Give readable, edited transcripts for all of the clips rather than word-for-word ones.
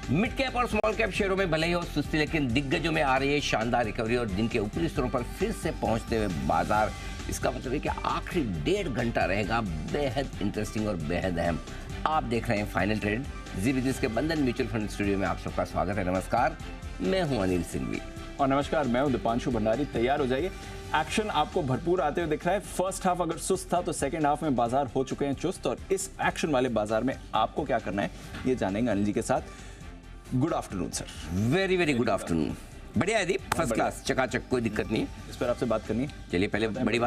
Mid cap और small cap शेयरों में भले ही हो सुस्ती, लेकिन दिग्गजों में आ रही है शानदार रिकवरी और दिन के ऊपरी स्तरों पर फिर से पहुंचते हुए बाजार। इसका मतलब है कि आखिरी 1.5 घंटा रहेगा बेहद इंटरेस्टिंग और बेहद अहम। आप देख रहे हैं फाइनल ट्रेड जी बिजनेस के बंधन म्यूचुअल फंड स्टूडियो में। आप सबका स्वागत है। नमस्कार, मैं हूं अनिल सिंघवी और नमस्कार, मैं हूं दीपांशु भंडारी। तैयार हो जाइए, एक्शन आपको भरपूर आते हुए दिख रहा है। फर्स्ट हाफ अगर सुस्त था तो सेकंड हाफ में बाजार हो चुके हैं चुस्त, और इस एक्शन वाले बाजार में आपको क्या करना है ये जानेंगे अनिल जी के साथ। Good afternoon sir. Very very good afternoon. बढ़िया है दीप, फर्स्ट क्लास, चकाचक, कोई दिक्कत नहीं। इस पर आपसे बात करनी है। चलिए पहले बड़ी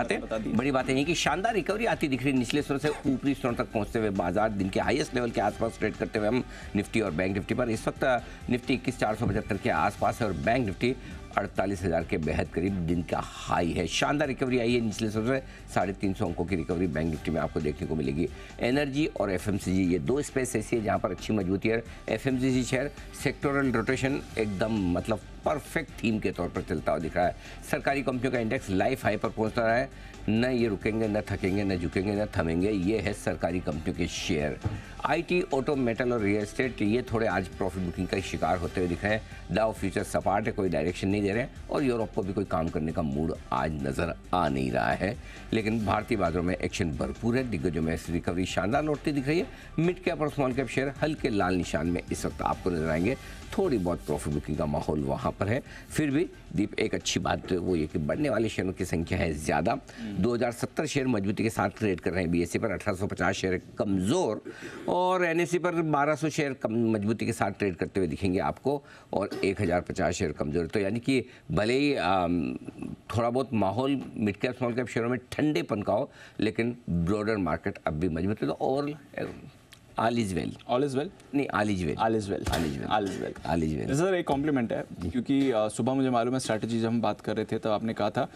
बातें ये कि शानदार रिकवरी आती दिख रही है निचले स्तर से ऊपरी स्तरों तक पहुंचते हुए बाजार दिन के हाईएस्ट लेवल के आसपास ट्रेड करते हुए हम निफ्टी और बैंक निफ्टी पर। इस वक्त निफ्टी 21,475 के आसपास है और बैंक निफ्टी 48,000 के बेहद करीब दिन का हाई है। शानदार रिकवरी आई है निचले स्तर से 350 अंकों की रिकवरी बैंक निफ्टी में आपको देखने को मिलेगी। एनर्जी और एफएमसीजी ये दो स्पेस ऐसी है जहां पर अच्छी मजबूती है। एफएमसीजी शेयर सेक्टोरल रोटेशन एकदम मतलब परफेक्ट थीम के तौर पर चलता हुआ दिख रहा है। सरकारी कंपनियों का इंडेक्स लाइफ हाई पर पहुंचता रहा है। न ये रुकेंगे, न थकेंगे, न झुकेंगे, न थमेंगे। ये है सरकारी कंपनियों के शेयर। आईटी, ऑटो, मेटल और रियल एस्टेट ये थोड़े आज प्रॉफिट बुकिंग का शिकार होते हुए दिख रहे हैं। डाउ फ्यूचर सपाट है, कोई डायरेक्शन नहीं दे रहे हैं और यूरोप को भी कोई काम करने का मूड आज नजर आ नहीं रहा है। लेकिन भारतीय बाजारों में एक्शन भरपूर है। दिग्गजों में रिकवरी शानदार लौटती दिख रही है। मिड कैप और स्मॉल कैप शेयर हल्के लाल निशान में इस वक्त आपको नजर आएंगे। थोड़ी बहुत प्रॉफिट बुकिंग का माहौल वहाँ पर है। फिर भी दीप एक अच्छी बात वो ये कि बढ़ने वाले शेयरों की संख्या है ज़्यादा। 2070 शेयर मजबूती के साथ ट्रेड कर रहे हैं। बीएसई पर 1850 शेयर कमज़ोर और एनएसई पर 1200 शेयर कम मजबूती के साथ ट्रेड करते हुए दिखेंगे आपको और 1050 शेयर कमज़ोर। तो यानी कि भले ही थोड़ा बहुत माहौल मिड कैप स्मॉल कैप शेयरों में ठंडेपन का हो, लेकिन ब्रॉडर मार्केट अब भी मजबूत है। तो और all is well. All is well नहीं, all is well. All is well. All is well. All is well. All is well. Sir एक कॉम्प्लीमेंट है, क्योंकि सुबह मुझे मालूम है स्ट्रैटेजी जब हम बात कर रहे थे तो आपने कहा था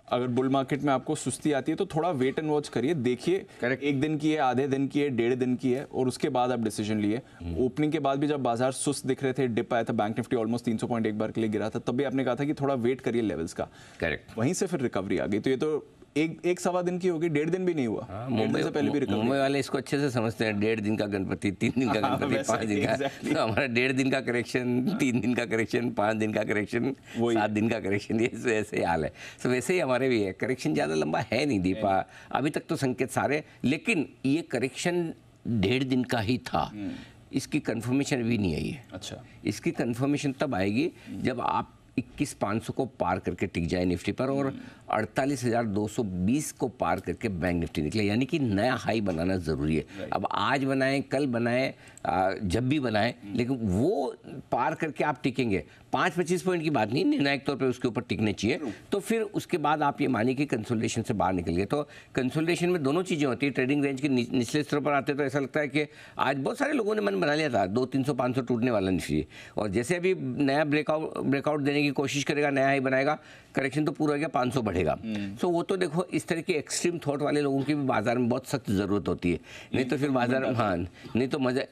अगर बुल मार्केट में आपको सुस्ती आती है तो थोड़ा वेट एंड वॉच करिए, देखिए। करेक्ट। एक दिन की है, आधे दिन की है, 1.5 दिन की है, और उसके बाद आप डिसीजन लिए। ओपनिंग के बाद भी जब बाजार सुस्त दिख रहे थे, डिप आया था, बैंक निफ्टी ऑलमोस्ट 300 पॉइंट एक बार के लिए गिरा था, तब भी आपने कहा था कि थोड़ा वेट करिए लेवल्स का। करेक्ट। वहीं से फिर रिकवरी आ गई। तो ये तो एक सवा दिन की होगी, 1.5 दिन भी नहीं हुआ। मुंबई से पहले भी रिकवरी। मुंबई वाले इसको अच्छे से समझते हैं। 1.5 दिन का गणपति, 3 दिन का गणपति, 5 दिन का। तो हमारा 1.5 दिन का करेक्शन, 3 दिन का करेक्शन, 5 दिन का करेक्शन, 7 दिन का करेक्शन, ये वैसे ही हाल है। तो वैसे ही हमारे भी है। करेक्शन ज़्यादा लंबा है नहीं दीपा, अभी तक तो संकेत सारे, लेकिन ये करेक्शन 1.5 दिन का ही था। इसकी कंफर्मेशन भी नहीं आई है। अच्छा, इसकी कंफर्मेशन तब आएगी जब आप 21,500 को पार करके टिक जाए निफ्टी पर और 48,220 को पार करके बैंक निफ्टी निकले। यानी कि नया हाई बनाना ज़रूरी है। अब आज बनाएं, कल बनाएं, जब भी बनाएं, लेकिन वो पार करके आप टिकेंगे। 5-25 पॉइंट की बात नहीं, निर्णायक तौर पे उसके ऊपर टिकने चाहिए। तो फिर उसके बाद आप ये मानिए कि कंसोलिडेशन से बाहर निकल गए। तो कंसोलिडेशन में दोनों चीज़ें होती है। ट्रेडिंग रेंज के निचले स्तरों पर आते तो ऐसा लगता है कि आज बहुत सारे लोगों ने मन बना लिया था 200-300-500 टूटने वाला निफ्टी, और जैसे अभी नया ब्रेकआउट देने की कोशिश करेगा, नया हाई बनाएगा, करेक्शन तो पूरा हो गया, 500 बढ़ेगा। सो वो तो देखो, इस तरह के एक्सट्रीम थॉट वाले लोगों की भी बाजार में बहुत सख्त ज़रूरत होती है। नहीं तो फिर बाजार, हाँ, नहीं तो मज़ा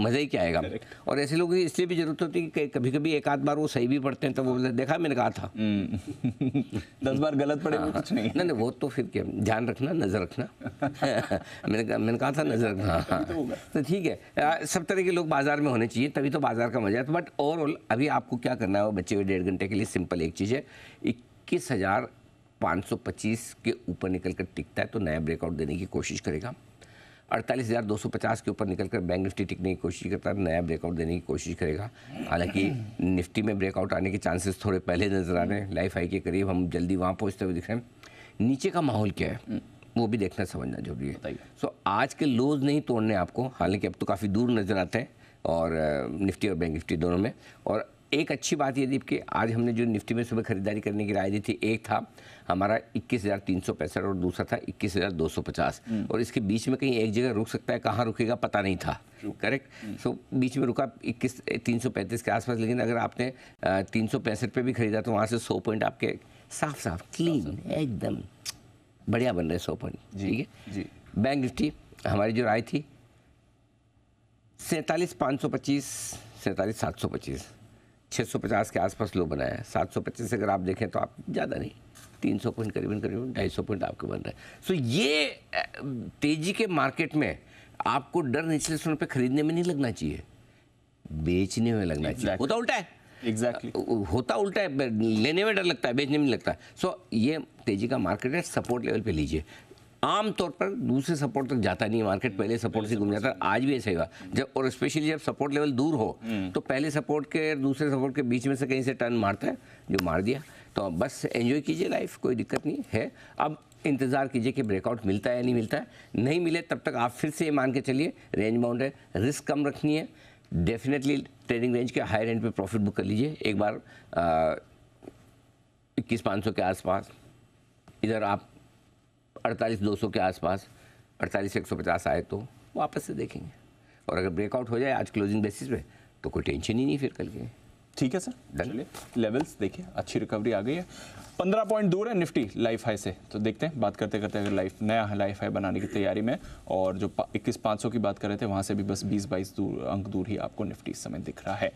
ही क्या आएगा। और ऐसे लोगों की इसलिए भी ज़रूरत होती है कि कभी कभी एक आध बार वो सही भी पढ़ते हैं तो वो देखा, मैंने कहा था 10 बार गलत पढ़े भी कुछ नहीं। नहीं, वो तो फिर क्या, ध्यान रखना, नज़र रखना। मैंने कहा था नज़र रखना। हाँ, तो ठीक है। सब तरह के लोग बाजार में होने चाहिए, तभी तो बाजार का मजा है। बट ओवरऑल अभी आपको क्या करना है, वो बचे हुए 1.5 घंटे के लिए सिंपल एक चीज़ है। 21,525 के ऊपर निकलकर टिकता है तो नया ब्रेकआउट देने की कोशिश करेगा। 48,250 के ऊपर निकलकर बैंक निफ्टी टिकने की कोशिश करता है, नया ब्रेकआउट देने की कोशिश करेगा। हालांकि निफ्टी में ब्रेकआउट आने के चांसेस थोड़े पहले नजर आ रहे हैं। लाइफ हाई के करीब हम जल्दी वहाँ पहुँचते हुए दिख रहे हैं। नीचे का माहौल क्या है वो भी देखना समझना जरूरी है। सो आज के लोज नहीं तोड़ने आपको, हालांकि अब तो काफ़ी दूर नज़र आते हैं और निफ्टी और बैंक निफ्टी दोनों में। और एक अच्छी बात ये थी कि आज हमने जो निफ्टी में सुबह खरीदारी करने की राय दी थी, एक था हमारा 21,365 और दूसरा था 21,250, और इसके बीच में कहीं एक जगह रुक सकता है, कहाँ रुकेगा पता नहीं था। करेक्ट। सो बीच में रुका 21,335 के आसपास, लेकिन अगर आपने 365 पे भी खरीदा तो वहाँ से 100 पॉइंट आपके साफ साफ क्लीन एकदम बढ़िया बन रहे 100 पॉइंट। ठीक है जी। बैंक निफ्टी हमारी जो राय थी 47,525, 47,725, 650 के आसपास लो बनाया है। 725 अगर आप देखें तो आप ज़्यादा नहीं, 300 पॉइंट करीबन 250 पॉइंट आपके बन रहे हैं। सो ये तेजी के मार्केट में आपको डर निचले स्तरों पे खरीदने में नहीं लगना चाहिए। बेचने में लगना चाहिए। Exactly. होता उल्टा है। एग्जैक्टली होता उल्टा है, लेने में डर लगता है, बेचने में नहीं लगता है। सो ये तेजी का मार्केट है, सपोर्ट लेवल पे लीजिए। आमतौर पर दूसरे सपोर्ट तक जाता नहीं है मार्केट, पहले सपोर्ट से घूम जाता है। आज भी ऐसा होगा जब, और स्पेशली जब सपोर्ट लेवल दूर हो तो पहले सपोर्ट के दूसरे सपोर्ट के बीच में से कहीं से टर्न मारता है, जो मार दिया। तो बस एंजॉय कीजिए लाइफ, कोई दिक्कत नहीं है। अब इंतजार कीजिए कि ब्रेकआउट मिलता है या नहीं मिलता है। नहीं मिले तब तक आप फिर से ये मान के चलिए रेंज बाउंड है, रिस्क कम रखनी है। डेफिनेटली ट्रेडिंग रेंज के हाई रेंज पे प्रॉफिट बुक कर लीजिए। एक बार 21,500 के आसपास, इधर आप 48,200 के आसपास, 48,150 आए तो वापस से देखेंगे। और अगर ब्रेकआउट हो जाए आज क्लोजिंग बेसिस पे तो कोई टेंशन ही नहीं फिर कल के। ठीक है सर, चलिए लेवल्स देखिए, अच्छी रिकवरी आ गई है। 15 पॉइंट दूर है निफ्टी लाइफ हाई से। तो देखते हैं, बात करते करते अगर नया लाइफ हाई बनाने की तैयारी में, और जो 21,500 की बात कर रहे थे वहाँ से भी बस 20-22 अंक दूर ही आपको निफ्टी इस समय दिख रहा है।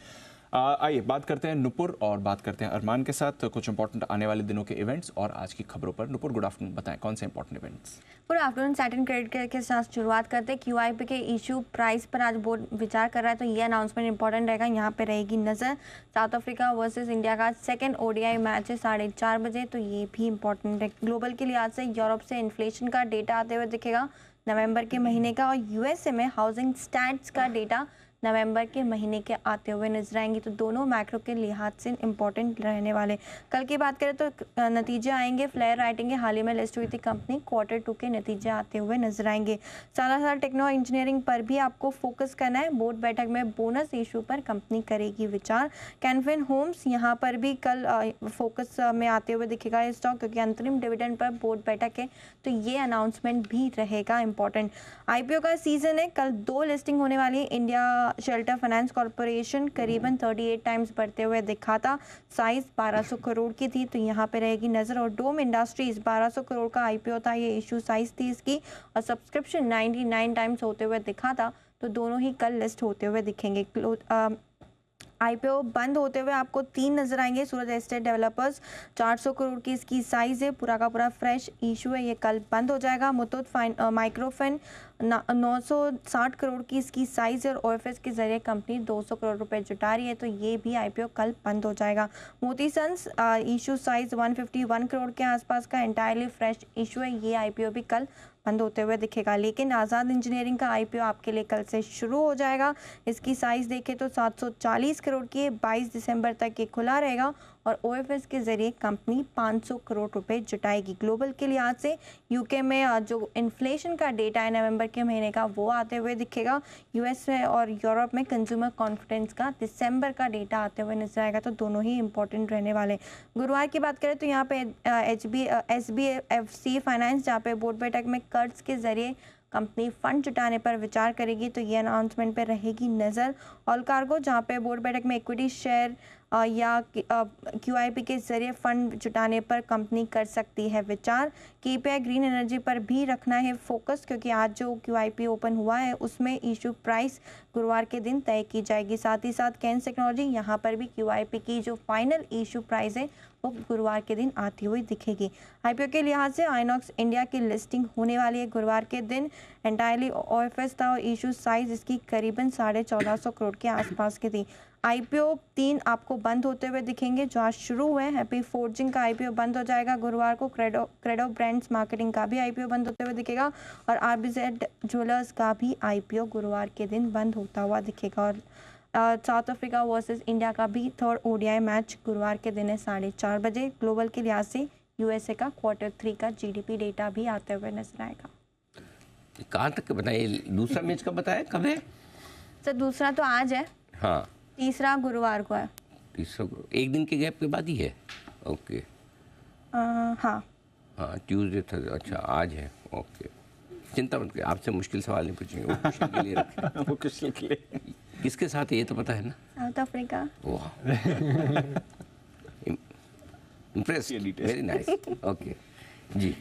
आइए बात करते हैं नुपुर और बात करते हैं अरमान के साथ कुछ इंपॉर्टेंट आने वाले दिनों के इवेंट्स और आज की खबरों पर। नुपुर, गुड आफ्टरनून, बताएं कौन से important events. Good afternoon. Saturn credit के साथ शुरुआत करते हैं। QIP के इशू प्राइस पर आज बोर्ड विचार कर रहा है, तो ये अनाउंसमेंट इंपॉर्टेंट रहेगा, यहाँ पे रहेगी नज़र। साउथ अफ्रीका वर्सेस इंडिया का सेकंड ODI मैच है 4:30 बजे, तो ये भी इंपॉर्टेंट है। ग्लोबल के लिहाज से यूरोप से इन्फ्लेशन का डेटा आते हुए दिखेगा नवंबर के महीने का, और USA में हाउसिंग स्टैट्स का डेटा नवंबर के महीने के आते हुए नजर आएंगे। तो दोनों मैक्रो के लिहाज से इंपॉर्टेंट रहने वाले। कल की बात करें तो नतीजे आएंगे। फ्लेयर राइटिंग के हाल ही में लिस्ट हुई थी कंपनी, Q2 के नतीजे आते हुए नजर आएंगे। सालासर टेक्नो इंजीनियरिंग पर भी आपको फोकस करना है। बोर्ड बैठक में बोनस इशू पर कंपनी करेगी विचार। कैनफिन होम्स यहाँ पर भी कल फोकस में आते हुए दिखेगा ये स्टॉक, क्योंकि अंतरिम डिविडेंड पर बोर्ड बैठक है, तो ये अनाउंसमेंट भी रहेगा इंपॉर्टेंट। IPO का सीजन है, कल 2 लिस्टिंग होने वाली है। इंडिया शेल्टर फाइनेंस कॉर्पोरेशन करीबन 38 टाइम्स बढ़ते हुए दिखा था, साइज 1200 करोड़ की थी, तो यहाँ पे रहेगी नजर। और डोम इंडस्ट्रीज 1200 करोड़ का IPO था, ये इशू साइज थी इसकी, और सब्सक्रिप्शन 99 टाइम्स होते हुए दिखा था, तो दोनों ही कल लिस्ट होते हुए दिखेंगे। IPO बंद होते हुए आपको 3 नजर आएंगे। सूरज एस्टेट डेवलपर्स 400 करोड़ की इसकी साइज है, पूरा का पूरा फ्रेश इशू है, ये कल बंद हो जाएगा। मुथूट माइक्रोफिन 960 करोड़ की इसकी साइज है, और OFS के जरिए कंपनी 200 करोड़ रुपए जुटा रही है, तो ये भी IPO कल बंद हो जाएगा। मोती सन्स इशू साइज 151 करोड़ के आसपास का एंटायरली फ्रेश इशू है, ये IPO भी कल बंद होते हुए दिखेगा। लेकिन आज़ाद इंजीनियरिंग का IPO आपके लिए कल से शुरू हो जाएगा। इसकी साइज देखें तो 740 करोड़ की है, 22 दिसंबर तक ये खुला रहेगा, और OFS के जरिए कंपनी 500 करोड़ रुपए जुटाएगी। ग्लोबल के लिहाज से UK में जो इन्फ्लेशन का डेटा है नवंबर के महीने का, वो आते हुए दिखेगा। US में और यूरोप में कंज्यूमर कॉन्फिडेंस का दिसंबर का डेटा आते हुए नजर आएगा, तो दोनों ही इंपॉर्टेंट रहने वाले। गुरुवार की बात करें तो यहाँ पे SBFC फाइनेंस, जहाँ पे बोर्ड बैठक में कर्ज के जरिए कंपनी फंड जुटाने पर विचार करेगी, तो ये अनाउंसमेंट पे रहेगी नज़र। ऑल कार्गो, जहाँ पे बोर्ड बैठक में इक्विटी शेयर या QIP के जरिए फंड जुटाने पर कंपनी कर सकती है विचार। KPI ग्रीन एनर्जी पर भी रखना है फोकस, क्योंकि आज जो QIP ओपन हुआ है उसमें इशू प्राइस गुरुवार के दिन तय की जाएगी। साथ ही साथ कैंस टेक्नोलॉजी, यहाँ पर भी QIP की जो फाइनल इशू प्राइस है वो गुरुवार के दिन आती हुई दिखेगी। IPO के लिहाज से आइनॉक्स इंडिया की लिस्टिंग होने वाली है गुरुवार के दिन। एंटायरली OFS था, और इशू साइज इसकी करीबन 1450 करोड़ के आसपास की थी। IPO 3 आपको बंद होते हुए दिखेंगे जो आज शुरू हुए हैं। हैप्पी फोर्जिंग का IPO बंद हो जाएगा गुरुवार को। क्रेडो ब्रांड्स मार्केटिंग का भी IPO बंद होते हुए दिखेगा, और RBZ ज्वेलर्स का भी IPO गुरुवार के दिन बंद होता हुआ दिखेगा। और साउथ अफ्रीका वर्सेस इंडिया का भी थर्ड ODI मैच गुरुवार के दिन है 4:30 बजे। ग्लोबल के लिहाज से USA का Q3 का GDP डेटा भी आते हुए नजर आएगा। कहाँ तक बताइए, दूसरा मैच कब बताया, कब है? सर दूसरा तो आज है, हाँ, तीसरा गुरुवार को है। तीसरा एक दिन के गैप के बाद ही है। ओके, हाँ ट्यूसडे था, अच्छा आज है। ओके, चिंता मत करिए, आपसे मुश्किल सवाल नहीं पूछेंगे, वो कुशल के लिए रखें। वो कुशल के लिए किसके साथ है ये तो पता है ना? South Africa. वाह, इम्प्रेस्ड, वेरी नाइस। ओके जी,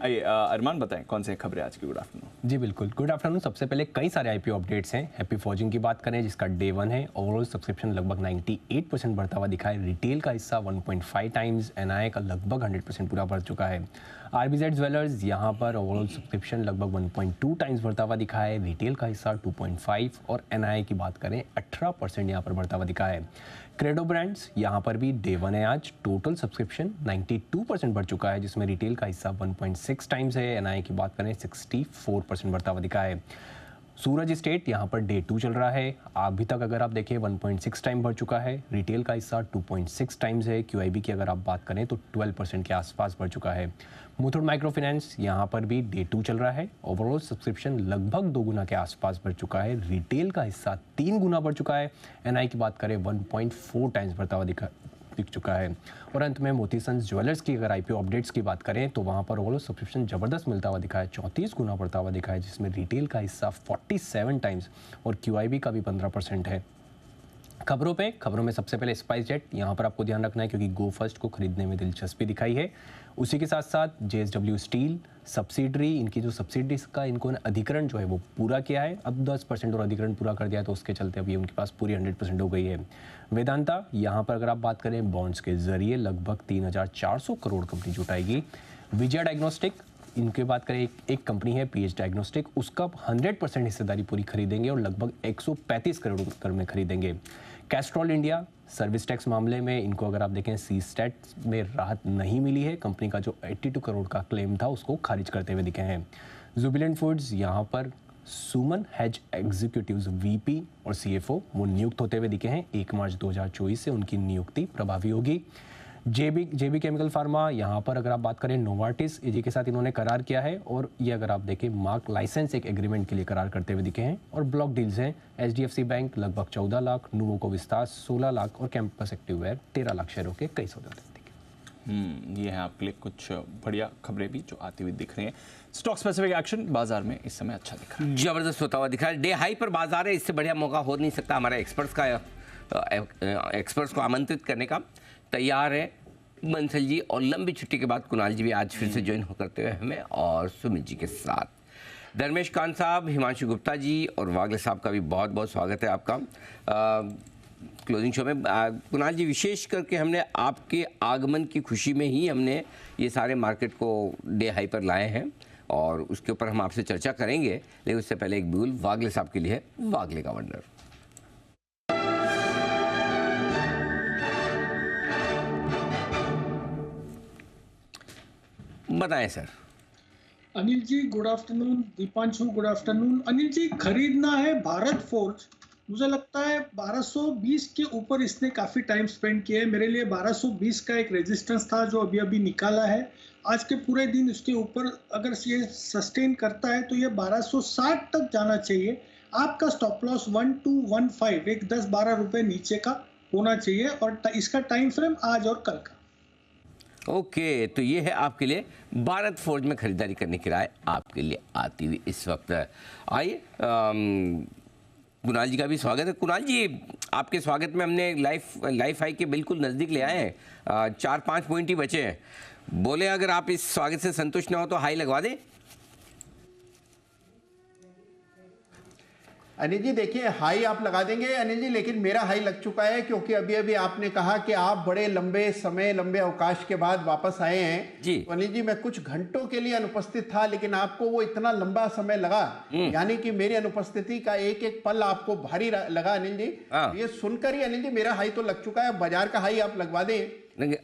आइए अरमान बताएं कौन से खबरें आज की। Good afternoon. जी बिल्कुल, गुड आफ्टरनून। सबसे पहले कई सारे IPO अपडेट्स हैं। हैप्पी फॉर्जिंग की बात करें जिसका डे 1 है, ओवरऑल सब्सक्रिप्शन लगभग 98% बढ़ता हुआ दिखा है। रिटेल का हिस्सा 1.5 टाइम्स, NI का लगभग 100% पूरा बढ़ चुका है। RBZ ज्वेलर्स यहाँ पर ओवरऑल सब्सक्रिप्शन लगभग 1.2 टाइम्स बढ़ता हुआ दिखा है, रिटेल का हिस्सा 2.5 और NII की बात करें 18% यहाँ पर बढ़ता हुआ दिखा है। क्रेडो ब्रांड्स यहाँ पर भी डे वन है आज, टोटल सब्सक्रिप्शन 92% बढ़ चुका है, जिसमें रिटेल का हिस्सा 1.6 टाइम्स है, NII की बात करें 64% बढ़ता हुआ दिखा है। सूरज स्टेट यहाँ पर डे 2 चल रहा है, अभी तक अगर आप देखें 1.6 टाइम बढ़ चुका है, रिटेल का हिस्सा 2.6 टाइम्स है, QIB की अगर आप बात करें तो 12% के आसपास बढ़ चुका है। मुथूट माइक्रो फाइनेंस यहाँ पर भी डे 2 चल रहा है, ओवरऑल सब्सक्रिप्शन लगभग 2 गुना के आसपास बढ़ चुका है, रिटेल का हिस्सा 3 गुना बढ़ चुका है, NII की बात करें 1.4 टाइम्स बढ़ता हुआ दिख चुका है। और अंत में मोती सन्स ज्वेलर्स की अगर IPO अपडेट्स की बात करें तो वहाँ पर ओवरऑल सब्सक्रिप्शन ज़बरदस्त मिलता हुआ दिखा है, 34 गुना बढ़ता हुआ दिखा है, जिसमें रिटेल का हिस्सा 47 टाइम्स और QIB का भी 15% है। खबरों में सबसे पहले स्पाइसजेट, यहाँ पर आपको ध्यान रखना है क्योंकि गो फर्स्ट को खरीदने में दिलचस्पी दिखाई है। उसी के साथ साथ JSW स्टील सब्सिडरी, इनकी जो सब्सिडरी का इनको अधिकरण जो है वो पूरा किया है, अब 10% और अधिकरण पूरा कर दिया है, तो उसके चलते अभी उनके पास पूरी 100% हो गई है। वेदांता, यहाँ पर अगर आप बात करें बॉन्ड्स के जरिए लगभग 3,400 करोड़ कंपनी जुटाएगी। विजय डायग्नोस्टिक, इनके बात करें एक कंपनी है PH डायग्नोस्टिक, उसका 100% हिस्सेदारी पूरी खरीदेंगे और लगभग 135 करोड़ में खरीदेंगे। कैस्ट्रॉल इंडिया, सर्विस टैक्स मामले में इनको अगर आप देखें CSTAT में राहत नहीं मिली है, कंपनी का जो 82 करोड़ का क्लेम था उसको खारिज करते हुए दिखे हैं। जुबिलेंट फूड्स, यहाँ पर सुमन हेज एग्जीक्यूटिव्स VP और CFO वो नियुक्त होते हुए दिखे हैं, 1 मार्च 2024 से उनकी नियुक्ति प्रभावी होगी। JB केमिकल फार्मा, यहाँ पर अगर आप बात करें नोवार्टिस एजी के साथ इन्होंने करार किया है और ये अगर आप देखें मार्क लाइसेंस एक एग्रीमेंट के लिए करार करते हुए दिखे हैं। और ब्लॉक डील्स हैं, HDFC बैंक लगभग 14 लाख, नुवोको विस्तार 16 लाख और कैंपस एक्टिववेयर 13 लाख शेयरों के कई सौदे होते दिखे। ये है आपके लिए कुछ बढ़िया खबरें भी जो आती हुई दिख रही हैं। स्टॉक स्पेसिफिक एक्शन बाजार में इस समय अच्छा दिख रहा है, जबरदस्त होता हुआ दिख रहा है, डे हाई पर बाजार है, इससे बढ़िया मौका हो नहीं सकता। हमारे एक्सपर्ट्स को आमंत्रित करने का तैयार है बंसल जी, और लंबी छुट्टी के बाद कुणाल जी भी आज फिर से ज्वाइन करते हुए हमें और सुमित जी के साथ। धर्मेश कांत साहब, हिमांशु गुप्ता जी और वागले साहब का भी बहुत बहुत स्वागत है आपका क्लोजिंग शो में। कुणाल जी, विशेष करके हमने आपके आगमन की खुशी में ही हमने ये सारे मार्केट को डे हाई पर लाए हैं और उसके ऊपर हम आपसे चर्चा करेंगे, लेकिन उससे पहले एक बिल्कुल वागले साहब के लिए है वागले का वंडर। बताएं sir. Anil ji good afternoon, Deepanshu good afternoon. Anil ji, खरीदना है भारत फोर्ज, मुझे लगता है 1220 के ऊपर इसने काफ़ी टाइम स्पेंड किया है। मेरे लिए 1220 का एक रेजिस्टेंस था जो अभी अभी निकाला है। आज के पूरे दिन इसके ऊपर अगर ये सस्टेन करता है तो ये 1260 तक जाना चाहिए। आपका स्टॉप लॉस 1215, एक 10-12 रुपए नीचे का होना चाहिए और इसका टाइम फ्रेम आज और कल का। ओके, तो ये है आपके लिए भारत फोर्ज में खरीदारी करने की राय आपके लिए आती हुई इस वक्त। आइए, कुणाल जी का भी स्वागत है। कुणाल जी, आपके स्वागत में हमने लाइफ हाई के बिल्कुल नज़दीक ले आए हैं, 4-5 पॉइंट ही बचे हैं। बोले अगर आप इस स्वागत से संतुष्ट ना हो तो हाई लगवा दें। अनिल जी देखिए, हाई आप लगा देंगे अनिल जी, लेकिन मेरा हाई लग चुका है क्योंकि अभी अभी आपने कहा कि आप बड़े लंबे समय लंबे अवकाश के बाद वापस आए हैं जी। तो अनिल जी मैं कुछ घंटों के लिए अनुपस्थित था, लेकिन आपको वो इतना लंबा समय लगा, यानी कि मेरी अनुपस्थिति का एक एक पल आपको भारी लगा अनिल जी। ये सुनकर ही अनिल जी मेरा हाई तो लग चुका है। बाजार का हाई आप लगवा दें,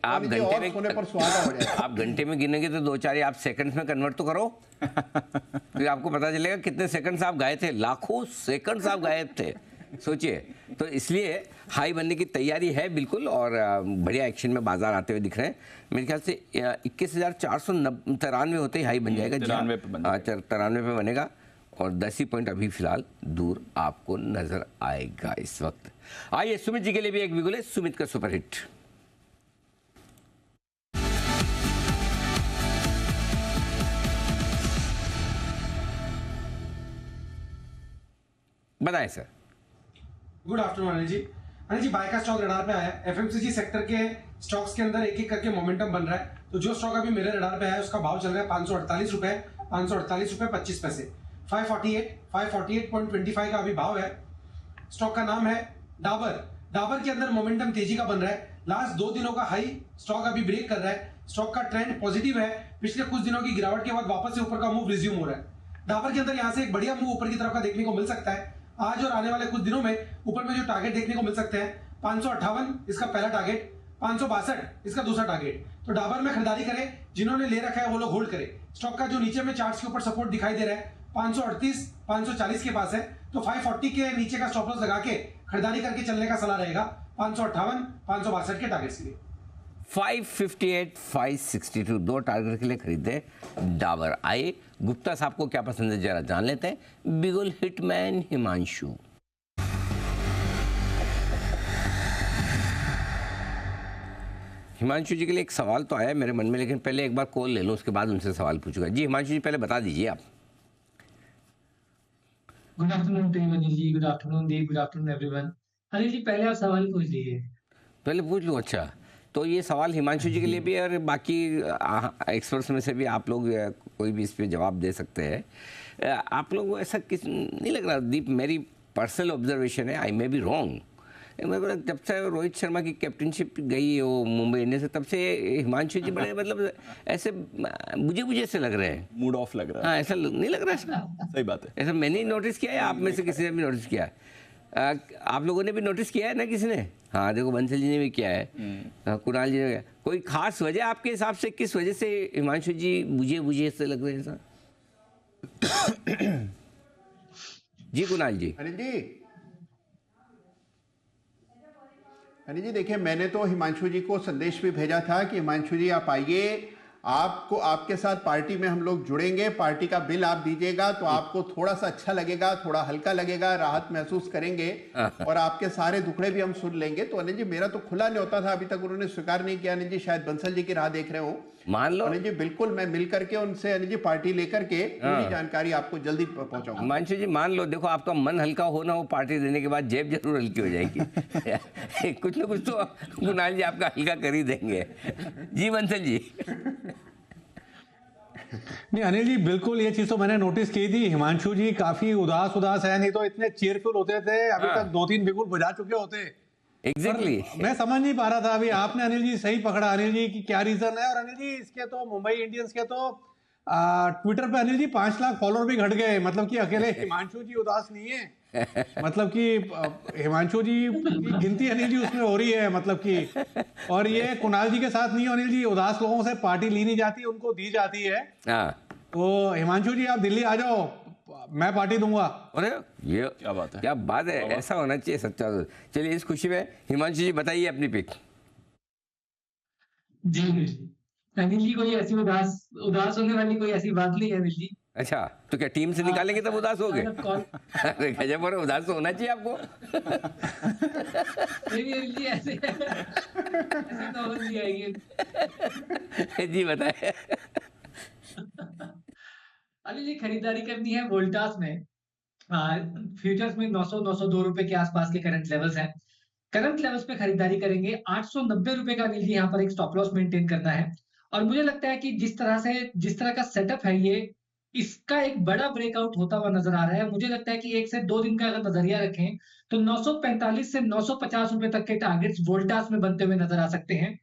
आप घंटे में सोने पर सुहागा हो जाए। आप घंटे में गिनेंगे तो 2-4 आप सेकंड्स में कन्वर्ट तो करो फिर आपको पता चलेगा कितने सेकंड्स आप गाए थे। लाखों सेकंड्स आप गायब थे, सोचिए। तो इसलिए हाई बनने की तैयारी है बिल्कुल, और बढ़िया एक्शन में बाजार आते हुए दिख रहे हैं। मेरे ख्याल से 21,493 होते ही हाई बन जाएगा। 93 पे बनेगा और 10 ही पॉइंट अभी फिलहाल दूर आपको नजर आएगा इस वक्त। आइए, सुमित जी के लिए भी एक बिगुल है, सुमित का सुपरहिट। बताएं सर। गुड आफ्टरनून अनिल जी। अनिल जी, बाय का स्टॉक रडार पे आया है। एफएमसीजी सेक्टर के स्टॉक्स के अंदर एक एक करके मोमेंटम बन रहा है। तो जो स्टॉक अभी मेरे रडार पे आया है उसका भाव चल रहा है 548 रुपए, 548 रुपए 25 पैसे। 548.25 का अभी भाव है। स्टॉक का नाम है डाबर। डाबर के अंदर मोमेंटम तेजी का बन रहा है। लास्ट 2 दिनों का हाई स्टॉक अभी ब्रेक कर रहा है। स्टॉक का ट्रेंड पॉजिटिव है। पिछले कुछ दिनों की गिरावट के बाद वापस से ऊपर का मूव रिज्यूम हो रहा है। डाबर के अंदर यहाँ से एक बढ़िया मूव ऊपर की तरफ का देखने को मिल सकता है। आज और आने वाले कुछ दिनों में ऊपर में जो टारगेट देखने को मिल सकते हैं 558 इसका पहला टारगेट, 562 इसका दूसरा टारगेट। तो डाबर में खरीदारी करें, जिन्होंने ले रखा है वो लोग होल्ड करें। स्टॉक का जो नीचे में चार्ट्स के ऊपर सपोर्ट दिखाई दे रहा है 538 540 के पास है, तो 540 के नीचे का स्टॉप लॉस लगा के खरीदारी करके चलने का सलाह रहेगा 558 562 के टारगेट्स के लिए। 558 562 दो टारगेट के लिए खरीदे डाबर। आए गुप्ता साहब को क्या पसंद है जरा जान लेते हैं। बिगुल हिटमैन हिमांशु। हिमांशु जी के लिए एक सवाल तो आया मेरे मन में, लेकिन पहले एक बार कॉल ले लूं, उसके बाद उनसे सवाल पूछूंगा। जी हिमांशु जी पहले बता दीजिए आप। Good afternoon to you Anil ji, good afternoon Deep, good afternoon everyone. Anil ji पहले आप सवाल पूछ लीजिए। पहले पूछ लूँ? अच्छा, तो ये सवाल हिमांशु जी के लिए भी और बाकी एक्सपर्ट्स में से भी आप लोग कोई भी इस पे जवाब दे सकते हैं। आप लोगों को ऐसा किस नहीं लग रहा दीप, मेरी पर्सनल ऑब्जर्वेशन है, आई मे बी रॉन्ग, मेरे को जब से रोहित शर्मा की कैप्टनशिप गई वो मुंबई इंडियंस से, तब से हिमांशु जी बड़े मतलब ऐसे बुझे से लग रहे हैं, मूड ऑफ लग रहा है। हाँ, ऐसा नहीं लग रहा है? सही बात है। ऐसा मैंने नोटिस किया है, आप में से किसी ने भी नोटिस किया है? आप लोगों ने भी नोटिस किया है ना किसी ने? हाँ देखो बंसल जी ने भी किया है, कुणाल जी ने किया। कोई खास वजह आपके हिसाब से, किस वजह से हिमांशु जी बुझे से लग रहे हैं सर? जी कुणाल जी। अनिल जी देखिए, मैंने तो हिमांशु जी को संदेश भी भेजा था कि हिमांशु जी आप आइए, आपको आपके साथ पार्टी में हम लोग जुड़ेंगे, पार्टी का बिल आप दीजिएगा तो आपको थोड़ा सा अच्छा लगेगा, थोड़ा हल्का लगेगा, राहत महसूस करेंगे और आपके सारे दुखड़े भी हम सुन लेंगे। तो अनिल जी मेरा तो खुला न्योता था, अभी तक उन्होंने स्वीकार नहीं किया। अनिल जी शायद बंसल जी की राह देख रहे हो, मान लो। अनिल जी बिल्कुल मैं मिल करके उनसे अनिल जी पार्टी लेकर के पूरी जानकारी आपको जल्दी पहुंचाऊंगा। हिमांशु जी मान लो, देखो आपका मन हल्का हो ना हो, पार्टी देने के बाद जेब जरूर हल्की हो जाएगी। कुछ ना कुछ तो कुणाल जी आपका हल्का कर ही देंगे। जी बंसल जी। नहीं अनिल जी बिल्कुल, ये चीज तो मैंने नोटिस की थी। हिमांशु जी काफी उदास है, नहीं तो इतने चीयरफुल होते थे, अभी तक 2-3 बिगुल बजा चुके होते। एग्जैक्टली मैं समझ नहीं पा रहा था, अभी आपने अनिल जी सही पकड़ा अनिल जी कि क्या रीजन है। और अनिल जी इसके तो मुंबई इंडियंस के तो ट्विटर पे अनिल जी 5 लाख फॉलोअर भी घट गए, मतलब कि अकेले हिमांशु जी उदास नहीं है, मतलब कि हिमांशु जी की गिनती अनिल जी उसमें हो रही है, मतलब कि। और ये कुणाल जी के साथ नहीं, अनिल जी उदास लोगों से पार्टी ली नहीं जाती, उनको दी जाती है। तो हिमांशु जी आप दिल्ली आ जाओ, मैं पार्टी दूंगा। अरे ये क्या बात है, क्या बात है, ऐसा होना चाहिए सच्चा। चलिए इस खुशी में हिमांशु जी बताइए अपनी पिक। जी अनिल जी कोई ऐसी उदास होने वाली कोई ऐसी बात नहीं है अनिल जी। अच्छा, तो क्या टीम से निकालेंगे तब उदास हो गए? अरे गजब, और उदास तो होना चाहिए आपको। नहीं जी ऐसे तो नहीं आएगी। जी बताए। अनिल जी खरीदारी करनी है वोल्टास में, फ्यूचर्स में 902 रुपए के आसपास के करंट लेवल्स हैं। करंट लेवल्स पे खरीदारी करेंगे। 890 रुपए का अनिल जी यहाँ पर एक स्टॉप लॉस मेंटेन करना है। और मुझे लगता है कि जिस तरह का सेटअप है ये, इसका एक बड़ा ब्रेकआउट होता हुआ नजर आ रहा है। मुझे लगता है कि 1 से 2 दिन का अगर नजरिया रखें तो 945 से 950 रुपए तक के टारगेट्स वोल्टास में बनते हुए नजर आ सकते हैं।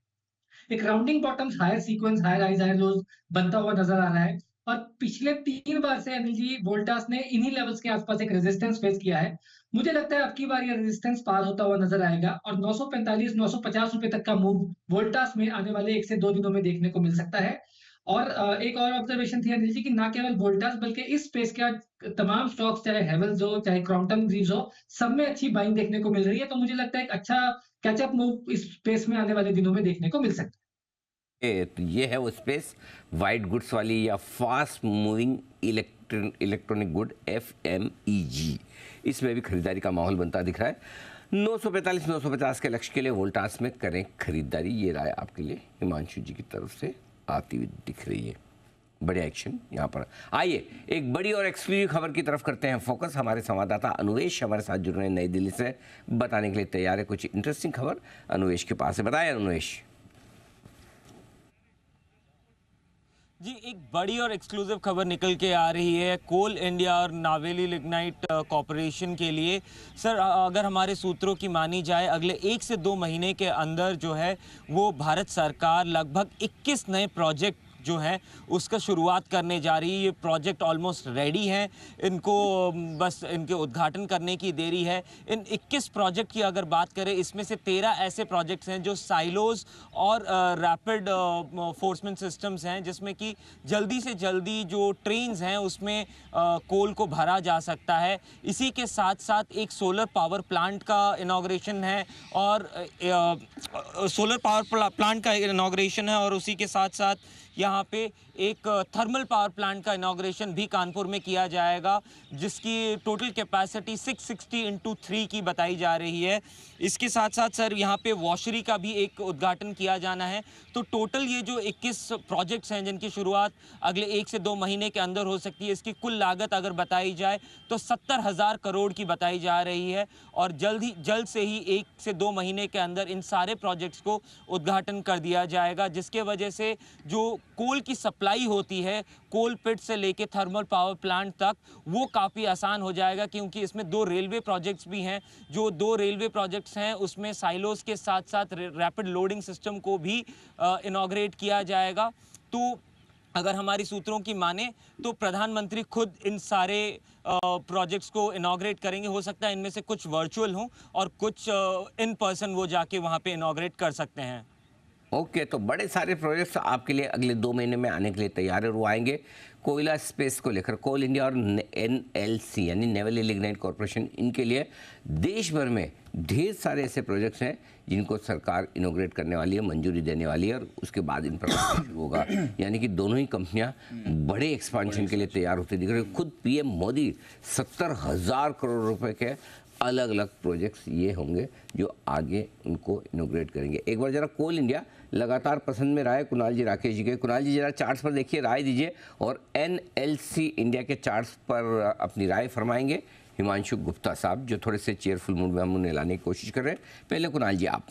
एक rounding bottoms, higher sequence, higher highs, higher lows बनता हुआ नजर आ रहा है। और पिछले 3 बार से अनिल जी वोल्टास ने इन्हीं लेवल्स के आसपास एक रेजिस्टेंस फेस किया है। मुझे लगता है अब की बार ये रेजिस्टेंस पार होता हुआ नजर आएगा और 945 950 रुपए तक का मूव वोल्टास में आने वाले 1 से 2 दिनों में देखने को मिल सकता है। और एक और ऑब्जर्वेशन थी अनिल जी कि ना केवल वोल्टास बल्कि इस स्पेस के तमाम स्टॉक्स, चाहे हेवल्स हो चाहे क्रॉम्पटन ग्रीव्स हो, सब में अच्छी बाइंग देखने को मिल रही है। तो मुझे लगता है एक अच्छा कैचअप मूव इस स्पेस में आने वाले दिनों में देखने को मिल सकता है। तो ये है वो स्पेस, वाइट गुड्स वाली या fast moving electronic good FMEG, इसमें भी खरीदारी का माहौल बनता दिख रहा है। 945 950 के लक्ष्य के लिए वोल्टास में करें खरीदारी, ये राय आपके लिए हिमांशु जी की तरफ से आती हुई दिख रही है। बढ़िया एक्शन यहाँ पर। आइए एक बड़ी और एक्सक्लूसिव खबर की तरफ करते हैं फोकस। हमारे संवाददाता अनुवेश हमारे साथ जुड़ रहे हैं नई दिल्ली से, बताने के लिए तैयार है कुछ इंटरेस्टिंग खबर अनुवेश के पास है। बताएं अनुवेश। जी एक बड़ी और एक्सक्लूसिव खबर निकल के आ रही है कोल इंडिया और नावेली लिग्नाइट कॉरपोरेशन के लिए। सर अगर हमारे सूत्रों की मानी जाए, अगले 1 से 2 महीने के अंदर जो है वो भारत सरकार लगभग 21 नए प्रोजेक्ट जो है उसका शुरुआत करने जा रही है। ये प्रोजेक्ट ऑलमोस्ट रेडी हैं, इनको बस इनके उद्घाटन करने की देरी है। इन 21 प्रोजेक्ट की अगर बात करें, इसमें से 13 ऐसे प्रोजेक्ट्स हैं जो साइलोज और रैपिड फोर्समेंट सिस्टम्स हैं, जिसमें कि जल्दी से जल्दी जो ट्रेन्स हैं उसमें कोल को भरा जा सकता है। इसी के साथ साथ एक सोलर पावर प्लांट का इनॉग्रेशन है और सोलर पावर प्लांट का इनॉग्रेशन है और उसी के साथ साथ यहाँ पे एक थर्मल पावर प्लांट का इनॉग्रेशन भी कानपुर में किया जाएगा, जिसकी टोटल कैपेसिटी 660 × 3 की बताई जा रही है। इसके साथ साथ सर यहाँ पे वॉशरी का भी एक उद्घाटन किया जाना है। तो टोटल ये जो 21 प्रोजेक्ट्स हैं जिनकी शुरुआत अगले 1 से 2 महीने के अंदर हो सकती है, इसकी कुल लागत अगर बताई जाए तो 70,000 करोड़ की बताई जा रही है और जल्द से ही 1 से 2 महीने के अंदर इन सारे प्रोजेक्ट्स को उद्घाटन कर दिया जाएगा, जिसके वजह से जो कोल की सप्लाई होती है कोल पिट से लेके थर्मल पावर प्लांट तक, वो काफ़ी आसान हो जाएगा, क्योंकि इसमें 2 रेलवे प्रोजेक्ट्स भी हैं। जो 2 रेलवे प्रोजेक्ट्स हैं उसमें साइलोस के साथ साथ रैपिड लोडिंग सिस्टम को भी इनॉग्रेट किया जाएगा। तो अगर हमारी सूत्रों की माने तो प्रधानमंत्री खुद इन सारे प्रोजेक्ट्स को इनॉग्रेट करेंगे। हो सकता है इनमें से कुछ वर्चुअल हों और कुछ इन पर्सन वो जाके वहाँ पे इनॉग्रेट कर सकते हैं। ओके, तो बड़े सारे प्रोजेक्ट्स आपके लिए अगले 2 महीने में आने के लिए तैयार है और वो आएंगे कोयला स्पेस को लेकर। कोल इंडिया और NLC यानी नेवल लिग्नाइट कॉरपोरेशन, इनके लिए देश भर में ढेर सारे ऐसे प्रोजेक्ट्स हैं जिनको सरकार इनोग्रेट करने वाली है, मंजूरी देने वाली है और उसके बाद इन पर काम शुरू होगा। यानी कि दोनों ही कंपनियां बड़े एक्सपांशन के लिए तैयार होती दिख रही है। खुद PM मोदी 70,000 करोड़ रुपए के अलग अलग प्रोजेक्ट्स ये होंगे जो आगे उनको इनोग्रेट करेंगे। एक बार जरा कोल इंडिया लगातार पसंद में रहा है कुणाल जी राकेश जी के। कुणाल जी जरा चार्ट्स पर देखिए, राय दीजिए और NLC इंडिया के चार्ट्स पर अपनी राय फरमाएंगे हिमांशु गुप्ता साहब, जो थोड़े से चेयरफुल मूड में हम उन्हें लाने की कोशिश कर रहे हैं। पहले कुणाल जी आप।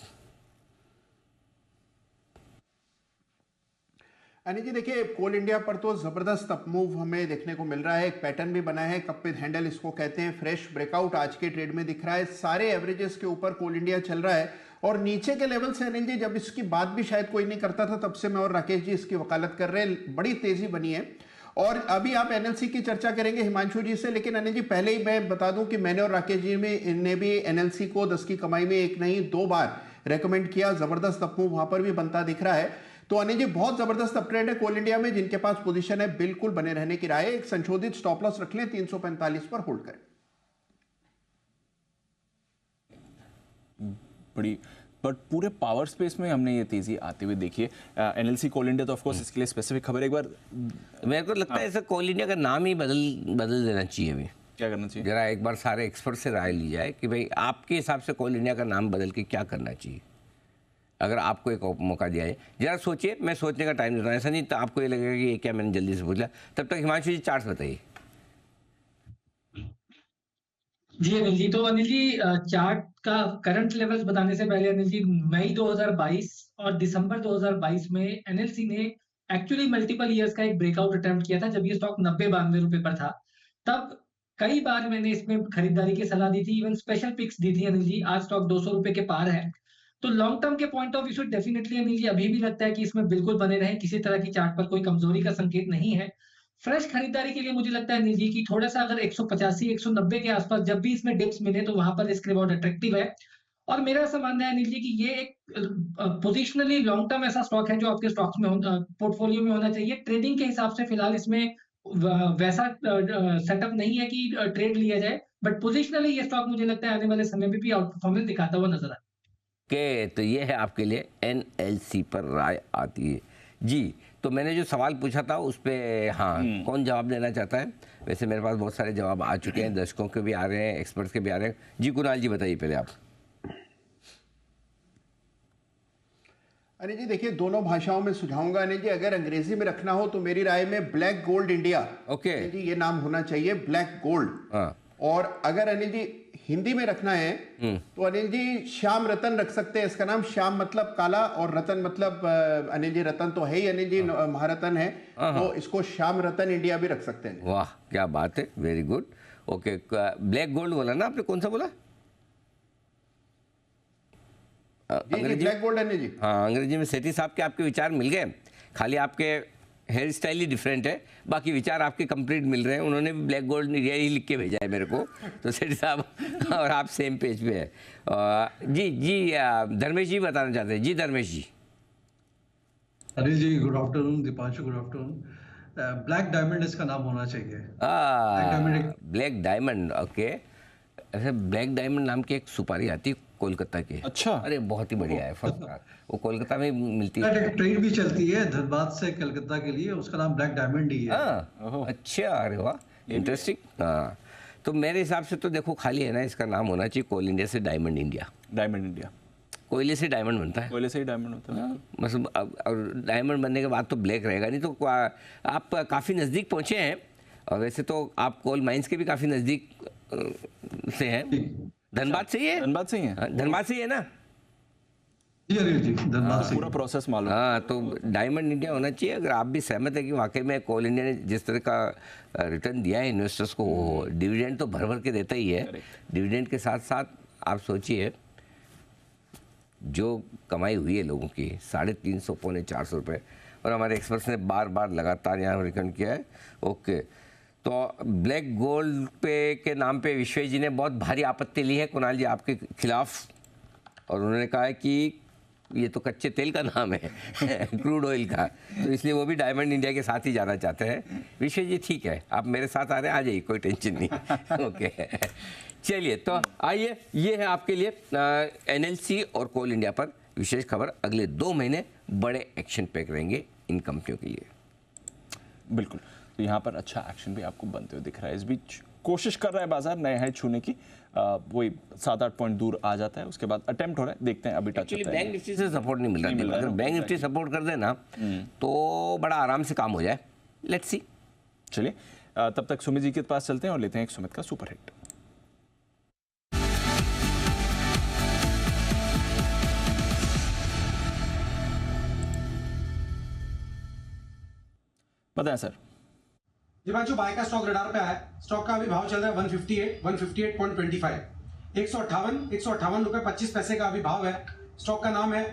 अनिल जी देखिए, कोल इंडिया पर तो जबरदस्त अप मूव हमें देखने को मिल रहा है। एक पैटर्न भी बना है, कप विद हैंडल इसको कहते हैं। फ्रेश ब्रेकआउट आज के ट्रेड में दिख रहा है। सारे एवरेजेस के ऊपर कोल इंडिया चल रहा है और नीचे के लेवल से अनिल जी जब इसकी बात भी शायद कोई नहीं करता था, तब से मैं और राकेश जी इसकी वकालत कर रहे हैं। बड़ी तेजी बनी है और अभी आप NLC की चर्चा करेंगे हिमांशु जी से, लेकिन अनिल जी पहले ही मैं बता दूं कि मैंने और राकेश जी ने भी NLC को 10 की कमाई में 1 नहीं 2 बार रेकमेंड किया। जबरदस्त अप मूव वहां पर भी बनता दिख रहा है। तो अनिल जी बहुत जबरदस्त अपट्रेंड है कोल इंडिया में। जिनके पास पोजीशन है बिल्कुल बने रहने की राय है। एक संशोधित स्टॉप लॉस रख लें, 345 पर होल्ड करें। बड़ी बट पूरे पावर स्पेस में हमने ये तेजी आते हुए देखी है। NLC कोल इंडिया तो ऑफ कोर्स इसके लिए स्पेसिफिक खबर। एक बार मेरे को लगता है ऐसा कोल इंडिया का नाम ही बदल देना चाहिए। अभी क्या करना चाहिए, जरा एक बार सारे एक्सपर्ट से राय ली जाए कि भाई आपके हिसाब से कोल इंडिया का नाम बदल के क्या करना चाहिए। अगर आपको एक मौका दिया जाए, जरा सोचिए, मैं सोचने का टाइम देता हूँ। ऐसा नहीं तो आपको ये लगेगा कि ये क्या मैंने जल्दी से पूछ लिया। तब तक हिमांशु जी चार्ट्स बताइए। जी अनिल जी, तो अनिल जी चार्ट का करंट लेवल्स बताने से पहले अनिल जी, मई 2022 और दिसंबर 2022 में NLC ने एक्चुअली मल्टीपल ईयर्स का एक ब्रेकआउट अटेम्प्ट किया था जब ये स्टॉक 90-92 रुपए पर था। तब कई बार मैंने इसमें खरीदारी की सलाह दी थी, इवन स्पेशल पिक्स दी थी अनिल जी। आज स्टॉक 200 रुपए के पार है। तो लॉन्ग टर्म के पॉइंट ऑफ व्यू से डेफिनेटली अनिल जी अभी भी लगता है कि इसमें बिल्कुल बने रहें। किसी तरह की चार्ट पर कोई कमजोरी का संकेत नहीं है। फ्रेश खरीदारी के लिए मुझे लगता है अनिल जी कि थोड़ा सा अगर 185-190 के आसपास जब भी इसमें डिप्स मिले तो वहां पर रिस्क रिवॉर्ड अट्रैक्टिव है। और मेरा ऐसा मानना है अनिल जी कि ये एक पोजिशनली लॉन्ग टर्म ऐसा स्टॉक है जो आपके स्टॉक्स में पोर्टफोलियो में होना चाहिए। ट्रेडिंग के हिसाब से फिलहाल इसमें वैसा सेटअप नहीं है कि ट्रेड लिया जाए, बट पोजिशनली ये स्टॉक मुझे लगता है आने वाले समय में भी आउट परफॉर्मेंस दिखाता हुआ नजर आए। तो ये है आपके लिए NLC पर राय आती है जी। तो मैंने जो सवाल पूछा था उस पर हाँ कौन जवाब देना चाहता है? वैसे मेरे पास बहुत सारे जवाब आ चुके हैं, दर्शकों के भी आ रहे हैं, एक्सपर्ट्स के भी आ रहे हैं। जी कुणाल जी बताइए पहले आप। अनिल जी देखिए, दोनों भाषाओं में सुझाऊंगा। अनिल जी अगर अंग्रेजी में रखना हो तो मेरी राय में ब्लैक गोल्ड इंडिया, ओके जी ये नाम होना चाहिए, ब्लैक गोल्ड। हाँ। और अगर अनिल जी हिंदी में रखना है तो अनिल जी श्याम रतन रख सकते हैं। इसका नाम श्याम मतलब काला और रतन मतलब अनिल जी रतन तो है ही अनिल जी, महारतन है, तो इसको श्याम रतन इंडिया भी रख सकते हैं। वाह क्या बात है, very good. Okay, black gold बोला ना आपने, कौन सा बोला? जी ब्लैक गोल्ड अनिल जी। हाँ अंग्रेजी में। सेठी साहब के आपके विचार मिल गए, खाली आपके हेयर स्टाइल ही डिफरेंट है, बाकी विचार आपके कंप्लीट मिल रहे हैं। उन्होंने भी ब्लैक गोल्ड इंडिया ही लिख के भेजा है मेरे को, तो सेठ साहब और आप सेम पेज पे है। जी धर्मेश जी बताना चाहते हैं। जी Dharmesh ji. Anil ji good afternoon, Deepanshu good afternoon. Black diamond इसका नाम होना चाहिए। Black diamond, okay. ऐसे ब्लैक डायमंड नाम की एक सुपारी आती है कोलकाता की। अच्छा। अरे बहुत ही बढ़िया है, फर्स्ट क्लास। वो कोलकाता में मिलती है। एक ट्रेन भी चलती है धनबाद से कलकत्ता के लिए, उसका नाम ब्लैक डायमंड ही है। अच्छा, अरे वाह, इंटरेस्टिंग। हाँ, तो मेरे हिसाब से तो देखो खाली है ना, इसका नाम होना चाहिए कोल इंडिया से डायमंड इंडिया। डायमंड इंडिया, कोयले से डायमंड बनता है। कोयले से ही डायमंड होता है। मतलब और डायमंड बनने के बाद तो ब्लैक रहेगा नहीं। तो आप काफ़ी नज़दीक पहुँचे हैं, और वैसे तो आप कोल माइंस के भी काफ़ी नज़दीक से हैं। धनबाद से ही है? धनबाद से ही है। धनबाद से ही है ना? जी अनिल जी, धनबाद से। पूरा प्रोसेस मालूम। हाँ, तो डायमंड इंडिया होना चाहिए। अगर आप भी सहमत है कि वाकई में कोल इंडिया ने जिस तरह का रिटर्न दिया है इन्वेस्टर्स को, डिविडेंड तो भर भर के देता ही है। डिविडेंड के साथ साथ आप सोचिए जो कमाई हुई है लोगों की 350 पौने 400 रुपये, और हमारे एक्सपर्ट्स ने बार बार लगातार यहाँ रिकमेंड किया है। ओके, तो ब्लैक गोल्ड पे के नाम पे विश्वेश जी ने बहुत भारी आपत्ति ली है कुणाल जी आपके खिलाफ, और उन्होंने कहा है कि ये तो कच्चे तेल का नाम है क्रूड ऑयल का, तो इसलिए वो भी डायमंड इंडिया के साथ ही जाना चाहते हैं। विश्वेश जी ठीक है, आप मेरे साथ आ रहे हैं, आ जाइए, कोई टेंशन नहीं। ओके, चलिए तो आइए, ये है आपके लिए एनएलसी और कोल इंडिया पर विशेष खबर। अगले 2 महीने बड़े एक्शन पैक रहेंगे इन कंपनियों के लिए। बिल्कुल, तो यहाँ पर अच्छा एक्शन भी आपको बनते हुए दिख रहा है। इस बीच कोशिश कर रहा है बाजार नए हाई छूने की, वही 7-8 पॉइंट दूर आ जाता है, उसके बाद अटेम्प्ट हो रहा है, देखते हैं अभी टच होता है। बैंक निफ्टी से सपोर्ट नहीं मिल रहा, अगर बैंक निफ्टी सपोर्ट कर देना तो बड़ा आराम से काम हो जाए। Let's see. चलिए तब तक सुमित जी के पास चलते हैं और लेते हैं एक सुमित का सुपर हिट। बताएं सर। दीपांशु, बाय का स्टॉक रडार पे आया है। स्टॉक का अभी भाव चल रहा है 158.25। 158 रुपए 25 पैसे का अभी भाव है। स्टॉक का नाम है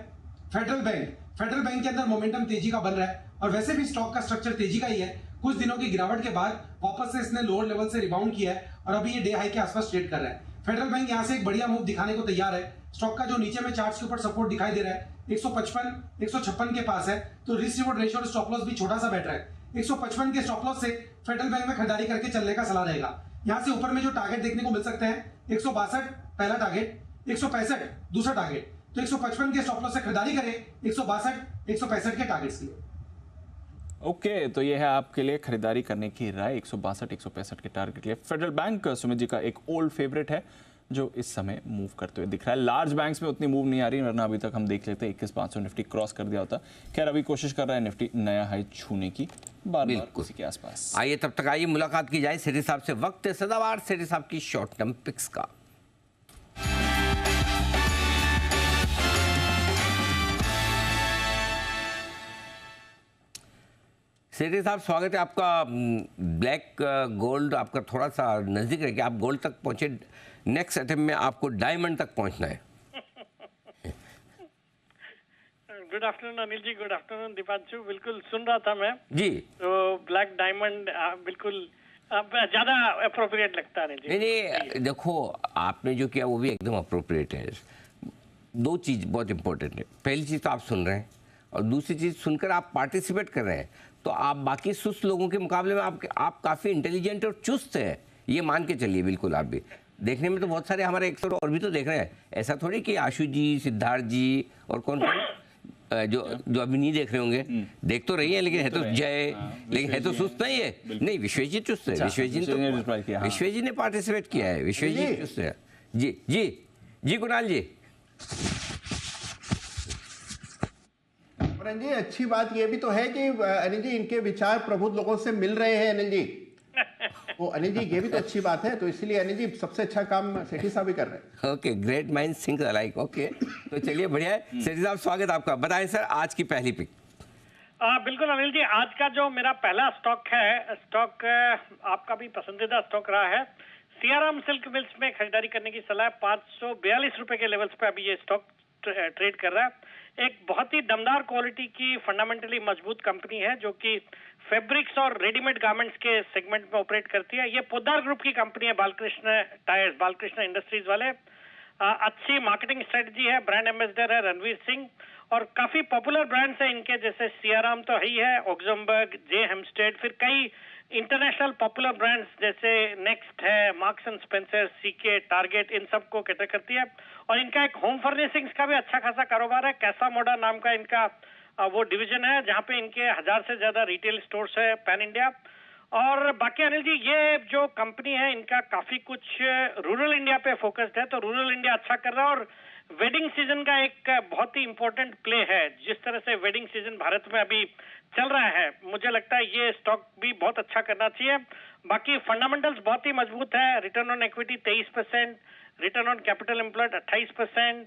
फेडरल बैंक। फेडरल बैंक के अंदर मोमेंटम तेजी का बन रहा है, और वैसे भी स्टॉक का स्ट्रक्चर तेजी का ही है। कुछ दिनों की गिरावट के बाद वापस से इसने लोअर लेवल से रिबाउंड किया है, और अभी ये डे हाई के आसपास ट्रेड कर रहा है। फेडरल बैंक यहाँ से एक बढ़िया मूव दिखाने को तैयार है। स्टॉक का जो नीचे में चार्ट्स के ऊपर सपोर्ट दिखाई दे रहा है 156 के पास है, तो रिस्क रिवॉर्ड रेशियो और स्टॉप लॉस भी छोटा सा बैठ रहा है। 155 के स्टॉप लॉस से फेडरल बैंक में खरीदारी करके चलने का सलाह रहेगा। यहां से ऊपर में जो टारगेट देखने को मिल सकते हैं 162 पहला टारगेट, 165 दूसरा टारगेट। तो 155 के स्टॉप लॉस से खरीदारी करें 165 के टारगेट्स के लिए। ओके, तो ये है आपके लिए खरीदारी करने की राय 165 के टारगेट के लिए। फेडरल बैंक सुमित जी का एक ओल्ड फेवरेट है जो इस समय मूव करते हुए दिख रहा है। लार्ज बैंक्स में उतनी मूव नहीं आ रही, वरना अभी तक हम देख लेते 21,500 निफ्टी क्रॉस कर दिया होता। खैर अभी कोशिश कर रहा है निफ्टी नया हाई छूने की, बार-बार उसी के आसपास। आइए तब तक आइए मुलाकात की जाए सेठी साहब से। वक्त है सदाबहार सेठी साहब की शॉर्ट टर्म पिक्स का। सेठी साहब स्वागत है आपका। ब्लैक गोल्ड आपका थोड़ा सा नजदीक रह गया, आप गोल्ड तक पहुंचे, नेक्स्ट अटेम्प्ट में आपको डायमंड तक पहुंचना है। Good afternoon Anil ji, good afternoon Deepanshu. बिल्कुल सुन रहा था मैं जी, तो ब्लैक डायमंड बिल्कुल ज्यादा अप्रोप्रिएट लगता है जी। नहीं देखो आपने जो किया वो भी एकदम अप्रोप्रिएट है। 2 चीज बहुत इंपॉर्टेंट है। पहली चीज तो आप सुन रहे हैं, और दूसरी चीज सुनकर आप पार्टिसिपेट कर रहे हैं, तो आप बाकी सुस्त लोगों के मुकाबले में आप काफी इंटेलिजेंट और चुस्त हैं, ये मान के चलिए। बिल्कुल आप भी देखने में तो बहुत सारे हमारे एक्सपर्ट और भी तो देख रहे हैं, ऐसा थोड़ी कि आशु जी, सिद्धार्थ जी और कौन जो अभी नहीं देख रहे होंगे, देख तो रही है, लेकिन है तो जय, लेकिन है तो सुस्त नहीं है। नहीं, विश्वेश जी चुस्त है। विश्वेश जी ने पार्टिसिपेट किया है, विश्वेश जी चुस्त है। जी जी जी कुणाल जी। जी अच्छी बात ये भी तो है कि अनिल जी इनके विचार प्रबुद्ध लोगों से मिल रहे हैं अनिल जी। वो अनिल जी ये भी तो अच्छी बात है, तो इसलिए अनिल जी सबसे अच्छा काम सेठी साहब भी कर रहे हैं। Okay, great minds think alike. Okay, तो चलिए बढ़िया है। सेठी साहब स्वागत आपका। बताएं सर आज की पहली पिक। बिल्कुल अनिल जी, आज का जो मेरा पहला स्टॉक है, स्टॉक आपका भी पसंदीदा स्टॉक रहा है। सियाराम सिल्क मिल्स में खरीदारी करने की सलाह। 542 रुपए के लेवल्स पे अभी ये स्टॉक ट्रेड कर रहा है। एक बहुत ही दमदार क्वालिटी की फंडामेंटली मजबूत कंपनी है जो कि फैब्रिक्स और रेडीमेड गारमेंट्स के सेगमेंट में ऑपरेट करती है। ये पोद्दार ग्रुप की कंपनी है, बालकृष्ण टायर्स, बालकृष्ण इंडस्ट्रीज वाले। अच्छी मार्केटिंग स्ट्रेटजी है, ब्रांड एम्बेसडर है रणवीर सिंह, और काफी पॉपुलर ब्रांड्स हैं इनके, जैसे सियाराम तो है ही है, ऑक्समबर्ग, जे हेम्स्टेड, फिर कई इंटरनेशनल पॉपुलर ब्रांड्स जैसे नेक्स्ट है, Marks and Spencer, CK, Target, इन सब को कैटर करती है। और इनका एक होम फर्निशिंग्स का भी अच्छा खासा कारोबार है। कैसा मोडा नाम का इनका वो डिवीजन है जहां पे इनके 1000 से ज्यादा रिटेल स्टोर्स है पैन इंडिया। और बाकी अनिल जी, ये जो कंपनी है इनका काफी कुछ रूरल इंडिया पे फोकस्ड है, तो रूरल इंडिया अच्छा कर रहा है। और वेडिंग सीजन का एक बहुत ही इंपॉर्टेंट प्ले है। जिस तरह से वेडिंग सीजन भारत में अभी चल रहा है, मुझे लगता है ये स्टॉक भी बहुत अच्छा करना चाहिए। बाकी फंडामेंटल्स बहुत ही मजबूत है। Return on equity 23%, return on capital employed 28%,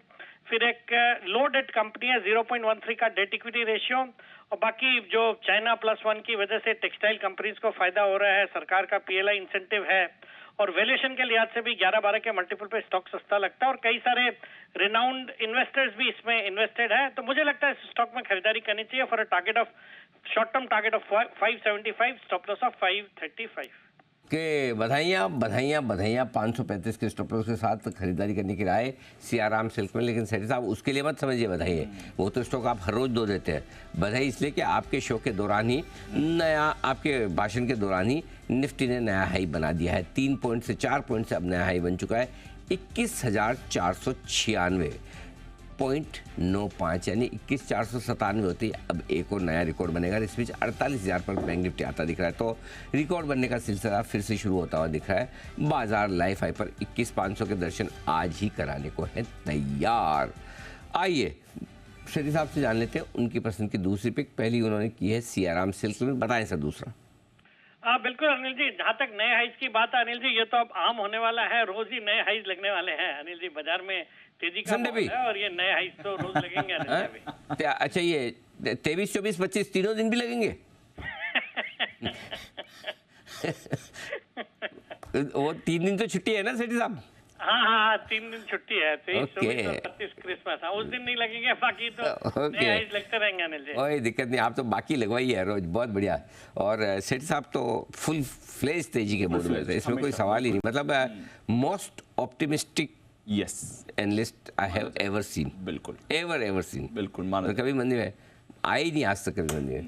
फिर एक लो डेट कंपनी है, 0.13 का डेट इक्विटी रेशियो। और बाकी जो चाइना +1 की वजह से टेक्सटाइल कंपनीज को फायदा हो रहा है, सरकार का पीएलआई इंसेंटिव है, और वैल्यूएशन के लिहाज से भी 11-12 के मल्टीपल पे स्टॉक सस्ता लगता है, और कई सारे रिनाउंड इन्वेस्टर्स भी इसमें इन्वेस्टेड है। तो मुझे लगता है इस स्टॉक में खरीदारी करनी चाहिए for a target of short term target of 575, stop loss of 535। के बधाइयाँ बधाइयाँ बधाइयाँ। 535 के स्टॉप लॉस के साथ खरीदारी करने की राय सियाराम सिल्क में। लेकिन सेठी साहब, उसके लिए मत समझिए बधाई, वो तो स्टॉक आप हर रोज दो देते हैं। बधाई इसलिए कि आपके शो के दौरान ही नया, आपके भाषण के दौरान ही निफ्टी ने नया हाई बना दिया है। 3 पॉइंट से 4 पॉइंट से अब नया हाई बन चुका है 21,496.95, यानी 21,497 होती है। अब एक और नया रिकॉर्ड बनेगा। इस बीच 48,000 पर बैंक निफ्टी आता दिख रहा है, तो रिकॉर्ड बनने का सिलसिला फिर से शुरू होता हुआ दिख रहा है। बाजार लाइफ हाई पर 21,500 के दर्शन आज ही कराने को है तैयार। आइए शेट्टी साहब से जान लेते हैं उनकी पसंद की दूसरी पिक। पहली उन्होंने की है सियाराम सिल्क में, बताएं सर दूसरा। बिल्कुल अनिल जी, जहाँ तक नए हाइज की बात है अनिल जी, ये तो अब आम होने वाला है, रोज ही नए हाइज लगने वाले हैं अनिल जी। बाजार में तेजी का माहौल है और ये नए हाइज तो रोज लगेंगे अनिल जी। अच्छा, ये 23, 24, 25 तीनों दिन भी लगेंगे? वो 3 दिन तो छुट्टी है ना सेठी साहब? हाँ, 3 दिन छुट्टी है, 23, 24 और 25 क्रिसमस। उस दिन नहीं लगेंगे, बाकी तो नए हाइज लगते रहेंगे अनिल जी। कोई दिक्कत नहीं, आप तो बाकी लगवाइए है रोज, बहुत बढ़िया। और सेठ साहब तो फुल फ्लेज तेजी के मूड में थे, इसमें कोई सवाल ही नहीं। मतलब most optimistic analyst I have ever seen. बिल्कुल, एवर सीन, बिल्कुल माना। कभी मंदी में आई नहीं आज तक, कभी मंदी में।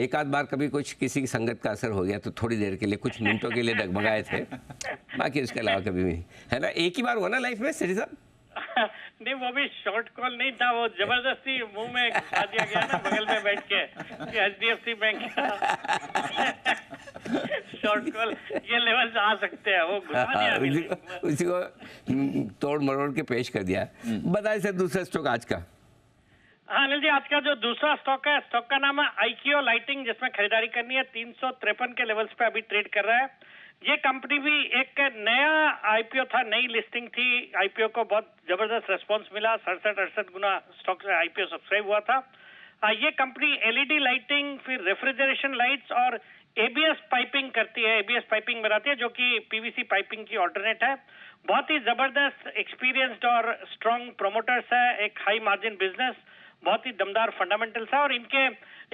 एक आध बार कभी कुछ किसी की संगत का असर हो गया तो थोड़ी देर के लिए, कुछ मिनटों के लिए डगमगाए थे, बाकी उसके अलावा कभी भी, है ना। एक ही बार हुआ ना लाइफ में सेठी साहब? नहीं, वो भी शॉर्ट कॉल नहीं था, वो जबरदस्ती मुंह में घुसा दिया गया ना बगल में बैठ के कि HDFC बैंक शॉर्ट कॉल ये लेवल से आ सकते हैं, वो घुसा दिया, उसी को तोड़ मरोड़ के पेश कर दिया। बताइए सर दूसरा स्टॉक आज का। हाँ अनिल जी, आज का जो दूसरा स्टॉक है, स्टॉक का नाम है IKO लाइटिंग, जिसमें खरीदारी करनी है। 353 के लेवल्स पे अभी ट्रेड कर रहा है। ये कंपनी भी एक नया IPO था, नई लिस्टिंग थी। IPO को बहुत जबरदस्त रेस्पॉन्स मिला, 67-68 गुना स्टॉक से IPO सब्सक्राइब हुआ था। ये कंपनी LED लाइटिंग, फिर रेफ्रिजरेशन लाइट्स और ABS पाइपिंग करती है, ABS पाइपिंग बनाती है, जो कि PVC पाइपिंग की ऑल्टरनेट है। बहुत ही जबरदस्त एक्सपीरियंस्ड और स्ट्रॉन्ग प्रोमोटर्स है, एक हाई मार्जिन बिजनेस, बहुत ही दमदार फंडामेंटल्स है। और इनके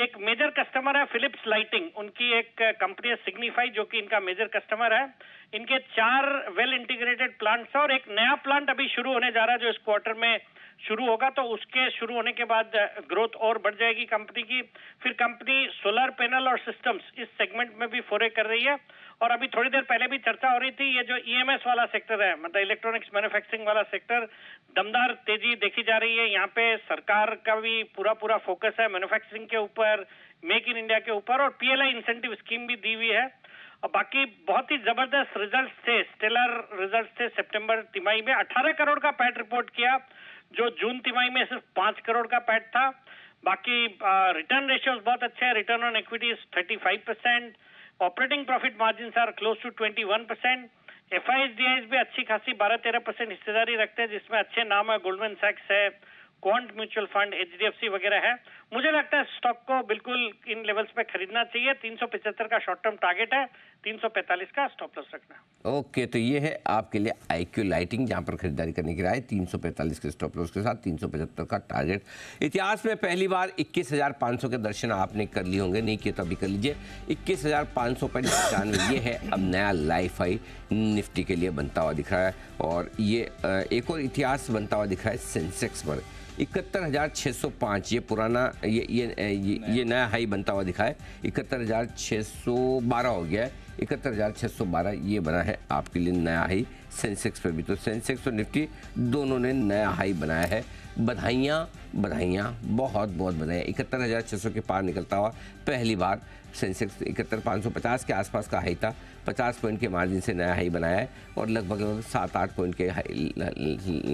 एक मेजर कस्टमर है फिलिप्स लाइटिंग, उनकी एक कंपनी है सिग्निफाई, जो कि इनका मेजर कस्टमर है। इनके 4 वेल इंटीग्रेटेड प्लांट्स है और एक नया प्लांट अभी शुरू होने जा रहा है जो इस क्वार्टर में शुरू होगा, तो उसके शुरू होने के बाद ग्रोथ और बढ़ जाएगी कंपनी की। फिर कंपनी सोलर पैनल और सिस्टम्स इस सेगमेंट में भी फोरे कर रही है। और अभी थोड़ी देर पहले भी चर्चा हो रही थी, ये जो EMS वाला सेक्टर है, मतलब इलेक्ट्रॉनिक्स मैन्युफैक्चरिंग वाला सेक्टर, दमदार तेजी देखी जा रही है। यहाँ पे सरकार का भी पूरा फोकस है मैन्युफैक्चरिंग के ऊपर, मेक इन इंडिया के ऊपर, और PLI इंसेंटिव स्कीम भी दी हुई है। और बाकी बहुत ही जबरदस्त रिजल्ट्स थे, स्टेलर रिजल्ट्स थे। सितंबर तिमाही में 18 करोड़ का पैट रिपोर्ट किया, जो जून तिमाही में सिर्फ 5 करोड़ का पैट था। बाकी रिटर्न रेशियोज बहुत अच्छे हैं, return on equity is 35%, operating profit margin are close to 21%, FIs भी अच्छी खासी 12-13% हिस्सेदारी रखते हैं, जिसमें अच्छे नाम है, गोल्डमैन सैक्स है, क्वांट म्यूचुअल फंड, HDFC वगैरह है। मुझे लगता है स्टॉक को बिल्कुल इन लेवल्स पे खरीदना चाहिए। 375 का शॉर्ट टर्म टारगेट है, 345 का स्टॉप लॉस रखना। ओके, तो ये है आपके लिए IQ लाइटिंग, जहां पर खरीदारी करने की राय 345 के स्टॉप लॉस के साथ 375 का टारगेट। इतिहास में पहली बार 21,500 के दर्शन आपने कर लिए होंगे, नहीं किए तो अभी कर लीजिए। 21,595 ये है अब नया लाइफ हाई निफ्टी के लिए बनता हुआ दिख रहा है। और ये एक और इतिहास बनता हुआ दिख रहा है सेंसेक्स पर 71,605, ये पुराना ये नया हाई बनता हुआ दिखा है। 71,612 हो गया है, 71,612 ये बना है आपके लिए नया हाई सेंसेक्स पे भी। तो सेंसेक्स और निफ्टी दोनों ने नया हाई बनाया है। बधाइयाँ बधाइयाँ, बहुत बहुत बधाइयाँ। 71,600 के पार निकलता हुआ पहली बार सेंसेक्स 71,550 के आसपास का हाई था, 50 पॉइंट के मार्जिन से नया हाई बनाया है। और लगभग 7-8 पॉइंट के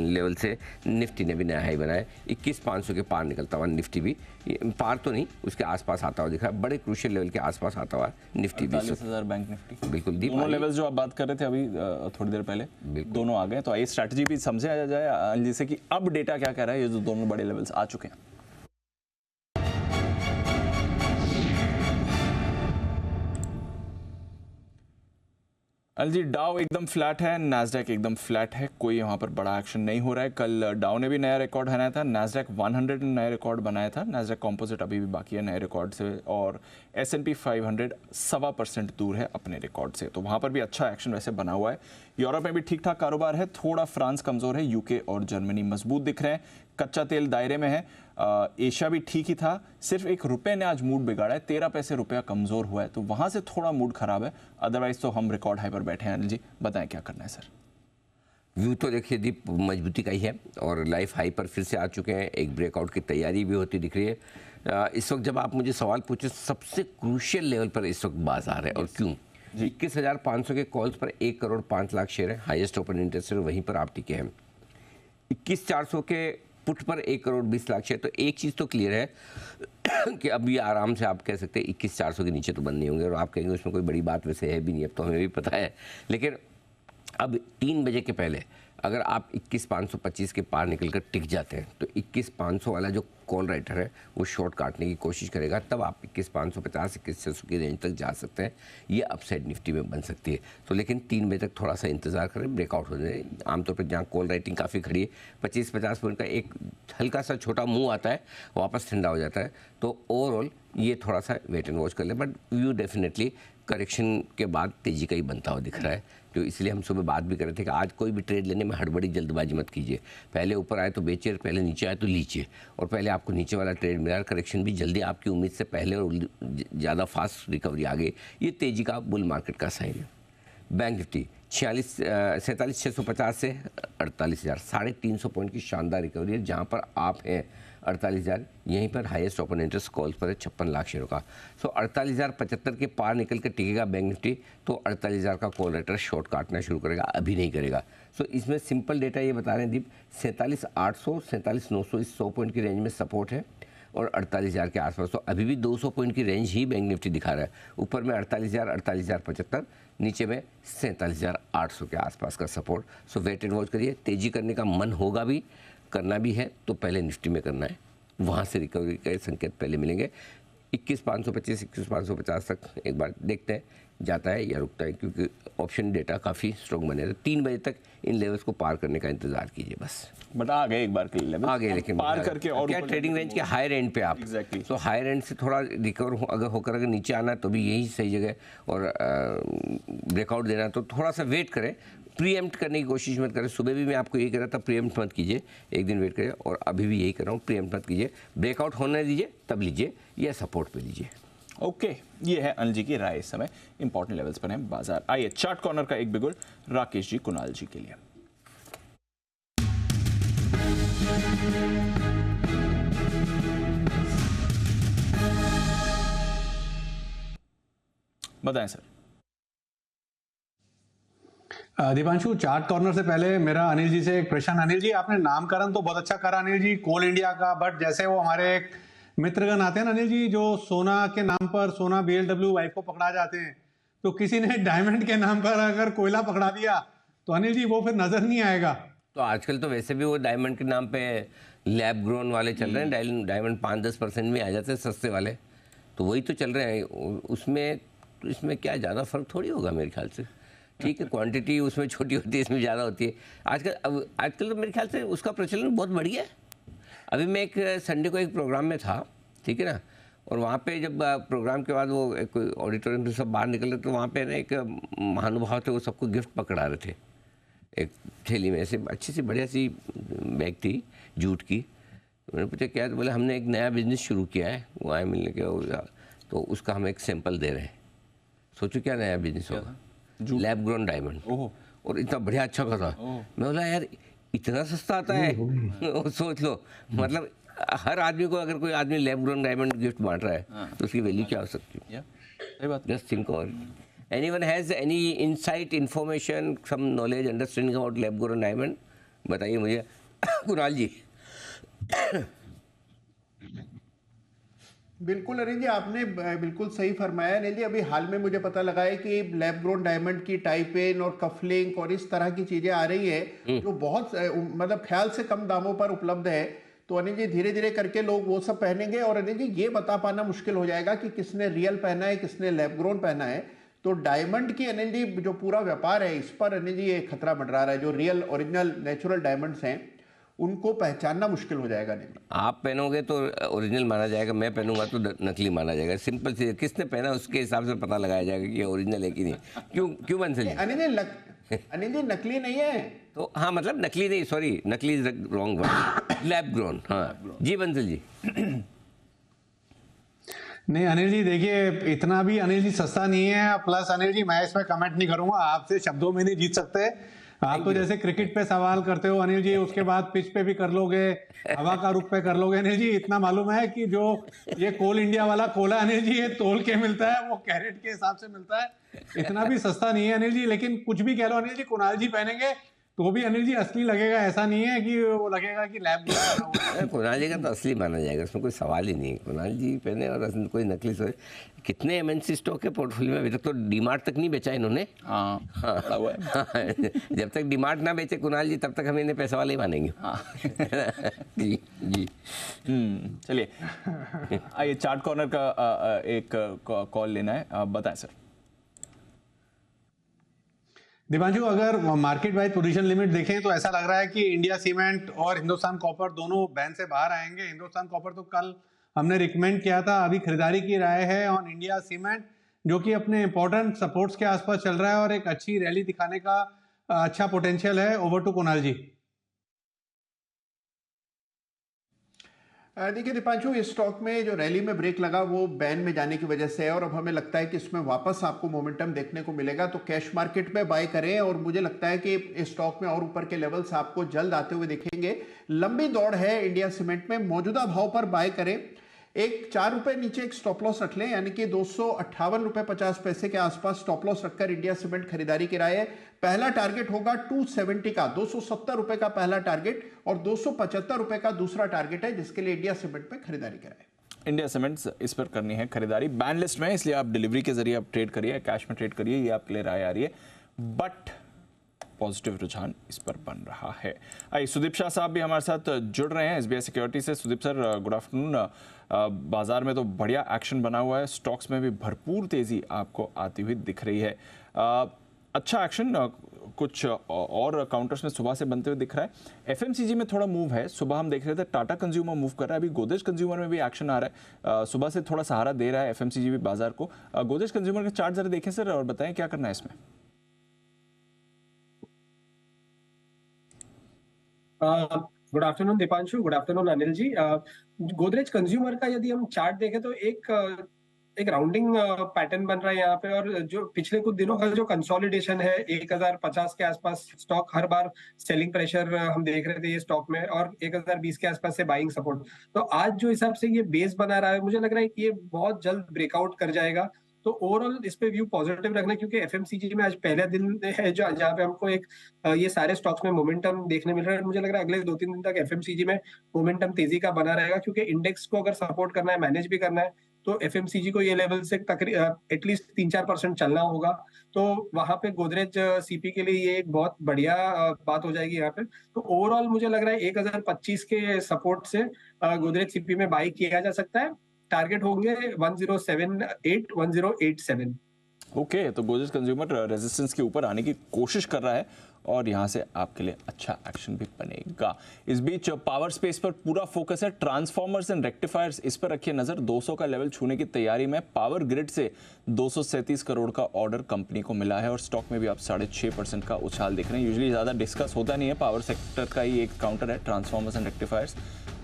लेवल से निफ्टी ने भी नया हाई बनाया है। 21,500 के पार निकलता हुआ निफ्टी भी, पार तो नहीं उसके आसपास आता हुआ दिखा है, बड़े क्रूशियल लेवल के आसपास आता हुआ निफ्टी भी। 40,000 बैंक निफ्टी बिल्कुल दोनों लेवल्स जो आप बात कर रहे थे अभी थोड़ी देर पहले दोनों आ गए। तो आइए स्ट्रैटेजी भी समझे जाए जैसे कि अब डेटा क्या कह रहा है, ये जो दोनों बड़े लेवल्स आ चुके हैं। जी डाउ एकदम फ्लैट है, नैस्डैक एकदम फ्लैट है, कोई वहाँ पर बड़ा एक्शन नहीं हो रहा है। कल डाउ ने भी नया रिकॉर्ड बनाया था, नैस्डैक 100 ने नया रिकॉर्ड बनाया था, नैस्डैक कॉम्पोजिट अभी भी बाकी है नए रिकॉर्ड से, और S&P 500 1.25% दूर है अपने रिकॉर्ड से। तो वहाँ पर भी अच्छा एक्शन वैसे बना हुआ है। यूरोप में भी ठीक ठाक कारोबार है, थोड़ा फ्रांस कमज़ोर है, UK और जर्मनी मजबूत दिख रहे हैं। कच्चा तेल दायरे में है, एशिया भी ठीक ही था, सिर्फ एक रुपए ने आज मूड बिगाड़ा है, 13 पैसे रुपया कमज़ोर हुआ है, तो वहाँ से थोड़ा मूड खराब है। अदरवाइज तो हम रिकॉर्ड हाई पर बैठे हैं। अनिल जी बताएं क्या करना है सर। व्यू तो देखिए दीप मजबूती का ही है और लाइफ हाई पर फिर से आ चुके हैं, एक ब्रेकआउट की तैयारी भी होती दिख रही है। इस वक्त जब आप मुझे सवाल पूछे सबसे क्रूशियल लेवल पर इस वक्त बाजार है और क्यों, 21,500 के कॉल्स पर 1 करोड़ 5 लाख शेयर है, हाईएस्ट ओपन इंटरेस्ट वहीं पर आप टिके हैं। 21,400 के पुट पर 1 करोड़ 20 लाख शेयर। तो एक चीज़ तो क्लियर है कि अभी आराम से आप कह सकते हैं 21,400 के नीचे तो बंद नहीं होंगे, और आप कहेंगे उसमें कोई बड़ी बात वैसे है भी नहीं, अब तो हमें भी पता है। लेकिन अब 3 बजे के पहले अगर आप 21,525 के पार निकलकर टिक जाते हैं तो 21,500 वाला जो कॉल राइटर है वो शॉर्ट काटने की कोशिश करेगा, तब आप 21,550 21,600 की रेंज तक जा सकते हैं। ये अपसाइड निफ्टी में बन सकती है। तो लेकिन 3 बजे तक थोड़ा सा इंतजार करें, ब्रेकआउट हो जाए। आमतौर पर जहाँ कॉल राइटिंग काफ़ी खड़ी है 25-50 पॉइंट का एक हल्का सा छोटा मुंह आता है, वापस ठंडा हो जाता है। तो ओवरऑल ये थोड़ा सा वेट एंड वॉच कर लें, बट व्यू डेफिनेटली करेक्शन के बाद तेजी का ही बनता हुआ दिख रहा है। तो इसलिए हम सुबह बात भी कर रहे थे कि आज कोई भी ट्रेड लेने में हड़बड़ी जल्दबाजी मत कीजिए। पहले ऊपर आए तो बेचिए, पहले नीचे आए तो लीजिए, और पहले आपको नीचे वाला ट्रेड मिला, करेक्शन भी जल्दी आपकी उम्मीद से पहले और ज़्यादा फास्ट रिकवरी आ गई, ये तेजी का बुल मार्केट का साइन है। बैंक निफ्टी 47,650 से 48,000, 350 पॉइंट की शानदार रिकवरी है। जहाँ पर आप हैं 48,000, यहीं पर हाईएस्ट ओपन इंटरेस्ट कॉल्स पर है 56 लाख शेयरों का। सो 48,075 के पार निकल कर टिकेगा बैंक निफ्टी तो 48,000 का कॉल राइटर शॉर्ट काटना शुरू करेगा, अभी नहीं करेगा। सो इसमें सिंपल डेटा ये बता रहे हैं दीप, 47,800 47,900 इस 100 पॉइंट की रेंज में सपोर्ट है और 48,000 के आसपास। तो अभी भी 200 पॉइंट की रेंज ही बैंक निफ्टी दिखा रहा है। ऊपर में 48,000 48,075, नीचे में 47,800 के आसपास का support. So wait and watch करिए, तेजी करने का मन होगा भी, करना भी है तो पहले निफ्टी में करना है, वहाँ से रिकवरी के संकेत पहले मिलेंगे। 21,525 21,550 तक एक बार देखते हैं जाता है या रुकता है, क्योंकि ऑप्शन डेटा काफ़ी स्ट्रॉन्ग बने रहे। 3 बजे तक इन लेवल्स को पार करने का इंतजार कीजिए बस। बट आ गए एक बार के लेवल, आ गए, लेकिन पार करके और क्या ट्रेडिंग रेंज के हाई रेंज पे आप Exactly. तो हाई रेंज से थोड़ा रिकवर अगर नीचे आना है तो भी यही सही जगह, और ब्रेकआउट देना है तो थोड़ा सा वेट करें, प्रीएम्प्ट करने की कोशिश मत करें। सुबह भी मैं आपको यही कह रहा था, प्रीएम्प्ट मत कीजिए, एक दिन वेट करिए, और अभी भी यही कर रहा हूँ, प्रीएम्प्ट मत कीजिए, ब्रेकआउट होने दीजिए तब लीजिए या सपोर्ट पे लीजिए। ओके, ये है अनिल जी की राय। इस समय इंपॉर्टेंट लेवल्स पर है बाजार। आइए चार्ट कॉर्नर का एक बिगुल राकेश जी कुणाल जी के लिए। बताएं सर। दीपांशु, चार्ट कॉर्नर से पहले मेरा अनिल जी से एक प्रश्न। अनिल जी, आपने नामकरण तो बहुत अच्छा करा अनिल जी, कोल इंडिया का, बट जैसे वो हमारे एक मित्रगण आते हैं ना अनिल जी, जो सोना के नाम पर, सोना BLW वाइफ को पकड़ा जाते हैं, तो किसी ने डायमंड के नाम पर अगर कोयला पकड़ा दिया तो अनिल जी वो फिर नजर नहीं आएगा। तो आजकल तो वैसे भी वो डायमंड के नाम पे लैब ग्रोन वाले चल रहे हैं, डायमंड 5-10% में आ जाते हैं सस्ते वाले, तो वही तो चल रहे हैं। उसमें तो इसमें क्या ज़्यादा फर्क थोड़ी होगा मेरे ख्याल से। ठीक है, क्वांटिटी उसमें छोटी होती है, इसमें ज़्यादा होती है। आजकल तो मेरे ख्याल से उसका प्रचलन बहुत बढ़ गया है। अभी मैं एक संडे को एक प्रोग्राम में था, ठीक है ना, और वहाँ पे जब प्रोग्राम के बाद वो एक ऑडिटोरियम से सब बाहर निकले तो वहाँ पे ना एक महानुभाव थे, वो सबको गिफ्ट पकड़ा रहे थे एक थैली में, ऐसे अच्छी सी बढ़िया सी बैग थी जूट की। मैंने पूछा क्या, तो बोले हमने एक नया बिजनेस शुरू किया है, वो आए मिलने के, तो उसका हम एक सैंपल दे रहे हैं। सोचो क्या नया बिजनेस होगा, लैब ग्रोन डायमंड, और इतना बढ़िया अच्छा था। मैं बोला यार इतना सस्ता आता है सोच लो, मतलब हर आदमी को, अगर कोई आदमी लैब ग्रोन डायमंड गिफ्ट बांट रहा है तो उसकी वैल्यू क्या हो सकती है। सही बात। जस्ट थिंक और anyone has any insight, information, some knowledge, understanding about lab grown diamond, बताइए मुझे कुणाल जी। बिल्कुल अनिल जी, आपने बिल्कुल सही फरमाया। अनिल जी, अभी हाल में मुझे पता लगा है कि लैब ग्रोन डायमंड की टाइप इन और कफलिंक और इस तरह की चीजें आ रही है जो बहुत मतलब ख्याल से कम दामों पर उपलब्ध है। तो अनिल जी धीरे धीरे करके लोग वो सब पहनेंगे और अनिल जी ये बता पाना मुश्किल हो जाएगा कि किसने रियल पहना है, किसने लैब ग्रोन पहना है। तो डायमंड की अनिल जी जो पूरा व्यापार है, इस पर अनिल जी ये खतरा मंडरा रहा है। जो रियल ओरिजिनल नेचुरल डायमंड्स हैं उनको पहचानना मुश्किल हो जाएगा। नहीं, आप पहनोगे तो ओरिजिनल माना जाएगा, मैं पहनूंगा तो नकली माना जाएगा। सिंपल सी, किसने पहना उसके हिसाब से पता लगाया जाएगा कि ओरिजिनल है कि नहीं। क्यों बंसल जी? अनिल जी नकली नहीं है तो, हाँ मतलब नकली नहीं, सॉरी नकली is wrong word, lab grown. हाँ जी बंसल जी। नहीं अनिल जी देखिए, इतना भी अनिल जी सस्ता नहीं है। प्लस अनिल जी मैं इसमें कमेंट नहीं करूंगा, आपसे शब्दों में नहीं जीत सकते आप। तो जैसे क्रिकेट पे सवाल करते हो अनिल जी, उसके बाद पिच पे भी कर लोगे, हवा का रुख पे कर लोगे। अनिल जी इतना मालूम है कि जो ये कोल इंडिया वाला कोला अनिल जी ये तोल के मिलता है, वो कैरेट के हिसाब से मिलता है, इतना भी सस्ता नहीं है अनिल जी। लेकिन कुछ भी कह लो अनिल जी, कुणाल जी पहनेंगे तो भी अनिल जी असली लगेगा, ऐसा नहीं है कि वो लगेगा कि लैब ग्रोन। कुणाल जी का तो असली माना जाएगा, उसमें कोई सवाल ही नहीं है। कुणाल जी पहने और कोई नकली सोच। कितने एमएनसी स्टॉक है पोर्टफोलियो में? अभी तक तो डीमार्ट तक नहीं बेचा इन्होंने। हाँ, जब तक डीमार्ट ना बेचे कुणाल जी तब तक हम इन्हें पैसा वाले ही मानेंगे। जी जी। चलिए आइए चार्ट कॉर्नर का एक कॉल लेना है, बताएं सर। दीपांशु, अगर मार्केट वाइज पोजीशन लिमिट देखें तो ऐसा लग रहा है कि इंडिया सीमेंट और हिंदुस्तान कॉपर दोनों बैन से बाहर आएंगे। हिंदुस्तान कॉपर तो कल हमने रिकमेंड किया था, अभी खरीदारी की राय है ऑन इंडिया सीमेंट, जो कि अपने इंपॉर्टेंट सपोर्ट्स के आसपास चल रहा है और एक अच्छी रैली दिखाने का अच्छा पोटेंशियल है। ओवर टू कुणाल जी। देखिए दीपांशु, इस स्टॉक में जो रैली में ब्रेक लगा वो बैन में जाने की वजह से है और अब हमें लगता है कि इसमें वापस आपको मोमेंटम देखने को मिलेगा। तो कैश मार्केट में बाय करें और मुझे लगता है कि इस स्टॉक में और ऊपर के लेवल्स आपको जल्द आते हुए दिखेंगे। लंबी दौड़ है इंडिया सीमेंट में, मौजूदा भाव पर बाय करें। एक 4 रुपए नीचे एक स्टॉप लॉस रख लें, यानी कि 258 रुपए 50 पैसे के आसपास स्टॉप लॉस रखकर इंडिया सीमेंट खरीदारी की राय है। पहला टारगेट होगा 270 का, 270 रुपए का पहला टारगेट और 275 रुपए का दूसरा टारगेट है, जिसके लिए इंडिया सीमेंट में खरीदारी कराए। इंडिया सीमेंट्स इस पर करनी है खरीदारी, बैन लिस्ट में है, इसलिए आप डिलीवरी के जरिए आप ट्रेड करिए, कैश में ट्रेड करिए, ये आपके लिए राय आ रही है। बट पॉजिटिव रुझान इस पर बन रहा है। आइए सुदीप शाह साहब भी हमारे साथ जुड़ रहे हैं एसबीआई सिक्योरिटी से। Sudeep sir good afternoon. बाजार में तो बढ़िया एक्शन बना हुआ है, स्टॉक्स में भी भरपूर तेजी आपको आती हुई दिख रही है। अच्छा एक्शन कुछ और काउंटर्स में सुबह से बनते हुए दिख रहा है। एफएमसीजी में थोड़ा मूव है, सुबह हम देख रहे थे टाटा कंज्यूमर मूव कर रहा है, अभी गोदरेज कंज्यूमर में भी एक्शन आ रहा है, सुबह से थोड़ा सहारा दे रहा है एफएमसीजी भी बाजार को। गोदरेज कंज्यूमर के चार्ट जरा देखें सर और बताएं क्या करना है इसमें। Good afternoon Deepanshu, good afternoon Anil ji. Godrej consumer का यदि हम चार्ट देखें तो एक राउंडिंग पैटर्न बन रहा है यहाँ पे, और जो पिछले कुछ दिनों का जो कंसोलिडेशन है 1050 के आसपास स्टॉक हर बार सेलिंग प्रेशर हम देख रहे थे ये स्टॉक में, और 1020 के आसपास से बाइंग सपोर्ट। तो आज जो हिसाब से ये बेस बना रहा है, मुझे लग रहा है कि ये बहुत जल्द ब्रेकआउट कर जाएगा। तो ओवरऑल इस पे व्यू पॉजिटिव रखना, क्योंकि एफएमसीजी में आज पहला दिन है जहाँ पे हमको एक ये सारे स्टॉक्स में मोमेंटम देखने मिल रहा है। मुझे लग रहा है अगले 2-3 दिन तक एफएमसीजी में मोमेंटम तेजी का बना रहेगा, क्योंकि इंडेक्स को अगर सपोर्ट करना है, मैनेज भी करना है, तो एफएमसीजी को ये लेवल से एटलीस्ट 3-4% चलना होगा। तो वहां पे गोदरेज सीपी के लिए ये एक बहुत बढ़िया बात हो जाएगी यहाँ पे। तो ओवरऑल मुझे लग रहा है 1025 के सपोर्ट से गोदरेज सीपी में बाई किया जा सकता है। टारगेट होंगे 1078, 1087। ओके, तो गोदरेज कंज्यूमर रेजिस्टेंस के ऊपर आने की कोशिश कर रहा है और यहाँ से आपके लिए अच्छा एक्शन भी बनेगा। इस बीच पावर स्पेस पर पूरा फोकस है, ट्रांसफॉर्मर्स एंड रेक्टिफायर्स, इस पर रखिए नजर। 200 का लेवल छूने की तैयारी में। पावर ग्रिड से 237 करोड़ का ऑर्डर कंपनी को मिला है और स्टॉक में भी आप 6.5% का उछाल देख रहे हैं। यूजुअली ज़्यादा डिस्कस होता नहीं है, पावर सेक्टर का ही एक काउंटर है ट्रांसफॉर्मर्स एंड रेक्टिफायर्स,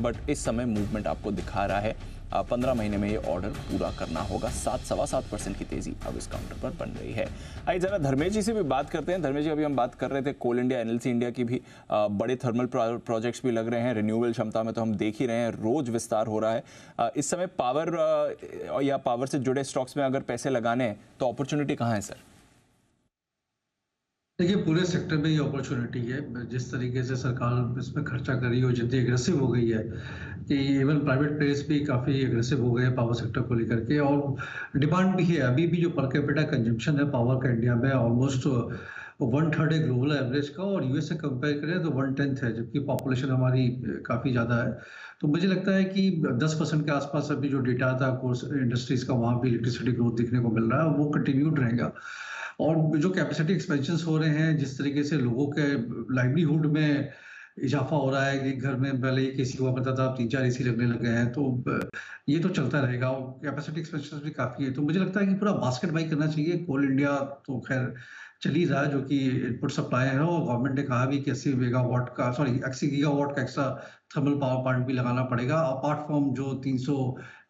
बट इस समय मूवमेंट आपको दिखा रहा है। 15 महीने में ये ऑर्डर पूरा करना होगा। 7-7.25% की तेजी अब इस काउंटर पर बन रही है। आइए जरा धर्मेश जी से भी बात करते हैं। धर्मेश जी, अभी हम बात कर रहे थे कोल इंडिया, एनएलसी इंडिया की भी बड़े थर्मल प्रोजेक्ट्स भी लग रहे हैं। रिन्यूएबल क्षमता में तो हम देख ही रहे हैं, रोज विस्तार हो रहा है। इस समय पावर या पावर से जुड़े स्टॉक्स में अगर पैसे लगाने हैं तो अपॉर्चुनिटी कहाँ है सर? देखिए, पूरे सेक्टर में ये अपॉर्चुनिटी है। जिस तरीके से सरकार इसमें खर्चा कर रही है और जितनी एग्रेसिव हो गई है कि इवन प्राइवेट प्लेयर्स भी काफ़ी एग्रेसिव हो गए हैं पावर सेक्टर को लेकर के, और डिमांड भी है। अभी भी जो पर कैपिटा कंजम्पशन है पावर का इंडिया में ऑलमोस्ट 1/3 है ग्लोबल एवरेज का, और यूएस से कंपेयर करें तो 1/10 है, जबकि पॉपुलेशन हमारी काफ़ी ज़्यादा है। तो मुझे लगता है कि 10% के आसपास अभी जो डेटा था कोर्स इंडस्ट्रीज का, वहाँ भी इलेक्ट्रिसिटी ग्रोथ देखने को मिल रहा है, वो कंटिन्यूड रहेगा। और जो कैपेसिटी एक्सपेंशन हो रहे हैं, जिस तरीके से लोगों के लाइवलीहुड में इजाफा हो रहा है कि घर में पहले एक एसी हुआ करता था, अब 3-4 एसी लगने लग गए हैं, तो ये तो चलता रहेगा और कैपेसिटी एक्सपेंशन भी काफ़ी है। तो मुझे लगता है कि पूरा बास्केट बाई करना चाहिए। कोल इंडिया तो खैर चल ही रहा है, जो कि इनपुट सप्लाई है, और गवर्नमेंट ने कहा भी कि 80 गीगावाट का एक्स्ट्रा थर्मल पावर प्लांट भी लगाना पड़ेगा, अपार्ट फ्रॉम जो 300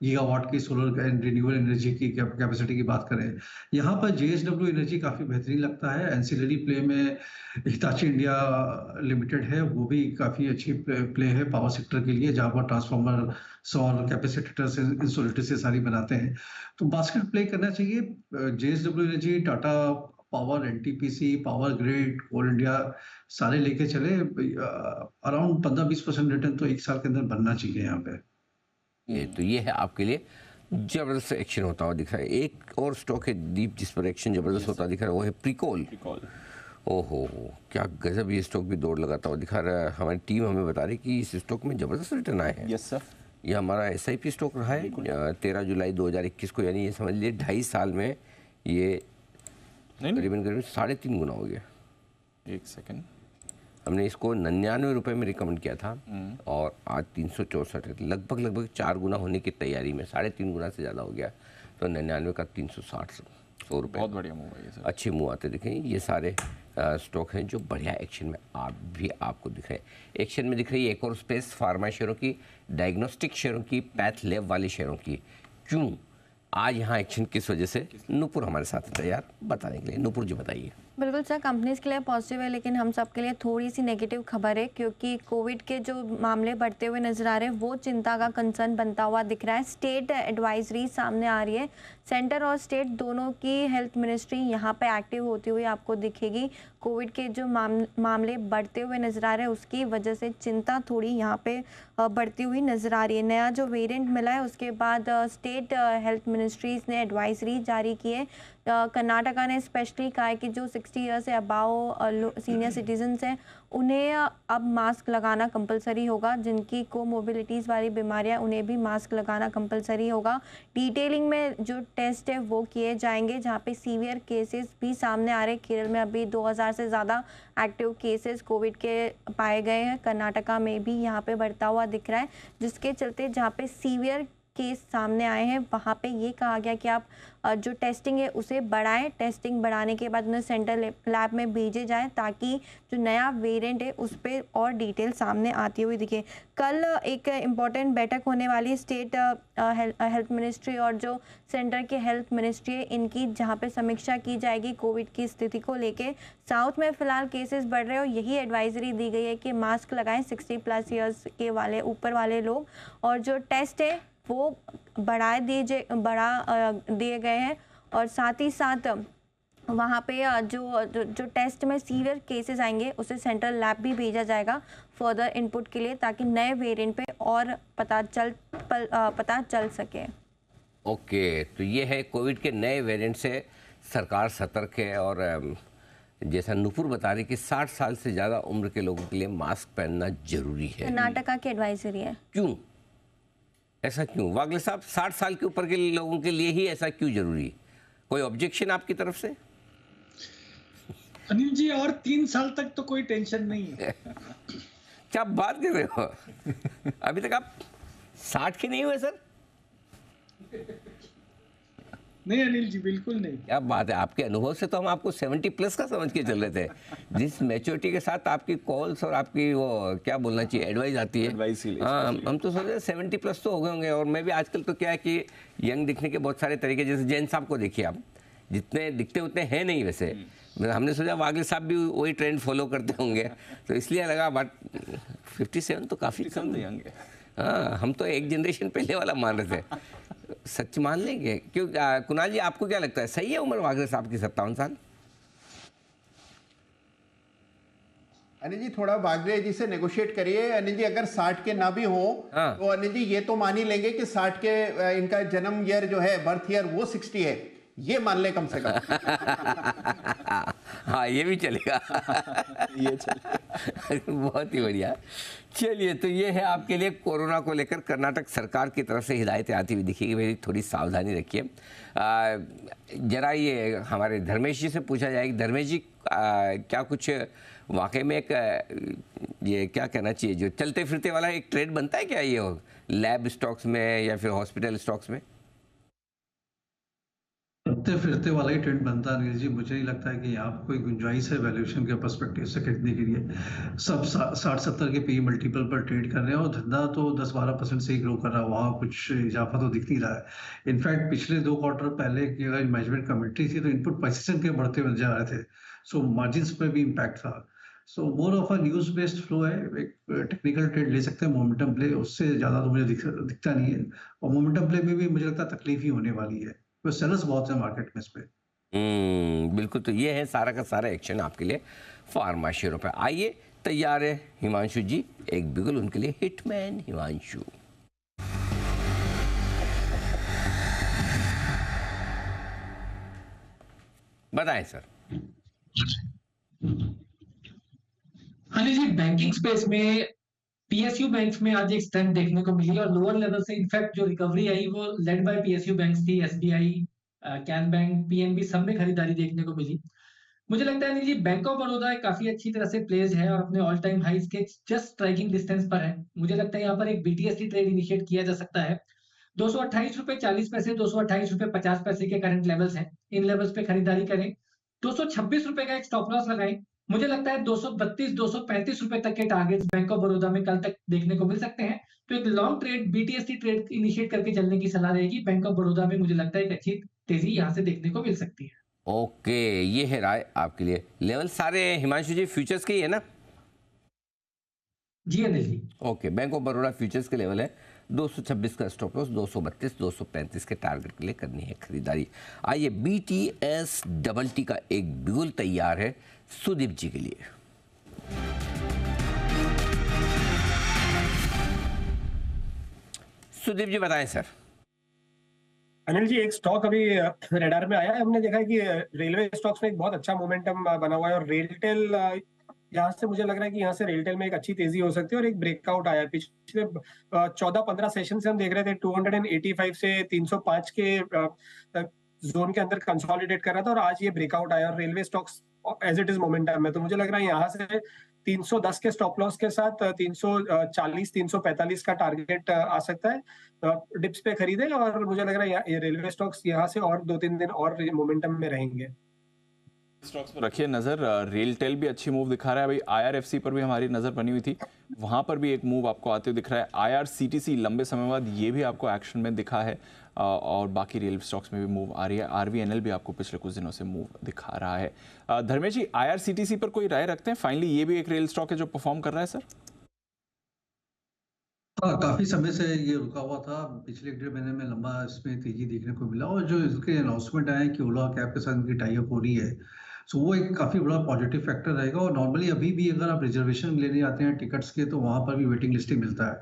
गीगावाट की सोलर एंड रिन्यूएबल एनर्जी की कैपेसिटी की बात करें। यहाँ पर जेएसडब्ल्यू एनर्जी काफ़ी बेहतरीन लगता है। एंसिलरी प्ले में हिताची इंडिया लिमिटेड है, वो भी काफ़ी अच्छी प्ले है पावर सेक्टर के लिए, जहाँ पर ट्रांसफार्मर, सौर कैपेसिटर, इंसुलेटर से सारी बनाते हैं। तो बास्केट प्ले करना चाहिए। JSW energy, Tata power, NTPC, power grid, coal India सारे लेके चले। अराउंड 15-20% रिटर्न तो एक साल के अंदर बनना चाहिए यहाँ पे। ये है आपके लिए जबरदस्त एक्शन होता हुआ दिख रहा है। एक और स्टॉक है दीप जिस पर एक्शन जबरदस्त होता दिख रहा है, वो है प्रीकोल। ओहो, क्या गजब, ये स्टॉक भी दौड़ लगाता हुआ दिखा रहा है। हमारी टीम हमें बता रही कि इस स्टॉक में जबरदस्त रिटर्न आए हैं। यस सर, ये हमारा SIP स्टॉक रहा है 13 जुलाई 2021 को, यानी ये समझ लीजिए 2.5 साल में ये करीबन 3.5 गुना हो गया। एक सेकंड, हमने इसको 99 रुपये में रिकमेंड किया था और आज 364, लगभग 4 गुना होने की तैयारी में, 3.5 गुना से ज़्यादा हो गया। तो 99 का 360 रुपये, बहुत बढ़िया मूव है ये सर। अच्छे मूव आते दिखे। ये सारे स्टॉक हैं जो बढ़िया एक्शन में आपको दिख रहे हैं। एक्शन में दिख रही है एक और स्पेस, फार्मा शेयरों की, डायग्नोस्टिक शेयरों की, पैथ लैब वाले शेयरों की। क्यों आज यहाँ एक्शन किस वजह से? नूपुर हमारे साथ तैयार बताने के लिए। नूपुर जी बताइए। बिल्कुल सर, कंपनीज के लिए पॉजिटिव है, लेकिन हम सब के लिए थोड़ी सी नेगेटिव खबर है, क्योंकि कोविड के जो मामले बढ़ते हुए नजर आ रहे हैं, वो चिंता का कंसर्न बनता हुआ दिख रहा है। स्टेट एडवाइजरी सामने आ रही है, सेंटर और स्टेट दोनों की हेल्थ मिनिस्ट्री यहाँ पे एक्टिव होती हुई आपको दिखेगी। कोविड के जो मामले बढ़ते हुए नजर आ रहे हैं, उसकी वजह से चिंता थोड़ी यहाँ पे बढ़ती हुई नजर आ रही है। नया जो वेरिएंट मिला है, उसके बाद स्टेट हेल्थ मिनिस्ट्रीज ने एडवाइजरी जारी की है। कर्नाटका ने स्पेशली कहा है कि जो 60 ईयर से अबाव सीनियर सिटीजन्स हैं, उन्हें अब मास्क लगाना कंपलसरी होगा। जिनकी कोमोबिलिटीज़ वाली बीमारियां, उन्हें भी मास्क लगाना कंपलसरी होगा। डिटेलिंग में जो टेस्ट है वो किए जाएंगे, जहां पे सीवियर केसेस भी सामने आ रहे हैं। केरल में अभी 2000 से ज़्यादा एक्टिव केसेस कोविड के पाए गए हैं। कर्नाटका में भी यहाँ पे बढ़ता हुआ दिख रहा है, जिसके चलते जहाँ पे सीवियर केस सामने आए हैं, वहाँ पे ये कहा गया कि आप जो टेस्टिंग है उसे बढ़ाएं। टेस्टिंग बढ़ाने के बाद उन्हें सेंट्रल लैब में भेजे जाएं, ताकि जो नया वेरिएंट है उस पर और डिटेल सामने आती हुई दिखे। कल एक इम्पॉर्टेंट बैठक होने वाली स्टेट हेल्थ मिनिस्ट्री और जो सेंटर के हेल्थ मिनिस्ट्री है, इनकी, जहाँ पे समीक्षा की जाएगी कोविड की स्थिति को लेके। साउथ में फिलहाल केसेस बढ़ रहे हैं और यही एडवाइजरी दी गई है कि मास्क लगाएं 60+ ईयर्स के ऊपर वाले लोग, और जो टेस्ट है वो बढ़ा दिए गए हैं। और साथ ही साथ वहाँ पे जो टेस्ट में सीवियर केसेस आएंगे, उसे सेंट्रल लैब भी भेजा जाएगा फर्दर इनपुट के लिए, ताकि नए वेरिएंट पे और पता चल सके। ओके, तो ये है कोविड के नए वेरिएंट से सरकार सतर्क है। और जैसा नूपुर बता रही कि 60 साल से ज़्यादा उम्र के लोगों के लिए मास्क पहनना जरूरी है। कर्नाटका की एडवाइजरी है। क्यों ऐसा क्यों? वागले साहब, 60 साल के ऊपर के लोगों के लिए ही ऐसा क्यों जरूरी? कोई ऑब्जेक्शन आपकी तरफ से? अनिल जी, और 3 साल तक तो कोई टेंशन नहीं है। क्या बात कर रहे हो? अभी तक आप 60 के नहीं हुए सर? नहीं अनिल जी, बिल्कुल नहीं। क्या बात है, आपके अनुभव से तो हम आपको 70 प्लस का समझ के चल रहे थे। जिस मैच्योरिटी के साथ आपकी कॉल्स और आपकी वो क्या बोलना चाहिए एडवाइस आती है, हाँ, हम तो सोच रहे 70 प्लस तो हो गए होंगे। और मैं भी आजकल तो क्या है कि यंग दिखने के बहुत सारे तरीके, जैसे जैन साहब को देखिए आप, जितने दिखते उतने हैं नहीं वैसे। हमने सोचा वागले साहब भी वही ट्रेंड फॉलो करते होंगे, तो इसलिए लगा। बट 57 तो काफ़ी कम यंग है। हाँ, हम तो एक जनरेशन पहले वाला मान रहे थे। सच मान लेंगे क्यों? कुणाल जी, आपको क्या लगता है, सही है उम्र वागले साहब की 57 साल? अनिल जी थोड़ा वागले जी से नेगोशिएट करिए। अनिल जी अगर 60 के ना भी हो तो अनिल जी ये तो मान ही लेंगे कि 60 के इनका जन्म ईयर जो है, बर्थ ईयर, वो 60 है, ये मान ले कम से कम। हाँ, ये भी चलेगा। ये चलेगा। बहुत ही बढ़िया। चलिए, तो ये है आपके लिए कोरोना को लेकर कर्नाटक सरकार की तरफ से हिदायतें आती हुई दिखेगी। मेरी थोड़ी सावधानी रखिए। जरा ये हमारे धर्मेश जी से पूछा जाए कि धर्मेश जी, क्या कुछ वाकई में एक ये क्या कहना चाहिए, जो चलते फिरते वाला एक ट्रेड बनता है क्या ये हो लैब स्टॉक्स में या फिर हॉस्पिटल स्टॉक्स में? चलते फिरते वाला ही ट्रेंड बनता है अनिल जी। मुझे नहीं लगता है कि यहाँ पर कोई गुंजाइश है वैल्यूएशन के पर्सपेक्टिव से खरीदने के लिए। सब 60-70 के पी मल्टीपल पर ट्रेड कर रहे हैं और धंधा तो 10-12% से ही ग्रो कर रहा है, वहाँ कुछ इजाफा तो दिख नहीं रहा है। इनफैक्ट पिछले 2 क्वार्टर पहले की अगर मैनेजमेंट कमेंट्री थी तो इनपुट प्राइसेस के बढ़ते हुए जा रहे थे, सो मार्जिन पे भी इम्पैक्ट था। So more of a news based flow है। एक टेक्निकल ट्रेड ले सकते हैं, मोमेंटम प्ले, उससे ज़्यादा तो मुझे दिखता नहीं है। और मोमेंटम प्ले में भी मुझे लगता है तकलीफ ही होने वाली है, तो सेलर्स बहुत है मार्केट में इस पे। बिल्कुल। तो ये है सारा का सारा एक्शन आपके लिए फार्मा शेयरों पे। आइए, तैयार है हिमांशु जी, एक बिगुल उनके लिए। हिटमैन हिमांशु। बताएं सर। हाँ जी, बैंकिंग स्पेस में पीएसयू बैंक्स में आज एक स्ट्रेंथ देखने को मिली और लोअर लेवल से इनफैक्ट जो रिकवरी आई वो लेड बाय पीएसयू बैंक्स थी। एसबीआई, कैन बैंक, पीएनबी, सब में खरीदारी देखने को मिली। मुझे लगता है जी बैंक ऑफ बड़ौदा काफी अच्छी तरह से प्लेस है और अपने ऑल टाइम हाइस के जस्ट स्ट्राइकिंग डिस्टेंस पर है। मुझे लगता है यहाँ पर एक बीटीएसटी ट्रेड इनिशिएट किया जा सकता है। 228 रुपए 40 पैसे, 228 रुपए 50 पैसे के करंट लेवल्स हैं। इन लेवल्स पे खरीदारी करें। 226 रुपए का एक स्टॉप लॉस लगाएं। मुझे लगता है 232 235 रुपए तक के टारगेट्स बैंक ऑफ बड़ौदा में कल तक देखने को मिल सकते हैं। तो एक long trade BTST trade initiate करके चलने की सलाह रहेगी। बैंक ऑफ बड़ौदा में मुझे लगता है एक अच्छी तेजी यहाँ से देखने को मिल सकती है। ओके, ये है राय आपके लिए। लेवल सारे हिमांशु जी फ्यूचर्स के ही है ना? जी Anil ji. Okay, bank of Baroda futures के लेवल है 226 का स्टॉप लॉस, 232 235 के टारगेट के लिए करनी है खरीदारी। आइए, बीटीएस डबल टी का एक बिगुल तैयार है सुदीप जी के लिए। सुदीप जी बताएं सर। अनिल जी, एक स्टॉक अभी रेडार में आया है। हमने देखा है कि रेलवे स्टॉक्स में एक बहुत अच्छा मोमेंटम बना हुआ है और रेलटेल यहाँ से मुझे लग रहा है कि यहाँ से रेलटेल में एक अच्छी तेजी हो सकती है और एक ब्रेकआउट आया है। पिछले 14-15 सेशन से हम देख रहे थे 285 से 305 के जोन के अंदर कंसोलिडेट कर रहा था और आज ये ब्रेकआउट आया और railway stocks as it is momentum है। तो मुझे लग रहा है यहाँ से 310 के स्टॉप लॉस के साथ 340 345 का टारगेट आ सकता है। डिप्स पे खरीदे और मुझे लग रहा है ये रेलवे स्टॉक्स यहाँ से और 2-3 दिन और मोमेंटम में रहेंगे। स्टॉक्स पर रखिए नजर। रेलटेल भी अच्छी मूव दिखा रहा है भाई। आईआरएफसी पर भी हमारी नजर बनी हुई थी, वहां पर भी एक मूव आपको आते हुए दिख रहा है। आईआरसीटीसी लंबे समय बाद ये भी आपको एक्शन में दिखा है और बाकी रेल स्टॉक्स में भी मूव आ रही है। आरवीएनएल भी आपको पिछले कुछ दिनों से मूव दिखा रहा है। धर्मेश जी, आईआरसीटीसी पर कोई राय रखते हैं? फाइनली ये भी एक रेल स्टॉक है जो परफॉर्म कर रहा है सर। हाँ, काफी समय से ये रुका हुआ था। पिछले 1-1.5 महीने में लंबा इसमें तेजी देखने को मिला और जो इसके अनाउंसमेंट आए कि ओला कैब के साथ इनकी टाई अप हो रही है, सो वो एक काफी बड़ा पॉजिटिव फैक्टर रहेगा। और नॉर्मली अभी भी अगर आप रिजर्वेशन लेने आते हैं टिकट्स के तो वहां पर भी वेटिंग लिस्टिंग मिलता है,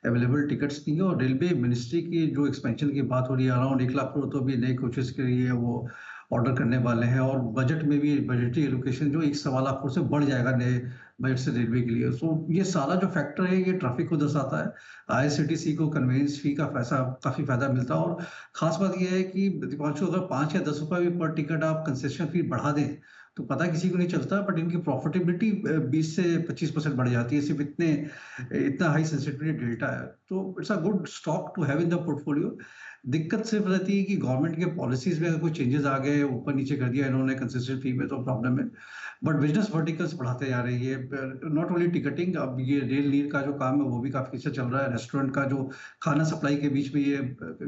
अवेलेबल टिकट्स नहीं है। और रेलवे मिनिस्ट्री की जो एक्सपेंशन की बात हो रही है, अराउंड 1 लाख करोड़ तो अभी नए कोचेस के लिए वो ऑर्डर करने वाले हैं और बजट में भी बजटरी एलोकेशन जो 1-1.25 लाख करोड़ से बढ़ जाएगा नए बजट से रेलवे के लिए। सो ये सारा जो फैक्टर है ये ट्रैफिक को दर्शाता है। आईआरसीटीसी को कन्वेंस फी का पैसा काफ़ी फ़ायदा मिलता है। और ख़ास बात ये है कि दीपांशु, अगर 5 या 10 रुपये भी पर टिकट आप कंसेशन फी बढ़ा दें तो पता किसी को नहीं चलता, बट इनकी प्रॉफिटेबिलिटी 20 से 25% बढ़ जाती है, सिर्फ इतना हाई सेंसिटिविटी डेल्टा है। तो it's a good stock to have in the portfolio. दिक्कत सिर्फ रहती है कि गवर्नमेंट के पॉलिसीज में अगर कोई चेंजेस आ गए, ऊपर नीचे कर दिया इन्होंने कंसेशन फी में, तो प्रॉब्लम है। बट बिजनेस वर्टिकल्स बढ़ाते जा रही है, नॉट ओनली टिकटिंग, अब ये रेल नीर का जो काम है वो भी काफ़ी अच्छा चल रहा है। रेस्टोरेंट का जो खाना सप्लाई के बीच में ये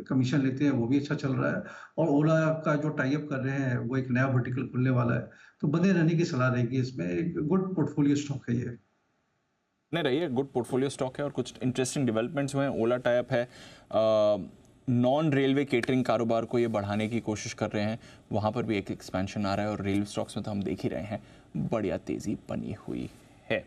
कमीशन लेते हैं वो भी अच्छा चल रहा है। और ओला का जो टाइप कर रहे हैं वो एक नया वर्टिकल खुलने वाला है, तो बने रहने की सलाह रहेगी। इसमें एक गुड पोर्टफोलियो स्टॉक है ये। नहीं रहिए, गुड पोर्टफोलियो स्टॉक है और कुछ इंटरेस्टिंग डेवलपमेंट्स हुए हैं। ओला टाइप है, नॉन रेलवे केटरिंग कारोबार को ये बढ़ाने की कोशिश कर रहे हैं, वहाँ पर भी एक एक्सपेंशन आ रहा है। और रेलवे स्टॉक्स में तो हम देख ही रहे हैं बढ़िया तेज़ी बनी हुई है।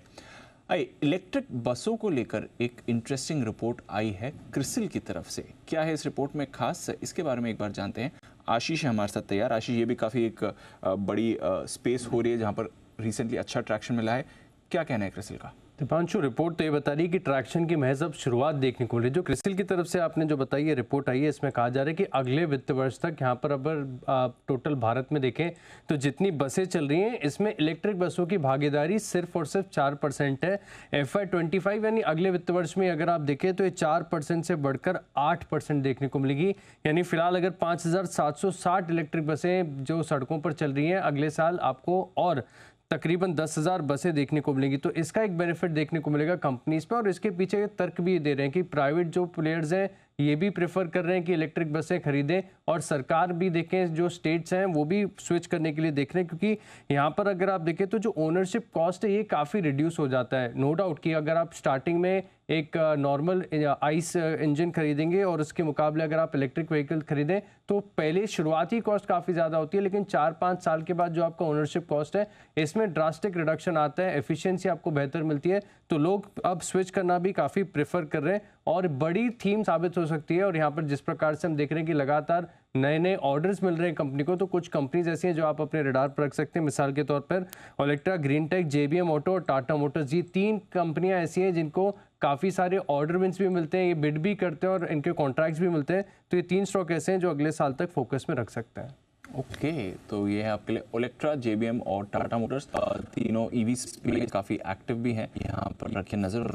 इलेक्ट्रिक बसों को लेकर एक इंटरेस्टिंग रिपोर्ट आई है क्रिसिल की तरफ से। क्या है इस रिपोर्ट में खास, इसके बारे में एक बार जानते हैं। आशीष है हमारे साथ तैयार। आशीष, ये भी काफ़ी एक बड़ी स्पेस हो रही है जहाँ पर रिसेंटली अच्छा ट्रैक्शन मिला है, क्या कहना है क्रिसिल का? दीपांशु, रिपोर्ट तो ये बता रही है कि ट्रैक्शन की महज अब शुरुआत देखने को मिल रही है। जो क्रिसिल की तरफ से आपने जो बताई है रिपोर्ट आई है, इसमें कहा जा रहा है कि अगले वित्त वर्ष तक यहाँ पर अगर टोटल भारत में देखें तो जितनी बसें चल रही हैं इसमें इलेक्ट्रिक बसों की भागीदारी सिर्फ और सिर्फ 4% है। FY25 यानी अगले वित्त वर्ष में अगर आप देखें तो ये 4% से बढ़कर 8% देखने को मिलेगी। यानी फिलहाल अगर 5,760 इलेक्ट्रिक बसें जो सड़कों पर चल रही हैं, अगले साल आपको और तकरीबन 10,000 बसें देखने को मिलेंगी। तो इसका एक बेनिफिट देखने को मिलेगा कंपनीज पे। और इसके पीछे तर्क भी दे रहे हैं कि प्राइवेट जो प्लेयर्स हैं ये भी प्रेफर कर रहे हैं कि इलेक्ट्रिक बसें खरीदें, और सरकार भी देखें जो स्टेट्स हैं वो भी स्विच करने के लिए देख रहे हैं, क्योंकि यहाँ पर अगर आप देखें तो जो ओनरशिप कॉस्ट है ये काफ़ी रिड्यूस हो जाता है। नो डाउट कि अगर आप स्टार्टिंग में एक नॉर्मल आइस इंजन खरीदेंगे और उसके मुकाबले अगर आप इलेक्ट्रिक व्हीकल खरीदें तो पहले शुरुआती कॉस्ट काफ़ी ज़्यादा होती है, लेकिन 4-5 साल के बाद जो आपका ओनरशिप कॉस्ट है इसमें ड्रास्टिक रिडक्शन आता है, एफिशिएंसी आपको बेहतर मिलती है। तो लोग अब स्विच करना भी काफ़ी प्रेफर कर रहे हैं और बड़ी थीम साबित हो सकती है। और यहाँ पर जिस प्रकार से हम देख रहे हैं कि लगातार नए नए ऑर्डर्स मिल रहे हैं कंपनी को, तो कुछ कंपनीज ऐसी हैं जो आप अपने रडार पर रख सकते हैं। मिसाल के तौर पर ओलेक्ट्रा, ग्रीनटेक, JBM ऑटो और टाटा मोटर्स, ये 3 कंपनियां ऐसी हैं जिनको काफ़ी सारे ऑर्डर विंस भी मिलते हैं, ये बिड भी करते हैं और इनके कॉन्ट्रैक्ट्स भी मिलते हैं। तो ये 3 स्टॉक ऐसे हैं जो अगले साल तक फोकस में रख सकते हैं। ओके, तो ये है आपके लिए ओलेक्ट्रा, JBM और टाटा मोटर्स, तीनों ईवी पे काफ़ी एक्टिव भी हैं। यहाँ पर रखिए नज़र,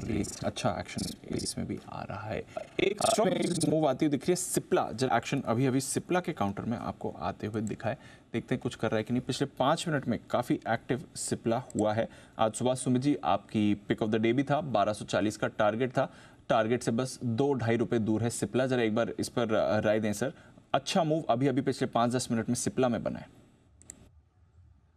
अच्छा एक्शन इसमें भी आ रहा है। एक स्टॉक मूव आती हुई दिख रही है सिप्ला। जब एक्शन अभी सिप्ला के काउंटर में आपको आते हुए दिखा है, देखते हैं कुछ कर रहा है कि नहीं। पिछले 5 मिनट में काफ़ी एक्टिव सिप्ला हुआ है। आज सुबह सुमित जी आपकी पिक ऑफ द डे भी था, 1240 का टारगेट था, टारगेट से बस 2-2.5 रुपये दूर है सिप्ला। जरा एक बार इस पर राय दें सर। अच्छा मूव अभी पिछले 5-10 मिनट में सिप्ला में बना है।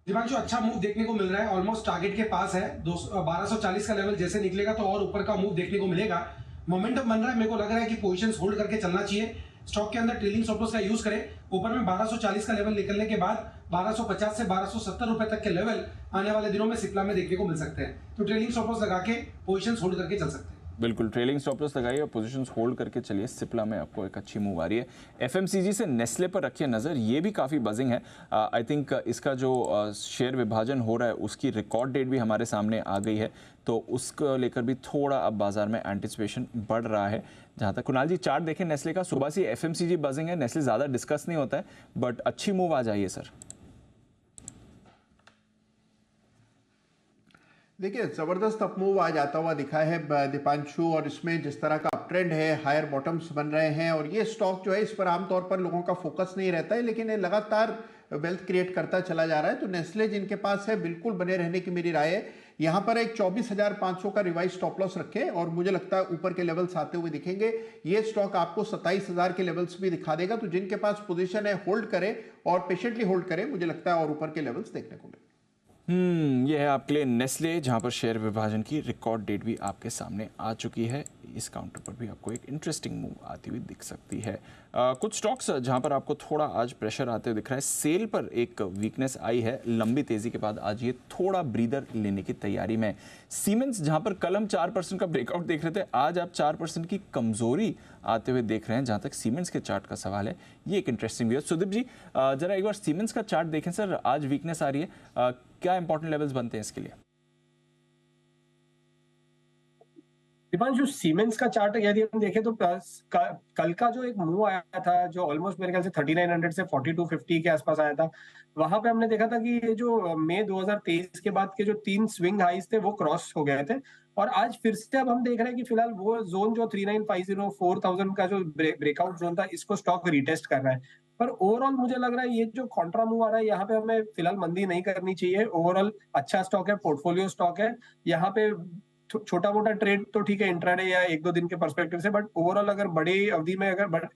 दीपांशु, अच्छा मूव देखने को मिल रहा है, ऑलमोस्ट टारगेट के पास है। 1240 का लेवल जैसे निकलेगा तो और ऊपर का मूव देखने को मिलेगा। मोमेंटम बन रहा है, मेरे को लग रहा है कि पोजीशंस होल्ड करके चलना चाहिए। स्टॉक के अंदर ट्रेलिंग स्टॉप लॉस का यूज करें। ऊपर में 1240 का लेवल निकलने के बाद 1250 से 1270 रुपए तक के लेवल आने वाले दिनों में सिप्ला में देखने को मिल सकते हैं। तो ट्रेलिंग स्टॉप लॉस लगा के पोजीशंस होल्ड करके चल सकते हैं। बिल्कुल, ट्रेलिंग स्टॉप लॉस लगाइए और पोजीशंस होल्ड करके चलिए। सिप्ला में आपको एक अच्छी मूव आ रही है। FMCG से नेस्ले पर रखिए नज़र, ये भी काफ़ी बजिंग है। आई थिंक इसका जो शेयर विभाजन हो रहा है उसकी रिकॉर्ड डेट भी हमारे सामने आ गई है, तो उसको लेकर भी थोड़ा अब बाजार में एंटिसिपेशन बढ़ रहा है। जहाँ तक कुणाल जी चार्ट देखें नेस्ले का, सुबह से FMCG बजिंग है, नेस्ले ज़्यादा डिस्कस नहीं होता है, बट अच्छी मूव आ जाइए सर। देखिए, ज़बरदस्त अप मूव आज आता हुआ दिखा है दीपांशु, और इसमें जिस तरह का अप ट्रेंड है, हायर बॉटम्स बन रहे हैं, और ये स्टॉक जो है इस पर आमतौर पर लोगों का फोकस नहीं रहता है, लेकिन ये लगातार वेल्थ क्रिएट करता चला जा रहा है। तो नेस्ले जिनके पास है बिल्कुल बने रहने की मेरी राय है। यहाँ पर एक 24,500 का रिवाइज स्टॉप लॉस रखें और मुझे लगता है ऊपर के लेवल्स आते हुए दिखेंगे। ये स्टॉक आपको 27,000 के लेवल्स भी दिखा देगा। तो जिनके पास पोजीशन है होल्ड करें और पेशेंटली होल्ड करें, मुझे लगता है और ऊपर के लेवल्स देखने को मिलेंगे। ये है आपके लिए नेस्ले, जहां पर शेयर विभाजन की रिकॉर्ड डेट भी आपके सामने आ चुकी है। इस काउंटर पर भी आपको एक इंटरेस्टिंग मूव आती हुई दिख सकती है। कुछ स्टॉक्स जहां पर आपको थोड़ा आज प्रेशर आते हुए दिख रहा है। सेल पर एक वीकनेस आई है, लंबी तेजी के बाद आज ये थोड़ा ब्रीदर लेने की तैयारी में। सीमेंस जहां पर कल हम 4% का ब्रेकआउट देख रहे थे, आज आप 4% की कमजोरी आते हुए देख रहे हैं। जहां तक सीमेंस के चार्ट का सवाल है, ये एक इंटरेस्टिंग व्यू है। सुदीप जी जरा एक बार सीमेंस का चार्ट देखें सर, आज वीकनेस आ रही है, क्या इंपॉर्टेंट लेवल्स बनते हैं इसके लिए? दीपांशु, सीमेंस का चार्ट यदि हम देखें तो कल का जो एक मूव आया था जो ऑलमोस्ट मेरे ख्याल से 3900 से 4250 के आसपास आया था, वहां पे हमने देखा था कि ये जो मई 2023 के बाद के जो 3 स्विंग हाइस थे वो क्रॉस हो गए थे, और आज फिर से अब हम देख रहे हैं कि फिलहाल वो जोन जो 3950 4000 का जो ब्रेकआउट जोन था, इसको स्टॉक रिटेस्ट कर रहा है। पर ओवरऑल मुझे लग रहा है ये जो कॉन्ट्रा मूव आ रहा है, यहाँ पे हमें फिलहाल मंदी नहीं करनी चाहिए। ओवरऑल अच्छा स्टॉक है, पोर्टफोलियो स्टॉक है। यहाँ पे छोटा मोटा ट्रेड तो ठीक है इंट्राडे या 1-2 दिन के पर्सपेक्टिव से, बट ओवरऑल अगर बड़ी अवधि में, अगर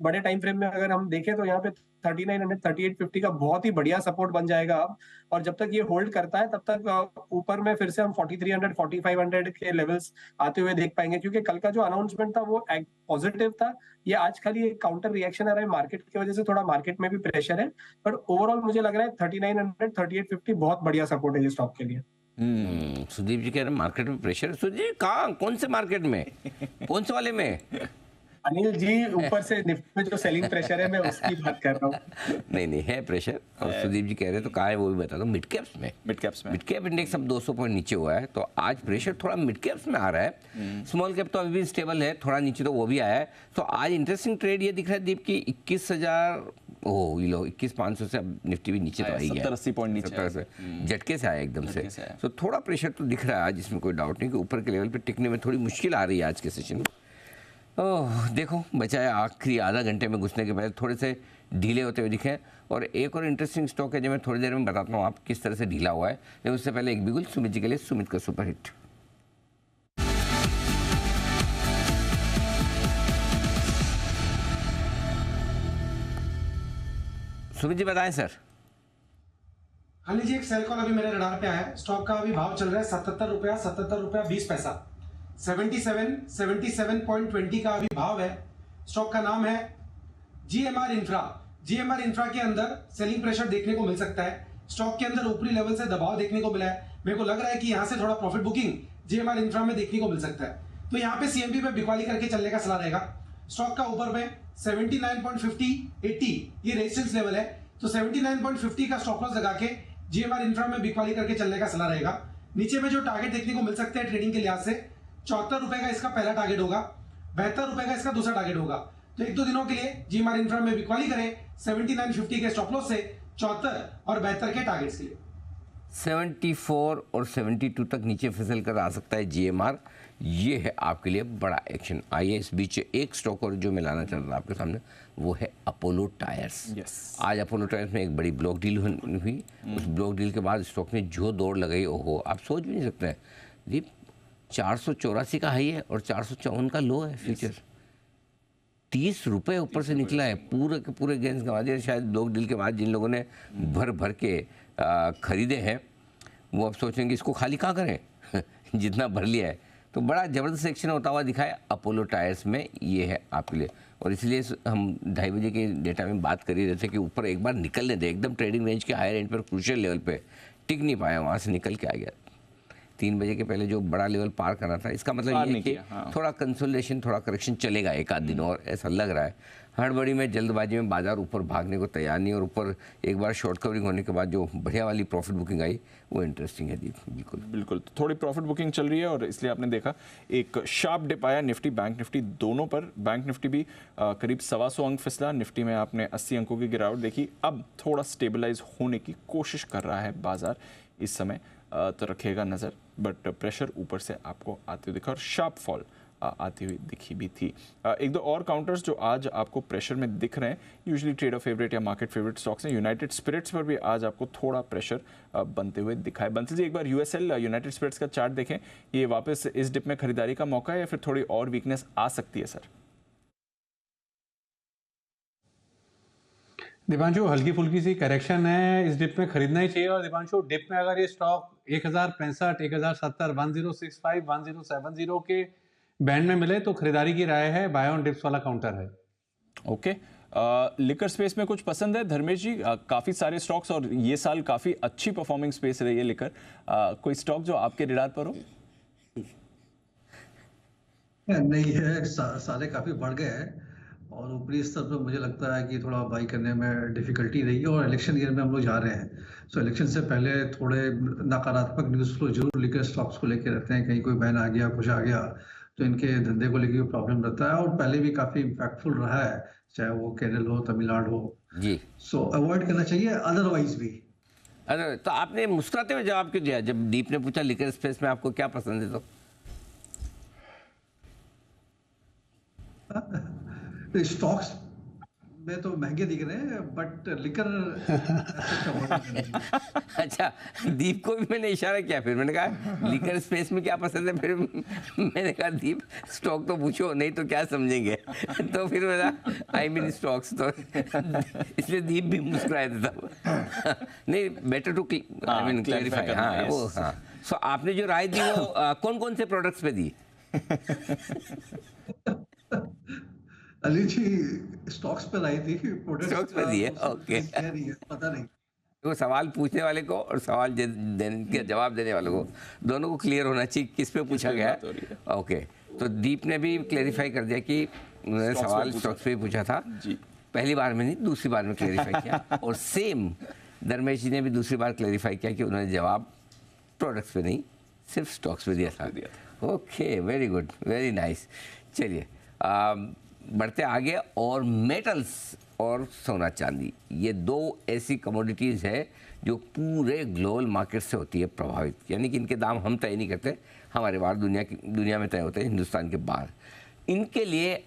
बड़े टाइम फ्रेम में अगर हम देखें तो यहाँ पे 3900 3850 का बहुत ही बढ़िया सपोर्ट बन जाएगा अब। और जब तक ये होल्ड करता है तब तक ऊपर में फिर से हम 4300 4500 के लेवल्स आते हुए देख पाएंगे, क्योंकि कल का जो अनाउंसमेंट था वो पॉजिटिव था। ये आज खाली एक काउंटर रिएक्शन आ रहा है मार्केट की वजह से, थोड़ा मार्केट में भी प्रेशर है, पर ओवरऑल मुझे लग रहा है 3900 3850 बहुत बढ़िया सपोर्ट है ये स्टॉक के लिए। सुदीप जी कह रहे हैं मार्केट में प्रेशर। सुदीप जी कहाँ, कौन से मार्केट में, कौन से वाले में? अनिल जी, ऊपर से निफ्टी में जो सेलिंग प्रेशर है मैं उसकी बात कर रहा हूँ। नहीं है प्रेशर। और सुदीप जी कह रहे हैं तो कहाँ है वो भी बता दो। मिड कैप्स में मिड कैप इंडेक्स अब 200 पॉइंट नीचे हुआ है, तो आज प्रेशर थोड़ा मिड कैप्स में आ रहा है। स्मॉल कैप तो अभी भी स्टेबल है, थोड़ा नीचे तो वो भी आया है। तो आज इंटरेस्टिंग ट्रेड ये दिख रहा है दीप की 21,500 से अब निफ्टी भी नीचे तो आई है, 70-80 पॉइंट नीचे से झटके से आया एकदम से। तो थोड़ा प्रेशर तो दिख रहा है आज, इसमें कोई डाउट नहीं कि ऊपर के लेवल पे टिकने में थोड़ी मुश्किल आ रही है आज के सेशन में। ओह देखो बचाए आखिरी आधा घंटे में घुसने के पहले थोड़े से ढीले होते हुए दिखे। और एक और इंटरेस्टिंग स्टॉक है जो मैं थोड़ी देर में बताता हूँ आप किस तरह से ढीला हुआ है, लेकिन उससे पहले एक बिगुल सुमित जी के लिए, सुमित का सुपर हिट। सुमित जी बताएं सर। हाँ जी, एक सेल कॉल अभी मेरे रडार पे आया है। स्टॉक का अभी भाव चल रहा है 77 रुपया 20 पैसा। 77.20 का अभी भाव है। स्टॉक का नाम है GMR इंफ्रा। GMR इंफ्रा के अंदर सेलिंग प्रेशर देखने को मिल सकता है। स्टॉक के अंदर ऊपरी लेवल से दबाव देखने को मिला है। मेरे को लग रहा है कि यहां से थोड़ा प्रॉफिट बुकिंग GMR इंफ्रा में देखने को मिल सकता है, तो यहाँ पे CMB पे बिकवाली करके चलने का सलाह रहेगा। स्टॉक का ऊपर में 79.50 80 ये रेजिस्टेंस लेवल है, तो 79.50 का स्टॉप लॉस लगा के GMR इंफ्रा में बिकवाली करके चलने का सलाह रहेगा। नीचे में जो टारगेट देखने को मिल सकते हैं ट्रेडिंग के लिहाज से, 74 रुपए का इसका पहला टारगेट होगा, 72 रुपए का इसका दूसरा टारगेट होगा। तो 1-2 दिनों के लिए GMR इंफ्रा में बिकवाली करें 79.50 के स्टॉप लॉस से 74 और 72 के टारगेट्स के लिए। 74 और 72 तक नीचे फिसल कर आ सकता है GMR। ये है आपके लिए बड़ा एक्शन। आइए इस बीच एक स्टॉक और जो मैं लाना चाह रहा था आपके सामने, वो है अपोलो टायर्स। आज अपोलो टायर्स में एक बड़ी ब्लॉक डील हुई। उस ब्लॉक डील के बाद स्टॉक ने जो दौड़ लगाई, ओहो आप सोच भी नहीं सकते हैं दीप। 484 का हाई है और 454 का लो है फ्यूचर। 30 रुपए ऊपर से निकला है, पूरे के पूरे गेंस गंवा दिए। शायद ब्लॉक डील के बाद जिन लोगों ने भर के खरीदे हैं वो अब सोचेंगे इसको खाली कहाँ करें जितना भर लिया है। तो बड़ा ज़बरदस्त एक्शन होता हुआ दिखा है अपोलो टायर्स में, ये है आपके लिए। और इसलिए हम 2:30 बजे के डेटा में बात कर ही रहे थे कि ऊपर एक बार निकलने दे, एकदम ट्रेडिंग रेंज के हायर एंड पर क्रूशियल लेवल पे टिक नहीं पाया, वहाँ से निकल के आ गया। 3 बजे के पहले जो बड़ा लेवल पार करना था, इसका मतलब ये है कि थोड़ा कंसोलिडेशन, थोड़ा करेक्शन चलेगा 1-8 दिन और, ऐसा लग रहा है। हड़बड़ी में जल्दबाजी में बाजार ऊपर भागने को तैयार नहीं, और ऊपर एक बार शॉर्ट कवरिंग होने के बाद जो बढ़िया वाली प्रॉफिट बुकिंग आई वो इंटरेस्टिंग है दीप। बिल्कुल तो थोड़ी प्रॉफिट बुकिंग चल रही है और इसलिए आपने देखा एक शार्प डिप आया निफ्टी बैंक निफ्टी दोनों पर। बैंक निफ्टी भी करीब 125 अंक फिसला, निफ्टी में आपने 80 अंकों की गिरावट देखी। अब थोड़ा स्टेबलाइज होने की कोशिश कर रहा है बाजार इस समय, तो रखिएगा नज़र, बट प्रेशर ऊपर से आपको आते हुए दिखा और शार्प फॉल आती हुई दिखी भी थी। 1-2 और काउंटर्स जो आज आपको प्रेशर में दिख रहे हैं, यूजुअली ट्रेडर फेवरेट या मार्केट फेवरेट स्टॉक्स हैं। यूनाइटेड स्पिरिट्स पर भी आज आपको थोड़ा प्रेशर बनते हुए दिखा है। बंसल जी एक बार USL यूनाइटेड स्पिरिट्स का चार्ट देखें, ये वापस इस डिप में खरीदारी का मौका है या फिर थोड़ी और वीकनेस आ सकती है सर? दीपांशु हल्की फुल्की सी करेक्शन है, इस डिप में खरीदना ही चाहिए। और दीपांशु डिप में अगर ये स्टॉक 1065, 1070, 1065, 1070 के बैंड में मिले तो खरीदारी की राय है। बाय ऑन डिप्स वाला काउंटर है। ओके, लिकर स्पेस में कुछ पसंद है धर्मेश जी? काफी सारे स्टॉक्स और ये साल काफी अच्छी परफॉर्मिंग स्पेस रही है लिकर। कोई स्टॉक जो आपके रडार पर हो? नहीं है, सारे काफी बढ़ गए हैं और ऊपरी स्तर पर मुझे लगता है कि थोड़ा बाई करने में डिफिकल्टी रही है। और इलेक्शन ईयर में हम लोग जा रहे हैं, सो इलेक्शन से पहले थोड़े नकारात्मक न्यूज़ फ्लो जरूर लिकर स्टॉक्स को लेकर रहते हैं। कहीं कोई बैन आ गया, कुछ आ गया, तो इनके धंधे को लेकर प्रॉब्लम रहता है, और पहले भी काफी इम्पैक्टफुल रहा है, चाहे वो केरल हो, तमिलनाडु हो जी। सो अवॉइड करना चाहिए अदरवाइज भी। अरे तो आपने मुस्कुराते हुए जवाब क्यों दिया जब दीप ने पूछा लिकर स्पेस में आपको क्या पसंद है? तो स्टॉक्स में तो महंगे दिख रहे हैं, बट लिकर अच्छा, दीप को भी मैंने इशारा किया, फिर मैंने कहा लिकर स्पेस में क्या पसंद है, फिर मैंने कहा दीप स्टॉक तो पूछो, नहीं तो क्या समझेंगे। तो फिर मेरा आई मीन स्टॉक्स, तो इसलिए दीप भी मुस्कुराए थे तब। नहीं, better to I mean clarify. हाँ वो, हाँ। सो आपने जो राय दी वो कौन कौन से प्रोडक्ट्स पे दी? अली जी स्टॉक्स पे लाई थी, स्टॉक्स पे दी है, ओके। पता नहीं, वो सवाल पूछने वाले को और सवाल जवाब देने वाले को दोनों को क्लियर होना चाहिए किस पे पूछा गया है। ओके, तो दीप ने भी क्लेरिफाई कर दिया कि उन्होंने सवाल स्टॉक्स पे पूछा था जी। पहली बार में नहीं, दूसरी बार में क्लेरिफाई किया। और सेम धर्मेश जी ने भी दूसरी बार क्लेरिफाई किया कि उन्होंने जवाब प्रोडक्ट्स पे नहीं, सिर्फ स्टॉक्स पे दिया था। Okay, very good, very nice. चलिए बढ़ते आगे। और मेटल्स और सोना चांदी, ये दो ऐसी कमोडिटीज़ है जो पूरे ग्लोबल मार्केट से होती है प्रभावित, यानी कि इनके दाम हम तय नहीं करते, हमारे बाहर दुनिया में तय होते हैं, हिंदुस्तान के बाहर। इनके लिए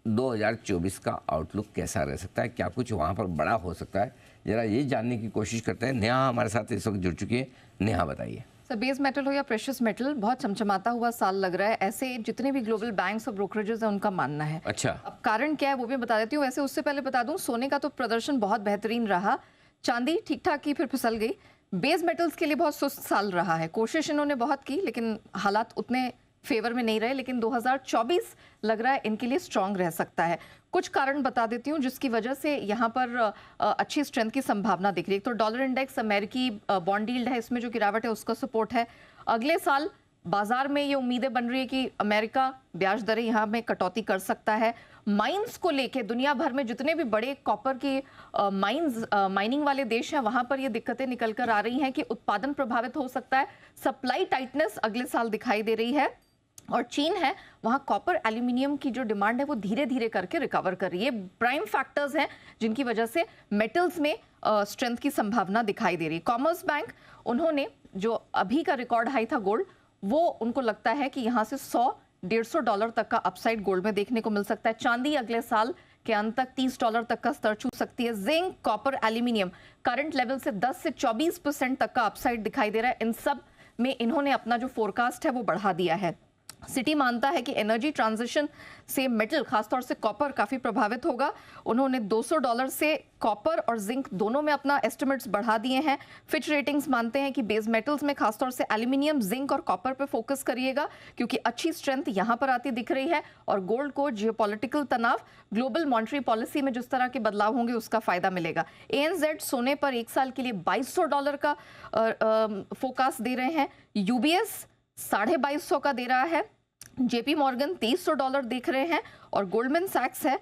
2024 का आउटलुक कैसा रह सकता है, क्या कुछ वहाँ पर बड़ा हो सकता है, ज़रा ये जानने की कोशिश करते हैं। नेहा हमारे साथ इस वक्त जुड़ चुकी है। नेहा बताइए। बेस मेटल हो या प्रेशियस मेटल, बहुत चमचमाता हुआ साल लग रहा है, ऐसे जितने भी ग्लोबल बैंक्स और ब्रोकरेजेस हैं उनका मानना है। अच्छा, अब कारण क्या है वो भी बता देती हूँ। वैसे उससे पहले बता दूं, सोने का तो प्रदर्शन बहुत बेहतरीन रहा, चांदी ठीक ठाक की फिर फिसल गई। बेस मेटल्स के लिए बहुत सुस्त साल रहा है, कोशिश इन्होंने बहुत की लेकिन हालात उतने फेवर में नहीं रहे, लेकिन 2024 लग रहा है इनके लिए स्ट्रांग रह सकता है। कुछ कारण बता देती हूँ जिसकी वजह से यहाँ पर अच्छी स्ट्रेंथ की संभावना दिख रही है। तो डॉलर इंडेक्स, अमेरिकी बॉन्ड यील्ड है, इसमें जो गिरावट है उसका सपोर्ट है। अगले साल बाजार में ये उम्मीदें बन रही है कि अमेरिका ब्याज दरें यहाँ में कटौती कर सकता है। माइंस को लेके दुनिया भर में जितने भी बड़े कॉपर की माइनिंग वाले देश हैं वहां पर ये दिक्कतें निकल कर आ रही हैं कि उत्पादन प्रभावित हो सकता है। सप्लाई टाइटनेस अगले साल दिखाई दे रही है। और चीन है, वहाँ कॉपर एल्यूमिनियम की जो डिमांड है वो धीरे धीरे करके रिकवर कर रही है। प्राइम फैक्टर्स हैं जिनकी वजह से मेटल्स में स्ट्रेंथ की संभावना दिखाई दे रही है। कॉमर्स बैंक, उन्होंने जो अभी का रिकॉर्ड हाई था गोल्ड, वो उनको लगता है कि यहाँ से $100-150 तक का अपसाइड गोल्ड में देखने को मिल सकता है। चांदी अगले साल के अंत तक $30 तक का स्तर छू सकती है। Zinc, copper, aluminium current level से 10 से 24% तक का अपसाइड दिखाई दे रहा है। इन सब में इन्होंने अपना जो फोरकास्ट है वो बढ़ा दिया है। सिटी मानता है कि एनर्जी ट्रांजिशन से मेटल, खासतौर से कॉपर, काफी प्रभावित होगा। उन्होंने $200 से कॉपर और जिंक दोनों में अपना एस्टिमेट्स बढ़ा दिए हैं। फिच रेटिंग्स मानते हैं कि बेस मेटल्स में खासतौर से एल्यूमिनियम, जिंक और कॉपर पे फोकस करिएगा क्योंकि अच्छी स्ट्रेंथ यहां पर आती दिख रही है। और गोल्ड को जियोपॉलिटिकल तनाव, ग्लोबल मॉनेटरी पॉलिसी में जिस तरह के बदलाव होंगे उसका फायदा मिलेगा। ANZ सोने पर एक साल के लिए $2200 का फोकस दे रहे हैं। UBS $2250 का दे रहा है। JP मॉर्गन $2300 देख रहे हैं। और गोल्डमैन सैक्स है,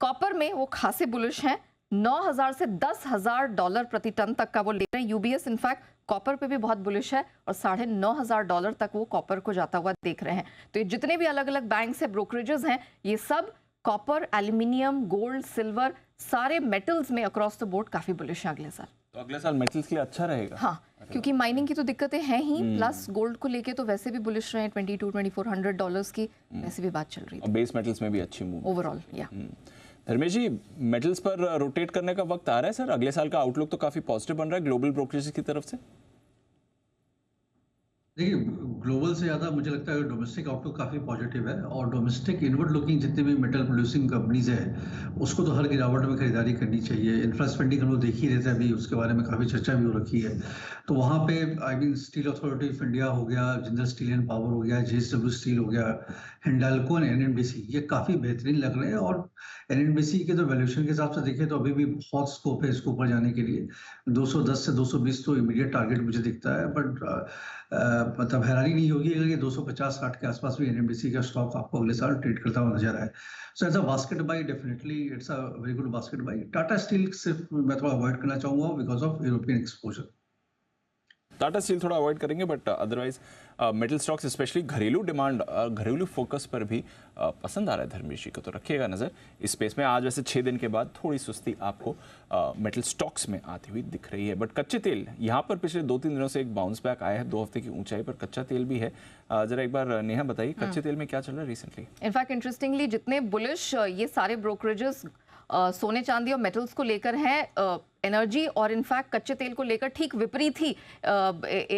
कॉपर में वो खासे बुलिश हैं, $9000 से $10,000 प्रति टन तक का वो ले रहे हैं। UBS इनफैक्ट कॉपर पे भी बहुत बुलिश है और $9,500 तक वो कॉपर को जाता हुआ देख रहे हैं। तो ये जितने भी अलग अलग बैंक्स हैं, ब्रोकरेजेस हैं, ये सब कॉपर, एल्यूमिनियम, गोल्ड, सिल्वर, सारे मेटल्स में अक्रॉस द बोर्ड काफी बुलिश है अगले साल। तो अगले साल मेटल्स के लिए अच्छा रहेगा। हाँ, क्योंकि माइनिंग की तो दिक्कतें हैं ही, प्लस गोल्ड को लेके तो वैसे भी बुलिश रहे हैं। $2200-2400 की वैसे भी बात चल रही है। बेस मेटल्स में भी अच्छी मूव ओवरऑल। या धर्मेश जी, मेटल्स पर रोटेट करने का वक्त आ रहा है सर? अगले साल का आउटलुक तो काफी पॉजिटिव बन रहा है ग्लोबल ब्रोकरेज की तरफ से। देखिए, ग्लोबल से ज़्यादा मुझे लगता है डोमेस्टिक आउटलुक काफ़ी पॉजिटिव है। और डोमेस्टिक इनवर्ड लुकिंग जितने भी मेटल प्रोड्यूसिंग कंपनीज है उसको तो हर गिरावट में खरीदारी करनी चाहिए। इंफ्रा स्पेंडिंग हम लोग देख ही रहे थे, अभी उसके बारे में काफ़ी चर्चा भी हो रखी है। तो वहाँ पे I mean steel authority of India हो गया, जिंदल स्टील एंड पावर हो गया, JSW स्टील हो गया, हिंडाल्को और NMDC, ये काफ़ी बेहतरीन लग रहे हैं। और NMDC के तो वैल्यूएशन के हिसाब से देखें तो अभी भी बहुत स्कोप है इसको ऊपर जाने के लिए। 210 से 220 तो इमीडिएट टारगेट मुझे दिखता है। बट मतलब हैरानी नहीं होगी अगर ये 250-60 के आसपास भी NMDC का स्टॉक आपको अगले साल ट्रेड करता हुआ नजर आए। So as a basket buy definitely it's a very good basket buy. Tata steel सिर्फ मैं थोड़ा अवॉइड करना चाहूंगा because of European exposure. Tata steel थोड़ा अवॉइड करेंगे, but otherwise metal stocks specially घरेलू डिमांड, घरेलू फोकस पर भी पसंद आ रहा है धर्मेश जी को, तो रखिएगा नज़र इस स्पेस में। आज वैसे 6 दिन के बाद थोड़ी सुस्ती आपको मेटल स्टॉक्स में आती हुई दिख रही है, बट कच्चे तेल यहाँ पर पिछले 2-3 दिनों से एक बाउंस बैक आया है, 2 हफ्ते की ऊंचाई पर कच्चा तेल भी है। जरा एक बार नेहा बताइए कच्चे तेल में क्या चल रहा है रिसेंटली? इनफैक्ट इंटरेस्टिंगली जितने बुलिश ये सारे ब्रोकरेजेस सोने चांदी और मेटल्स को लेकर हैं, एनर्जी और इनफैक्ट कच्चे तेल को लेकर ठीक विपरीत ही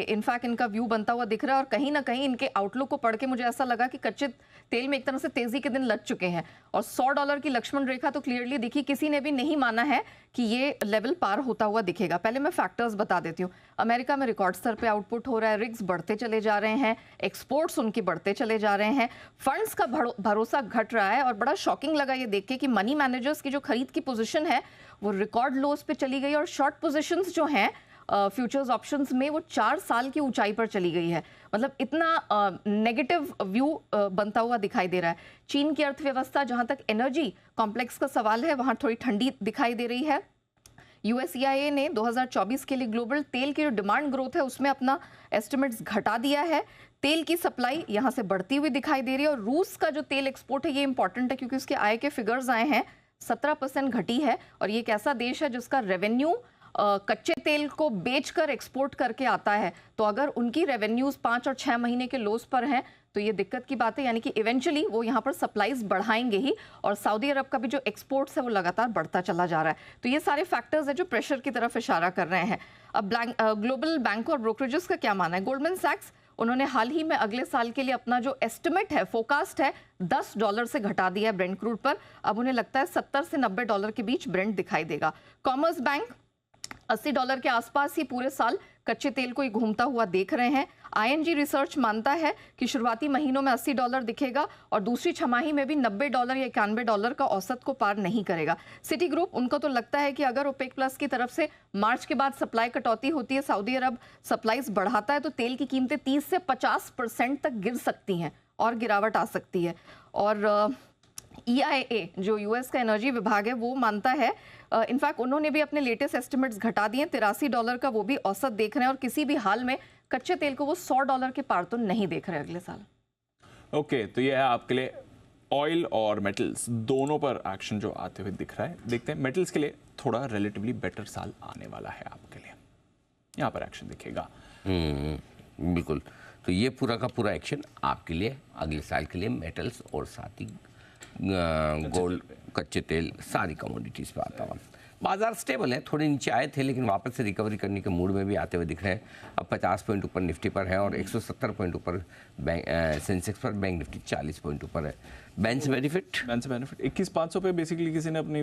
इनफैक्ट इनका व्यू बनता हुआ दिख रहा है। और कहीं ना कहीं इनके आउटलुक को पढ़ के मुझे ऐसा लगा कि कच्चे तेल में एक तरह से तेजी के दिन लग चुके हैं और $100 की लक्ष्मण रेखा तो क्लियरली दिखी। किसी ने भी नहीं माना है कि ये लेवल पार होता हुआ दिखेगा। पहले मैं फैक्टर्स बता देती हूँ। अमेरिका में रिकॉर्ड स्तर पे आउटपुट हो रहा है, रिग्स बढ़ते चले जा रहे हैं, एक्सपोर्ट्स उनके बढ़ते चले जा रहे हैं, फंड्स का भरोसा घट रहा है। और बड़ा शॉकिंग लगा ये देख के कि मनी मैनेजर्स की जो खरीद की पोजीशन है वो रिकॉर्ड लोज पे चली गई और शॉर्ट पोजीशंस जो हैं फ्यूचर्स ऑप्शंस में वो 4 साल की ऊंचाई पर चली गई है। मतलब इतना नेगेटिव व्यू बनता हुआ दिखाई दे रहा है। चीन की अर्थव्यवस्था, जहां तक एनर्जी कॉम्प्लेक्स का सवाल है, वहां थोड़ी ठंडी दिखाई दे रही है। USEIA ने 2024 के लिए ग्लोबल तेल की जो डिमांड ग्रोथ है उसमें अपना एस्टिमेट्स घटा दिया है। तेल की सप्लाई यहां से बढ़ती हुई दिखाई दे रही है। और रूस का जो तेल एक्सपोर्ट है ये इंपॉर्टेंट है क्योंकि उसके आय के फिगर्स आए हैं, 17% घटी है। और ये एक ऐसा देश है जिसका रेवेन्यू कच्चे तेल को बेचकर एक्सपोर्ट करके आता है। तो अगर उनकी रेवेन्यूज 5 और 6 महीने के लोस पर हैं तो ये दिक्कत की बात है, यानी कि इवेंचुअली वो यहाँ पर सप्लाईज बढ़ाएंगे ही। और सऊदी अरब का भी जो एक्सपोर्ट्स है वो लगातार बढ़ता चला जा रहा है। तो ये सारे फैक्टर्स है जो प्रेशर की तरफ इशारा कर रहे हैं। अब ग्लोबल बैंक और ब्रोकरेजेस का क्या मानना है? गोल्डमैन सैक्स, उन्होंने हाल ही में अगले साल के लिए अपना जो एस्टिमेट है, फोकास्ट है, $10 से घटा दिया है ब्रेंट क्रूड पर। अब उन्हें लगता है $70 से $90 के बीच ब्रेंट दिखाई देगा। कॉमर्स बैंक $80 के आसपास ही पूरे साल कच्चे तेल को ही घूमता हुआ देख रहे हैं। ING रिसर्च मानता है कि शुरुआती महीनों में $80 दिखेगा और दूसरी छमाही में भी $90 या $91 का औसत को पार नहीं करेगा। सिटी ग्रुप, उनको तो लगता है कि अगर OPEC प्लस की तरफ से मार्च के बाद सप्लाई कटौती होती है, सऊदी अरब सप्लाईज बढ़ाता है, तो तेल की कीमतें 30 से 50% तक गिर सकती हैं और गिरावट आ सकती है। और EIA जो US का एनर्जी विभाग है वो मानता है, इनफैक्ट उन्होंने भी अपने लेटेस्ट एस्टिमेट्स घटा दिए, $83 का वो भी औसत देख रहे हैं। और किसी भी हाल में कच्चे तेल को वो $100 के पार तो नहीं देख रहे अगले साल। ओके, तो ये है आपके लिए ऑयल और मेटल्स दोनों पर एक्शन जो आते हुए दिख रहा है। देखते हैं मेटल्स के लिए थोड़ा रिलेटिवली बेटर साल आने वाला है आपके लिए, यहाँ पर एक्शन दिखेगा। बिल्कुल, तो ये पूरा का पूरा एक्शन आपके लिए अगले साल के लिए मेटल्स और साथ ही गोल्ड, कच्चे तेल, सारी कमोडिटीज़ पे आता हुआ। बाजार स्टेबल है, थोड़े नीचे आए थे लेकिन वापस से रिकवरी करने के मूड में भी आते हुए दिख रहे हैं। अब 50 पॉइंट ऊपर निफ्टी पर है और 170 पॉइंट ऊपर सेंसेक्स पर, बैंक निफ्टी 40 पॉइंट ऊपर है। बैंक से बेनिफिट 21,500 पे बेसिकली किसी ने अपनी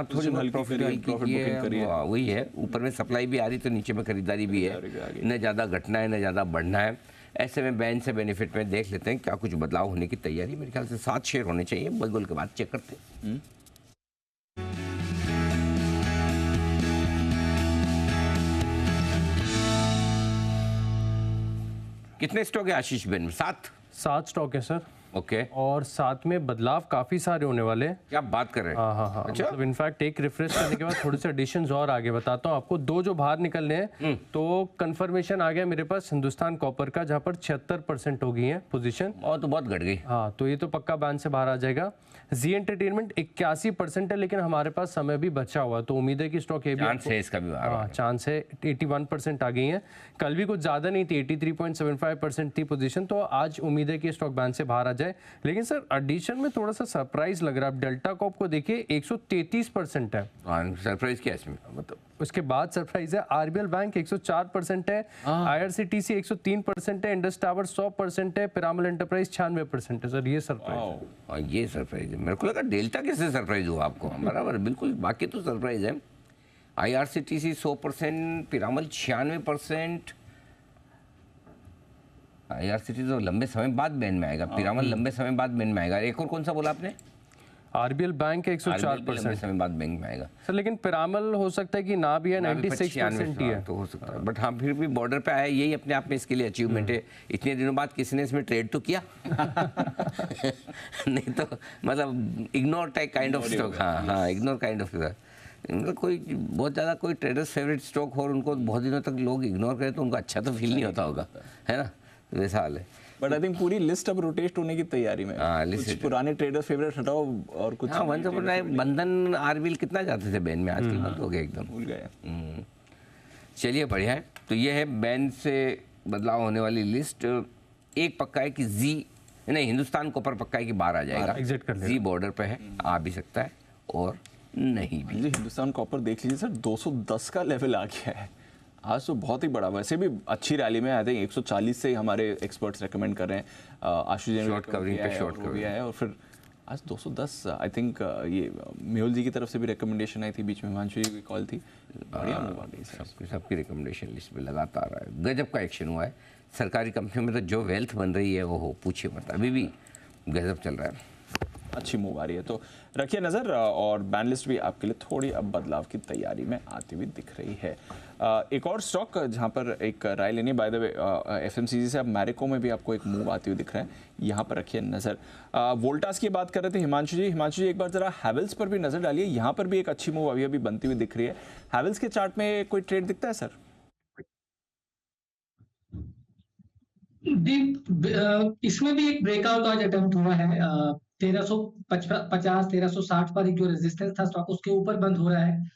थोड़ी प्रॉफिट बुकिंग करी है। वही है, ऊपर में सप्लाई भी आ रही तो नीचे में खरीदारी भी है, न ज़्यादा घटना है न ज़्यादा बढ़ना है। ऐसे में बैंक से बेनिफिट में देख लेते हैं क्या कुछ बदलाव होने की तैयारी। मेरे ख्याल से 7 शेयर होने चाहिए, बगल के बाद चेक करते हैं। कितने स्टॉक है आशीष बेन? 7 स्टॉक है सर। ओके। और साथ में बदलाव काफी सारे होने वाले हैं। क्या बात कर रहे हैं? हाँ। अच्छा? मतलब इनफैक्ट एक रिफ्रेश करने के बाद थोड़े से एडिशंस और आगे बताता हूँ आपको। 2 जो बाहर निकलने हैं, तो कंफर्मेशन आ गया मेरे पास हिंदुस्तान कॉपर का, जहाँ पर 76% हो गई है पोजीशन। और तो बहुत घट गई। हाँ, तो ये तो पक्का बैन से बाहर आ जाएगा। जी एंटरटेनमेंट 81% है, लेकिन हमारे पास समय भी बचा हुआ, तो उम्मीद है कि स्टॉक ये भी चांस है इसका भी। हाँ, चांस है। 81% आ गई है। कल भी कुछ ज्यादा नहीं थी, 83.75% थी पोजीशन, तो आज उम्मीद है कि स्टॉक बैन से बाहर आ जाए। लेकिन सर एडिशन में थोड़ा सा सरप्राइज लग रहा है। डेल्टा कॉप को देखिए 133% है। सरप्राइज क्या है इसमें? मतलब उसके बाद सरप्राइज है RBL बैंक 104% है, IRCTC 103% है, इंडस टावर 100% है, पिरामल एंटरप्राइज 96% है। सर ये सरप्राइज है। ये सरप्राइज है। मेरे को लगा डेल्टा कैसे सरप्राइज हुआ आपको? बराबर, बिल्कुल, बाकी तो सरप्राइज है। IRCTC 100%, पिरामल 96%। IRCTC तो लंबे समय बाद बैन में आएगा, पिरामल लंबे समय बाद बैन में आएगा। एक और कौन सा बोला आपने? RBL बैंक 104% लंबे समय बाद बैंक में आएगा सर। लेकिन पिरामल हो सकता है कि ना भी है, 96% ही है, तो हो सकता है। बट हाँ, फिर भी बॉर्डर पे आया, यही अपने आप में इसके लिए अचीवमेंट है। इतने दिनों बाद किसी ने इसमें ट्रेड तो किया नहीं तो मतलब ignore type kind of stock. हाँ, इग्नोर काइंड ऑफ। मतलब कोई बहुत ज़्यादा कोई ट्रेडर्स फेवरेट स्टॉक हो और उनको बहुत दिनों तक लोग इग्नोर करें तो उनको अच्छा तो फील नहीं होता होगा, है ना, वैसा हाल है। बट आई थिंक पूरी लिस्ट अब रोटेट होने की तैयारी में। कुछ पुराने ट्रेडर फेवरेट हटाओ और कुछ बंधन आरबीएल कितना जाते थे बैन में, आजकल बंद हो गया एकदम, भूल गए। चलिए बढ़िया है। तो ये है बैन से बदलाव होने वाली लिस्ट। एक पक्का है कि हिंदुस्तान कॉपर पक्का है कि बाहर आ जाएगा, एग्जिट कर लेगा। जी बॉर्डर पे है, आ भी सकता है और नहीं भी। जी हिंदुस्तान कॉपर देख लीजिए सर, 210 का लेवल आ गया है आज, तो बहुत ही बड़ा। वैसे भी अच्छी रैली में आई थिंक 140 से हमारे एक्सपर्ट्स रेकमेंड कर रहे हैं। आशु जी शॉर्ट कवरिंग पे शॉर्ट कवरिंग है और फिर आज 210 आई थिंक ये मेहुल जी की तरफ से भी रिकमेंडेशन आई थी, बीच में हिमांशु जी की कॉल थी, बढ़िया मूव आ गई सबकी रिकमेंडेशन लिस्ट में लगातार है, गजब का एक्शन हुआ है। सरकारी कंपनियों में तो जो वेल्थ बन रही है वो पूछिए मत, अभी भी गजब चल रहा है, अच्छी मूव आ रही है। तो रखिए नज़र, और बैन लिस्ट भी आपके लिए थोड़ी अब बदलाव की तैयारी में आती हुई दिख रही है। एक और स्टॉक जहां पर एक राय लेनी, बाय द वे एफएमसीजी से अब मैरिको में भी आपको एक मूव आती हुई दिख रहा है, यहाँ पर रखिए नज़र। वोल्टास की बात कर रहे थे हिमांशु जी एक बार जरा हैवेल्स पर भी नज़र डालिए, यहाँ पर भी एक अच्छी मूव अभी बनती हुई दिख रही है। हैवेल्स के चार्ट में कोई ट्रेड दिखता है सर? इसमें भी एक ब्रेकआउट आज अटेम्प्ट हुआ है, 1350 1360 पर एक जो रेजिस्टेंस था स्टॉक उसके ऊपर बंद हो रहा है।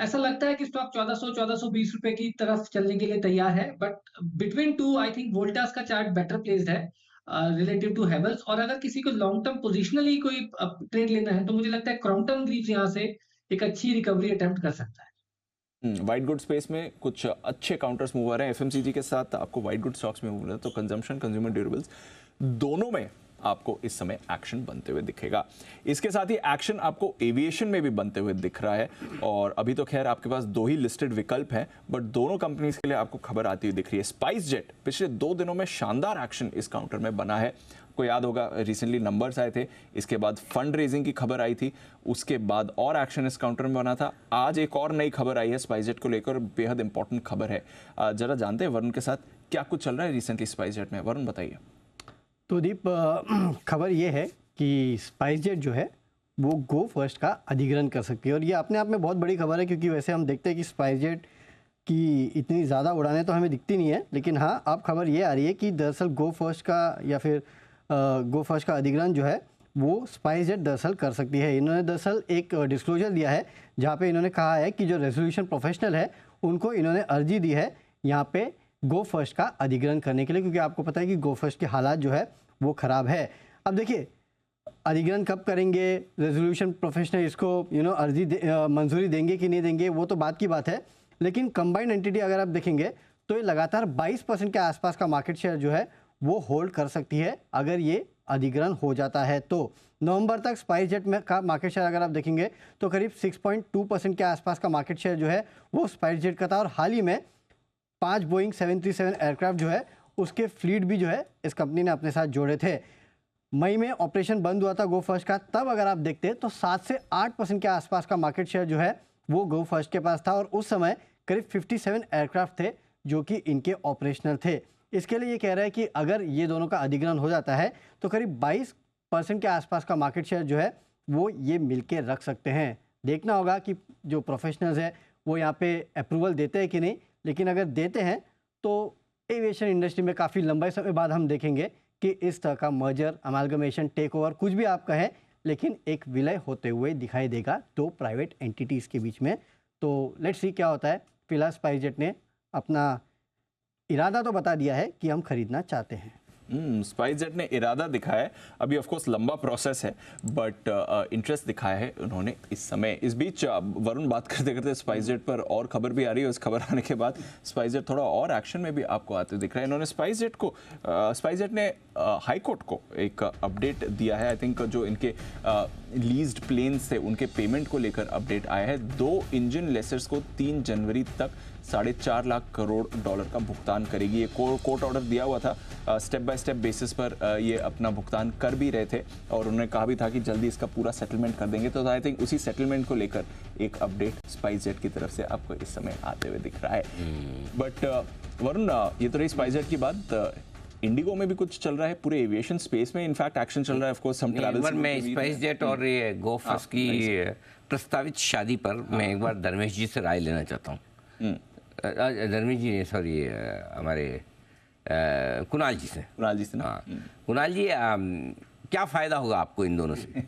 ऐसा लगता है कि स्टॉक 1400-1420 रुपए की तरफ चलने के लिए तैयार है, but between two I think Voltas का चार्ट बेटर प्लेस्ड है रिलेटिव टू हेवल्स। और अगर किसी को लॉन्ग टर्म पोजिशनली कोई ट्रेड लेना है तो मुझे लगता है क्रॉम्पटन ग्रीव्स यहाँ से एक अच्छी रिकवरी अटेम्प्ट कर सकता है। वाइट गुड स्पेस में कुछ अच्छे काउंटर्स मूव आ रहे हैं एफएमसीजी के साथ, आपको वाइट गुड स्टॉक्स में मूव रहा है, तो कंजम्पशन कंज्यूमर ड्यूरेबल्स दोनों में आपको इस समय एक्शन बनते हुए दिखेगा। इसके साथ ही एक्शन आपको एविएशन में भी बनते हुए दिख रहा है, और अभी तो खैर आपके पास 2 ही लिस्टेड विकल्प हैं, बट दोनों कंपनीज के लिए आपको खबर आती हुई दिख रही है। स्पाइस जेट पिछले 2 दिनों में शानदार एक्शन इस काउंटर में बना है, आपको याद होगा रिसेंटली नंबर्स आए थे, इसके बाद फंड रेजिंग की खबर आई थी, उसके बाद और एक्शन इस काउंटर में बना था। आज एक और नई खबर आई है स्पाइस जेट को लेकर, बेहद इंपॉर्टेंट खबर है। जरा जानते हैं वरुण के साथ क्या कुछ चल रहा है रिसेंटली स्पाइस जेट में। वरुण बताइए। तो दीप, खबर ये है कि स्पाइस जेट जो है वो गो फर्स्ट का अधिग्रहण कर सकती है, और ये अपने आप में बहुत बड़ी खबर है, क्योंकि वैसे हम देखते हैं कि स्पाइस जेट की इतनी ज़्यादा उड़ानें तो हमें दिखती नहीं है, लेकिन हाँ अब खबर ये आ रही है कि दरअसल गो फर्स्ट का या फिर गो फर्स्ट का अधिग्रहण जो है वो स्पाइस जेट दरअसल कर सकती है। इन्होंने दरअसल एक डिस्क्लोजर दिया है जहाँ पे इन्होंने कहा है कि जो रेजोल्यूशन प्रोफेशनल है उनको इन्होंने अर्जी दी है यहाँ पे गो फर्स्ट का अधिग्रहण करने के लिए, क्योंकि आपको पता है कि गो फर्स्ट के हालात जो है वो ख़राब है। अब देखिए अधिग्रहण कब करेंगे, रेजोल्यूशन प्रोफेशनल इसको अर्जी मंजूरी देंगे कि नहीं देंगे वो तो बात की बात है, लेकिन कंबाइंड एंटिटी अगर आप देखेंगे तो ये लगातार 22% के आसपास का मार्केट शेयर जो है वो होल्ड कर सकती है अगर ये अधिग्रहण हो जाता है। तो नवंबर तक स्पाइस जेट में का मार्केट शेयर अगर आप देखेंगे तो करीब 6.2% के आसपास का मार्केट शेयर जो है वो स्पाइस जेट का था, और हाल ही में 5 बोइंग 737 एयरक्राफ्ट जो है उसके फ्लीट भी जो है इस कंपनी ने अपने साथ जोड़े थे। मई में ऑपरेशन बंद हुआ था गो फर्स्ट का, तब अगर आप देखते हैं तो 7 से 8% के आसपास का मार्केट शेयर जो है वो गो फर्स्ट के पास था, और उस समय करीब 57 एयरक्राफ्ट थे जो कि इनके ऑपरेशनल थे। इसके लिए ये कह रहा है कि अगर ये दोनों का अधिग्रहण हो जाता है तो करीब 22% के आसपास का मार्केट शेयर जो है वो ये मिलके रख सकते हैं। देखना होगा कि जो प्रोफेशनल्स है वो यहाँ पे अप्रूवल देते हैं कि नहीं, लेकिन अगर देते हैं तो एविएशन इंडस्ट्री में काफ़ी लंबे समय बाद हम देखेंगे कि इस तरह का मर्जर, अमालगमेशन, टेक ओवर, कुछ भी आप कहें, लेकिन एक विलय होते हुए दिखाई देगा 2 प्राइवेट एंटिटीज़ के बीच में। तो लेट्स सी क्या होता है। फिलहाल स्पाइस जेट ने अपना इरादा तो बता दिया है कि हम खरीदना चाहते हैं। स्पाइस जेट ने इरादा दिखाया है, अभी ऑफ कोर्स लंबा प्रोसेस है, बट इंटरेस्ट दिखाया है उन्होंने इस समय। इस बीच वरुण बात करते करते स्पाइस जेट पर और खबर भी आ रही है, उस खबर आने के बाद स्पाइस जेट थोड़ा और एक्शन में भी आपको आते दिख रहा है। इन्होंने स्पाइस जेट ने हाई कोर्ट को एक अपडेट दिया है। आई थिंक जो इनके लीज्ड प्लेन्स थे उनके पेमेंट को लेकर अपडेट आया है। 2 इंजन लेसर्स को 3 जनवरी तक $4.5 लाख करोड़ का भुगतान करेगी। ये कोर्ट ऑर्डर दिया हुआ था, स्टेप बाय स्टेप बेसिस पर ये अपना भुगतान कर भी रहे थे, और उन्होंने कहा भी था कि जल्दी इसका पूरा सेटलमेंट कर देंगे। तो आई थिंक उसी सेटलमेंट को लेकर एक अपडेट स्पाइस जेट की तरफ से आपको इस समय आते हुए दिख रहा है। बट वरुण, ये तो रही स्पाइस जेट की बात, इंडिगो में भी कुछ चल रहा है, पूरे एविएशन स्पेस में इनफैक्ट एक्शन चल रहा है। ऑफ कोर्स हम ट्रैवल में स्पाइस जेट और ये गो फर्स्ट की प्रस्तावित शादी पर मैं एक बार धर्मेश जी से राय लेना चाहता हूँ। धर्मेश जी, सॉरी, हमारे कुणाल जी से। ना। हाँ, कुणाल जी, क्या फायदा होगा आपको इन दोनों से?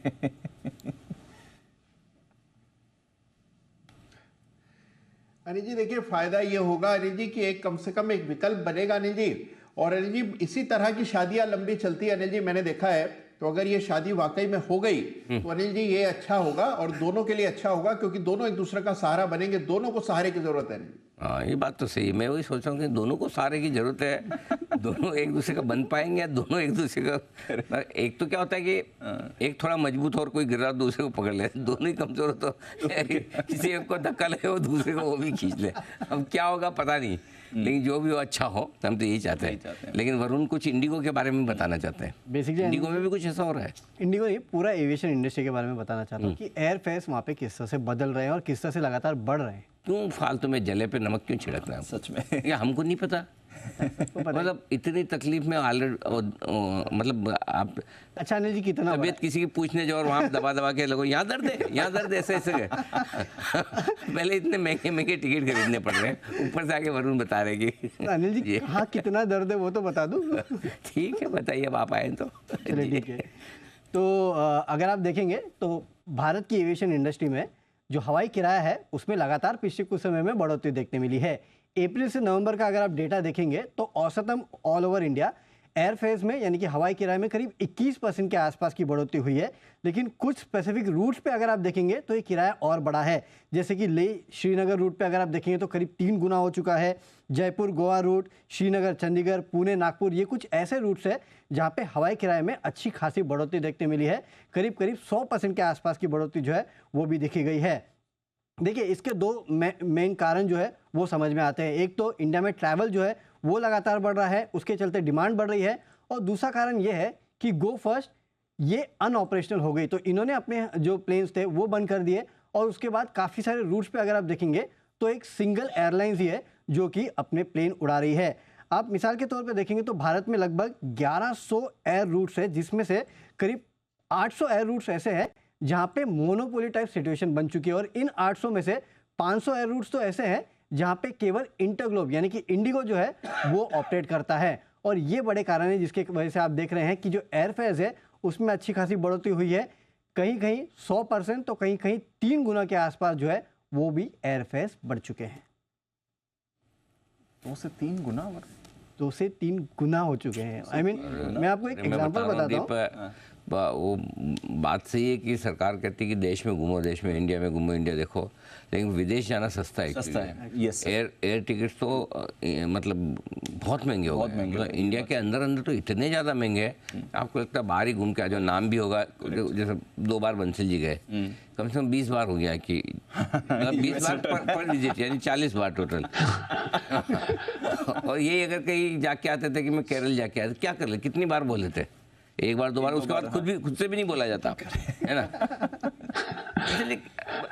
अनिल जी देखिए, फायदा ये होगा अनिल जी कि एक कम से कम एक विकल्प बनेगा अनिल जी। और अनिल जी इसी तरह की शादियां लंबी चलती है अनिल जी, मैंने देखा है। तो अगर ये शादी वाकई में हो गई तो अनिल जी ये अच्छा होगा और दोनों के लिए अच्छा होगा, क्योंकि दोनों एक दूसरे का सहारा बनेंगे। दोनों को सहारे की जरूरत है। हाँ, ये बात तो सही है। मैं वही सोच रहा हूँ कि दोनों को सहारे की जरूरत है। दोनों एक दूसरे का बन पाएंगे या दोनों एक दूसरे का, एक तो क्या होता है कि एक थोड़ा मजबूत और कोई गिर रहा दूसरे को पकड़ ले, दोनों ही कमजोर हो तो किसी एक को धक्का ले वो दूसरे को वो भी खींच ले। अब क्या होगा पता नहीं, लेकिन जो भी हो अच्छा हो, हम तो यही चाहते हैं। लेकिन वरुण कुछ इंडिगो के बारे में बताना चाहते हैं। बेसिकली इंडिगो में भी कुछ ऐसा हो रहा है? इंडिगो नहीं, पूरा एविएशन इंडस्ट्री के बारे में बताना चाहता हूँ कि एयर फेयर्स वहाँ पे किस तरह से बदल रहे हैं और किस तरह से लगातार बढ़ रहे हैं। क्यों फालतू में जले पे नमक क्यों छिड़क रहे हैं? सच में या हमको नहीं पता? मतलब इतनी तकलीफ में ऑलरेडी, मतलब आप, अच्छा अनिल जी कितना तबीयत किसी की पूछने जाओ और वहाँ दबा दबा के लोगों यहाँ दर्द है, यहाँ दर्द है, ऐसे ऐसे पहले इतने महंगे महंगे टिकट खरीदने पड़ रहे हैं, ऊपर से आके वरुण बता रहे कि अनिल जी हाँ कितना दर्द है वो तो बता दूं। ठीक है, बताइए, अब आप आए तो। चलिए ठीक है। तो अगर आप देखेंगे तो भारत की एविएशन इंडस्ट्री में जो हवाई किराया है उसमें लगातार पिछले कुछ समय में बढ़ोतरी देखने मिली है। अप्रैल से नवंबर का अगर आप डेटा देखेंगे तो औसतन all over India air fares में यानी कि हवाई किराए में करीब 21% के आसपास की बढ़ोतरी हुई है। लेकिन कुछ स्पेसिफिक रूट्स पे अगर आप देखेंगे तो ये किराया और बढ़ा है। जैसे कि लेह श्रीनगर रूट पे अगर आप देखेंगे तो करीब 3 गुना हो चुका है। जयपुर गोवा रूट, श्रीनगर चंडीगढ़, पुणे नागपुर, ये कुछ ऐसे रूट्स है जहाँ पे हवाई किराए में अच्छी खासी बढ़ोतरी देखने मिली है। करीब करीब 100% के आसपास की बढ़ोतरी जो है वो भी देखी गई है। देखिए इसके दो मेन कारण जो है वो समझ में आते हैं। एक तो इंडिया में ट्रैवल जो है वो लगातार बढ़ रहा है, उसके चलते डिमांड बढ़ रही है। और दूसरा कारण ये है कि गो फर्स्ट ये अनऑपरेशनल हो गई, तो इन्होंने अपने जो प्लेन्स थे वो बंद कर दिए। और उसके बाद काफ़ी सारे रूट्स पे अगर आप देखेंगे तो एक सिंगल एयरलाइंस ही है जो कि अपने प्लेन उड़ा रही है। आप मिसाल के तौर पे देखेंगे तो भारत में लगभग 1100 एयर रूट्स है, जिसमें से करीब 800 एयर रूट्स ऐसे हैं जहाँ पे मोनोपोली टाइप सिचुएशन बन चुकी है। और इन 800 में से 500 एयर रूट्स तो ऐसे हैं जहाँ पे केवल इंटरग्लोब यानी कि इंडिगो जो है वो ऑपरेट करता है। और ये बड़े कारण है जिसके वजह से आप देख रहे हैं कि जो एयरफेयर्स है उसमें अच्छी खासी बढ़ोतरी हुई है। कहीं कहीं 100% तो कहीं कहीं 3 गुना के आसपास जो है वो भी एयरफेयर्स बढ़ चुके हैं। 2 से 3 गुना? 2 से 3 गुना हो चुके हैं। आई मीन मैं आपको एक एग्जांपल बताता हूँ। वो बात सही है कि सरकार कहती है कि देश में घूमो, देश में, इंडिया में घूमो, इंडिया देखो, लेकिन विदेश जाना सस्ता है। सस्ता है, यस। एयर टिकट्स तो मतलब बहुत महंगे हो गए। मतलब इंडिया के अंदर अंदर तो इतने ज़्यादा महंगे हैं, आपको लगता है बाहर ही घूम के आ जाओ। नाम भी होगा, जैसे 2 बार बंसल जी गए, कम से कम 20 बार हो गया कि मतलब 20 बार पर विजिट, यानी 40 बार टोटल। और यही अगर कहीं जाके आते थे कि मैं केरल जाके आया, क्या कर ले, कितनी बार बोले थे? 1 बार 2 बार, उसके बाद खुद से भी नहीं बोला जाता, है ना?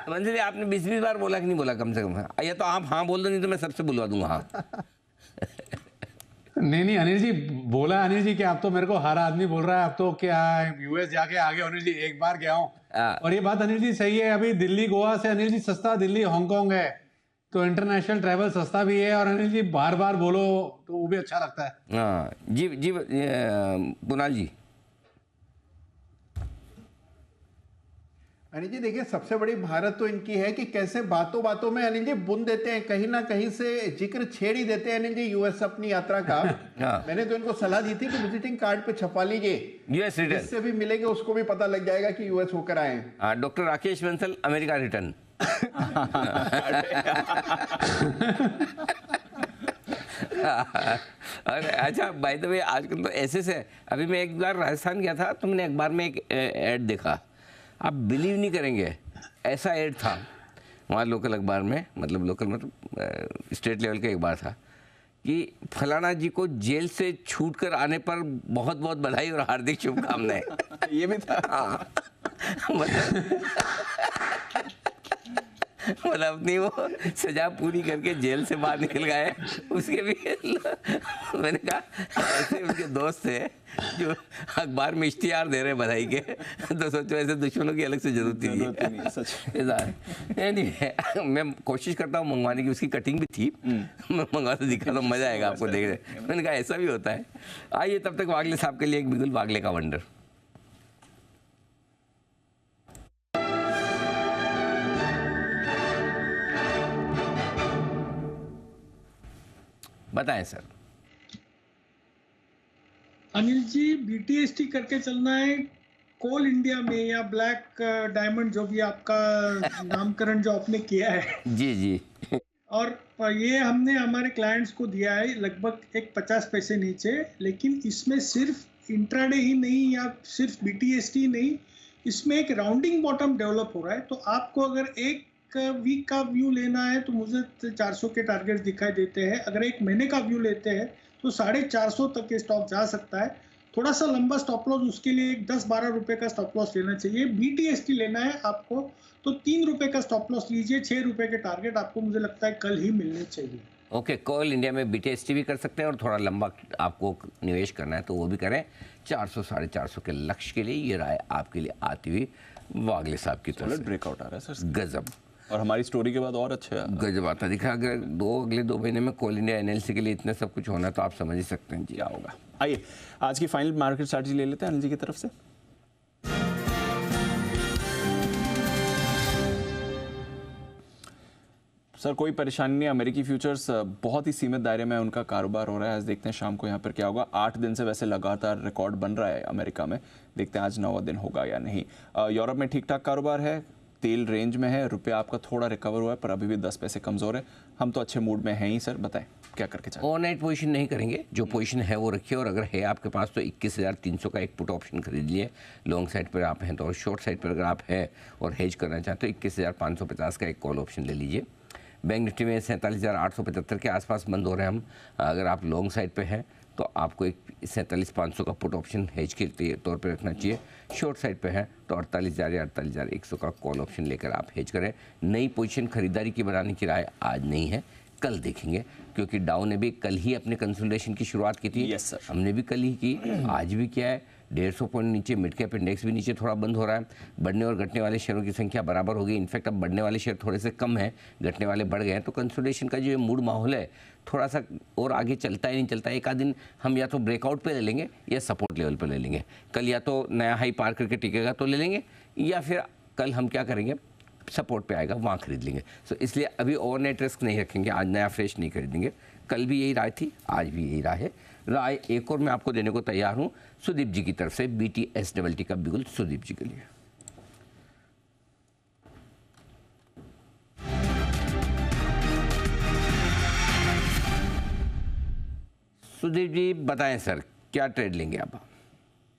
मंजरी आपने 20-20 बार बोला कि नहीं बोला कम से कम? या तो आप हाँ बोल दो, नहीं तो मैं सबसे बुलवा दूंगा हाँ। नहीं अनिल जी बोला, अनिल जी कि आप तो मेरे को हर आदमी बोल रहा है, आप तो क्या यूएस जाके आ गए। अनिल जी एक बार गया हूँ और ये बात अनिल जी सही है। अभी दिल्ली गोवा से अनिल जी सस्ता दिल्ली हांगकांग है, तो इंटरनेशनल ट्रैवल सस्ता भी है। और अनिल जी बार बार बोलो तो वो भी अच्छा लगता है। हाँ जी कुणाल जी। अनिल जी देखिए, सबसे बड़ी भारत तो इनकी है कि कैसे बातों बातों में अनिल जी बुन देते हैं, कहीं ना कहीं से जिक्र छेड़ ही देते हैं अनिल जी यूएस अपनी यात्रा का। मैंने तो इनको सलाह दी थी कि विजिटिंग कार्ड पे छपा लीजिए, यूएस रिटर्न, जिससे भी मिलेंगे उसको भी पता लग जाएगा कि यूएस होकर आए हैं। Doctor Rakesh Bansal America return. अच्छा बाय द वे, आजकल तो ऐसे से, अभी मैं एक बार राजस्थान गया था तो मैंने अखबार में एक ऐड देखा, आप बिलीव नहीं करेंगे, ऐसा ऐड था वहाँ लोकल अखबार में, मतलब लोकल मतलब स्टेट लेवल का अखबार था कि फलाना जी को जेल से छूट कर आने पर बहुत बहुत बधाई और हार्दिक शुभकामनाएं। ये भी था। हाँ मतलब मतलब अपनी वो सजा पूरी करके जेल से बाहर निकल गए, उसके भी मैंने कहा ऐसे उनके दोस्त थे जो अखबार में इश्तिहार दे रहे बधाई के, तो सोचो ऐसे दुश्मनों की अलग से जरूरत नहीं है। सच मैं कोशिश करता हूँ मंगवाने की, उसकी कटिंग भी थी, मैं मंगवा तो दिखा तो मजा आएगा आपको देख रहे। मैंने कहा ऐसा भी होता है। आइए तब तक वागले साहब के लिए एक बिल्कुल वागले का वंडर। बताएं सर। अनिल जी, BTST करके चलना है कोल इंडिया में या ब्लैक डायमंड, जो भी आपका नामकरण जो आपने किया है। जी जी। और ये हमने हमारे क्लाइंट्स को दिया है लगभग एक 50 पैसे नीचे, लेकिन इसमें सिर्फ इंट्राडे ही नहीं या सिर्फ BTST नहीं, इसमें एक राउंडिंग बॉटम डेवलप हो रहा है। तो आपको अगर एक वीक का व्यू लेना है तो मुझे 400 के टारगेट दिखाई देते हैं। अगर एक महीने का व्यू लेते हैं तो 450 तक के स्टॉक जा सकता है। थोड़ा सा लंबा स्टॉप लॉस, उसके लिए एक 10-12 रुपए का स्टॉप लॉस लेना चाहिए। BTST लेना है आपको तो 3 रुपए का स्टॉप लॉस लीजिए, 6 रुपए के टारगेट आपको मुझे लगता है कल ही मिलने चाहिए। ओके, कोल इंडिया में BTST भी कर सकते हैं और थोड़ा लंबा आपको निवेश करना है तो वो भी करें। 400-450 के लक्ष्य के लिए ये राय आपके लिए आती हुई वागले साहब की तरफ से। ब्रेकआउट आ रहा है सर, गजब। और हमारी स्टोरी के बाद और अच्छा गजब आता दिखा। अगर अगले 2 महीने में कोल इंडिया NLC के लिए इतना सब कुछ होना तो आप समझ ही सकते हैं जी क्या होगा। आइए आज की फाइनल मार्केट स्ट्रैटेजी ले लेते हैं अनिल जी की तरफ से। सर कोई परेशानी नहीं, अमेरिकी फ्यूचर्स बहुत ही सीमित दायरे में उनका कारोबार हो रहा है। आज देखते हैं शाम को यहाँ पर क्या होगा। 8 दिन से वैसे लगातार रिकॉर्ड बन रहा है अमेरिका में, देखते हैं आज 9वां दिन होगा या नहीं। यूरोप में ठीक ठाक कारोबार है, तेल रेंज में है, रुपया आपका थोड़ा रिकवर हुआ है पर अभी भी 10 पैसे कमजोर है। हम तो अच्छे मूड में हैं ही सर, बताएं क्या करके चाहते हैं। ओवरनाइट पोजीशन नहीं करेंगे, जो पोजीशन है वो रखिए, और अगर है आपके पास तो 21,300 का एक पुट ऑप्शन खरीद लिए लॉन्ग साइड पर आप हैं तो, और शॉर्ट साइड पर अगर आप हैं और हेज करना चाहते हो 21,550 का एक कॉल ऑप्शन ले लीजिए। बैंक निफ्टी में 47,875 के आसपास बंद हो रहे हैं हम। अगर आप लॉन्ग साइड पे हैं तो आपको एक 47,500 का पुट ऑप्शन हेज के तौर पे रखना चाहिए। शॉर्ट साइड पे है तो 48,000 या 48,100 का कॉल ऑप्शन लेकर आप हेज करें। नई पोजीशन खरीदारी की बनाने की राय आज नहीं है, कल देखेंगे, क्योंकि डाउ ने भी कल ही अपने कंसोलिडेशन की शुरुआत की थी। यस सर, हमने भी कल ही की, आज भी किया है। 150 पॉइंट नीचे मिड कैप इंडेक्स भी नीचे थोड़ा बंद हो रहा है। बढ़ने और घटने वाले शेयरों की संख्या बराबर हो गई। इनफैक्ट अब बढ़ने वाले शेयर थोड़े से कम हैं, घटने वाले बढ़ गए हैं। तो कंसोलिडेशन का जो ये मूड माहौल है थोड़ा सा और आगे चलता है नहीं चलता है। एक आध दिन हम या तो ब्रेकआउट पे ले लेंगे या सपोर्ट लेवल पे ले लेंगे। कल या तो नया हाई पार करके टिकेगा तो ले लेंगे, या फिर कल हम क्या करेंगे, सपोर्ट पे आएगा वहाँ खरीद लेंगे। सो इसलिए अभी ओवरनाइट रिस्क नहीं रखेंगे, आज नया फ्रेश नहीं खरीदेंगे। कल भी यही राय थी, आज भी यही राय है। राय एक और मैं आपको देने को तैयार हूँ सुदीप जी की तरफ से, BTST का बिल्कुल सुदीप जी के लिए। सुदीप जी बताएं सर, क्या ट्रेड लेंगे आप?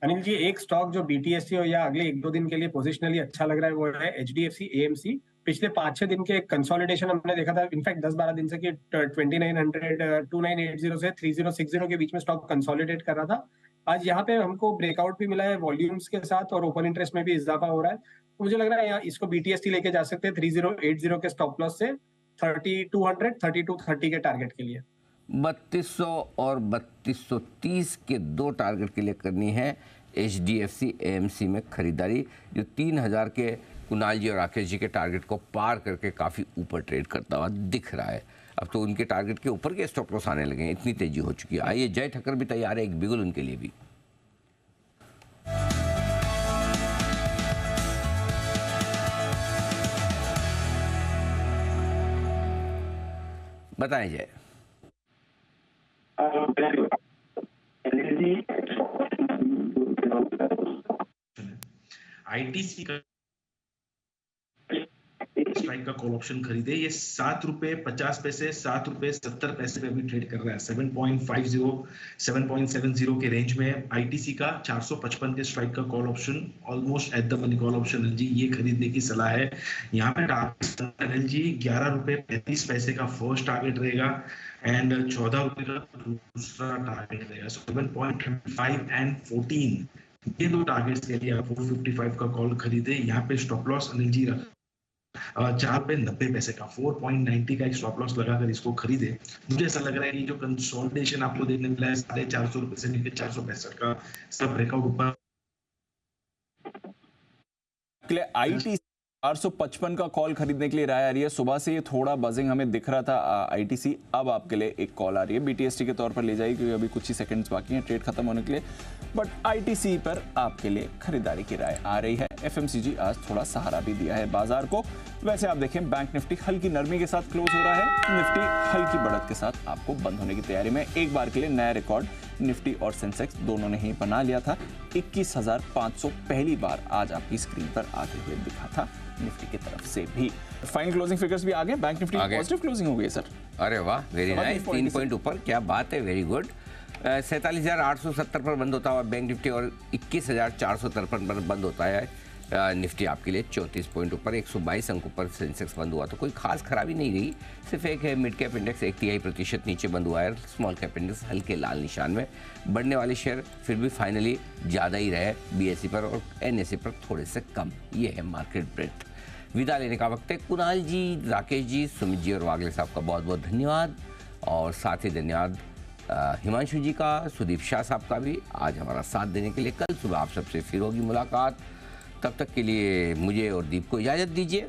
अनिल जी, एक स्टॉक जो BTST हो या अगले 1-2 दिन के लिए पोजिशनली अच्छा लग रहा है वो है HDFC AMC। पिछले 5-6 दिन के कंसोलिडेशन हमने देखा था, इनफैक्ट 10-12 दिन से कि 2900 2980 से 3060 के बीच में स्टॉक कंसोलिडेट कर रहा था। आज यहाँ पे हमको ब्रेकआउट भी मिला है वॉल्यूम्स के साथ और ओपन इंटरेस्ट में भी इजाफा हो रहा है। तो मुझे लग रहा है यहाँ इसको BTST लेके जा सकते हैं 3080 के स्टॉप लॉस से 3200 3230 के टारगेट के लिए। 3200 और 3230 के 2 टारगेट के लिए करनी है HDFC AMC में खरीदारी, जो 3000 के कुणाल जी और राकेश जी के टारगेट को पार करके काफ़ी ऊपर ट्रेड करता हुआ दिख रहा है। अब तो उनके टारगेट के ऊपर के स्टॉप लॉस आने लगे हैं, इतनी तेजी हो चुकी है। आइए जय ठक्कर भी तैयार है, एक बिगुल उनके लिए भी। बताएं जय। ITC का स्ट्राइक का कॉल ऑप्शन खरीदे, ये 7 रुपए 50 पैसे 7 रुपए 70 पैसे पे अभी ट्रेड कर रहा है। 7.50 7.70 के रेंज में ITC का 455 के स्ट्राइक का call option, almost at the money call option LG, ये खरीदने की सलाह है। यहाँ पे टारगेट एलजी 11 रुपए 35 पैसे का फर्स्ट टारगेट रहेगा एंड 14 रुपए का दूसरा टारगेट रहेगा। 7.25 एंड 14 ये 2 टारगेट्स के लिए आप 455 का कॉल खरीदे। यहाँ पे स्टॉप लॉस एलजी रख ₹4.90 का 4.90 का एक स्टॉप लॉस लगाकर इसको खरीदे। मुझे ऐसा लग रहा है कि जो कंसोलिडेशन आपको देखने मिला है ₹450 से लेकर 465 का सब ब्रेकआउट ऊपर आईटी 455 का कॉल खरीदने के लिए राय आ रही है। सुबह से ये थोड़ा बजिंग हमें दिख रहा था आईटीसी, अब आपके लिए एक कॉल आ रही है। बीटीएसटी के तौर पर ले जाइए क्योंकि अभी कुछ ही सेकंड्स बाकी हैं ट्रेड खत्म होने के लिए, बट आईटीसी पर आपके लिए खरीदारी की राय आ रही है। एफएमसीजी आज थोड़ा सहारा भी दिया है बाजार को। वैसे आप देखें बैंक निफ्टी हल्की नरमी के साथ क्लोज हो रहा है, निफ्टी हल्की बढ़त के साथ आपको बंद होने की तैयारी में। एक बार के लिए नया रिकॉर्ड निफ्टी और सेंसेक्स दोनों ने ही बना लिया था। 21,500 पहली बार आज आपकी स्क्रीन पर आते हुए दिखा था निफ्टी की तरफ से भी। फाइनल क्लोजिंग फिगर्स भी आ गए। बैंक निफ्टी पॉजिटिव क्लोजिंग हो गई सर। अरे वाह, वेरी नाइस, 3 पॉइंट ऊपर, क्या बात है, वेरी गुड। 47,870 पर बंद होता हुआ बैंक निफ्टी और 21,453 पर बंद होता है निफ्टी आपके लिए 34 पॉइंट ऊपर। 122 अंकों पर सेंसेक्स बंद हुआ, तो कोई खास खराबी नहीं रही। सिर्फ एक है मिड कैप इंडेक्स 1/3% नीचे बंद हुआ है। स्मॉल कैप इंडेक्स हल्के लाल निशान में। बढ़ने वाले शेयर फिर भी फाइनली ज़्यादा ही रहे बीएसई पर और एनएसई पर थोड़े से कम। ये है मार्केट ब्रेथ। विदा लेने का वक्त है। कुणाल जी, राकेश जी, सुमित जी और वागले साहब का बहुत बहुत धन्यवाद, और साथ ही धन्यवाद हिमांशु जी का, सुदीप शाह साहब का भी आज हमारा साथ देने के लिए। कल सुबह आप सबसे फिर होगी मुलाकात। तब तक के लिए मुझे और दीप को इजाज़त दीजिए।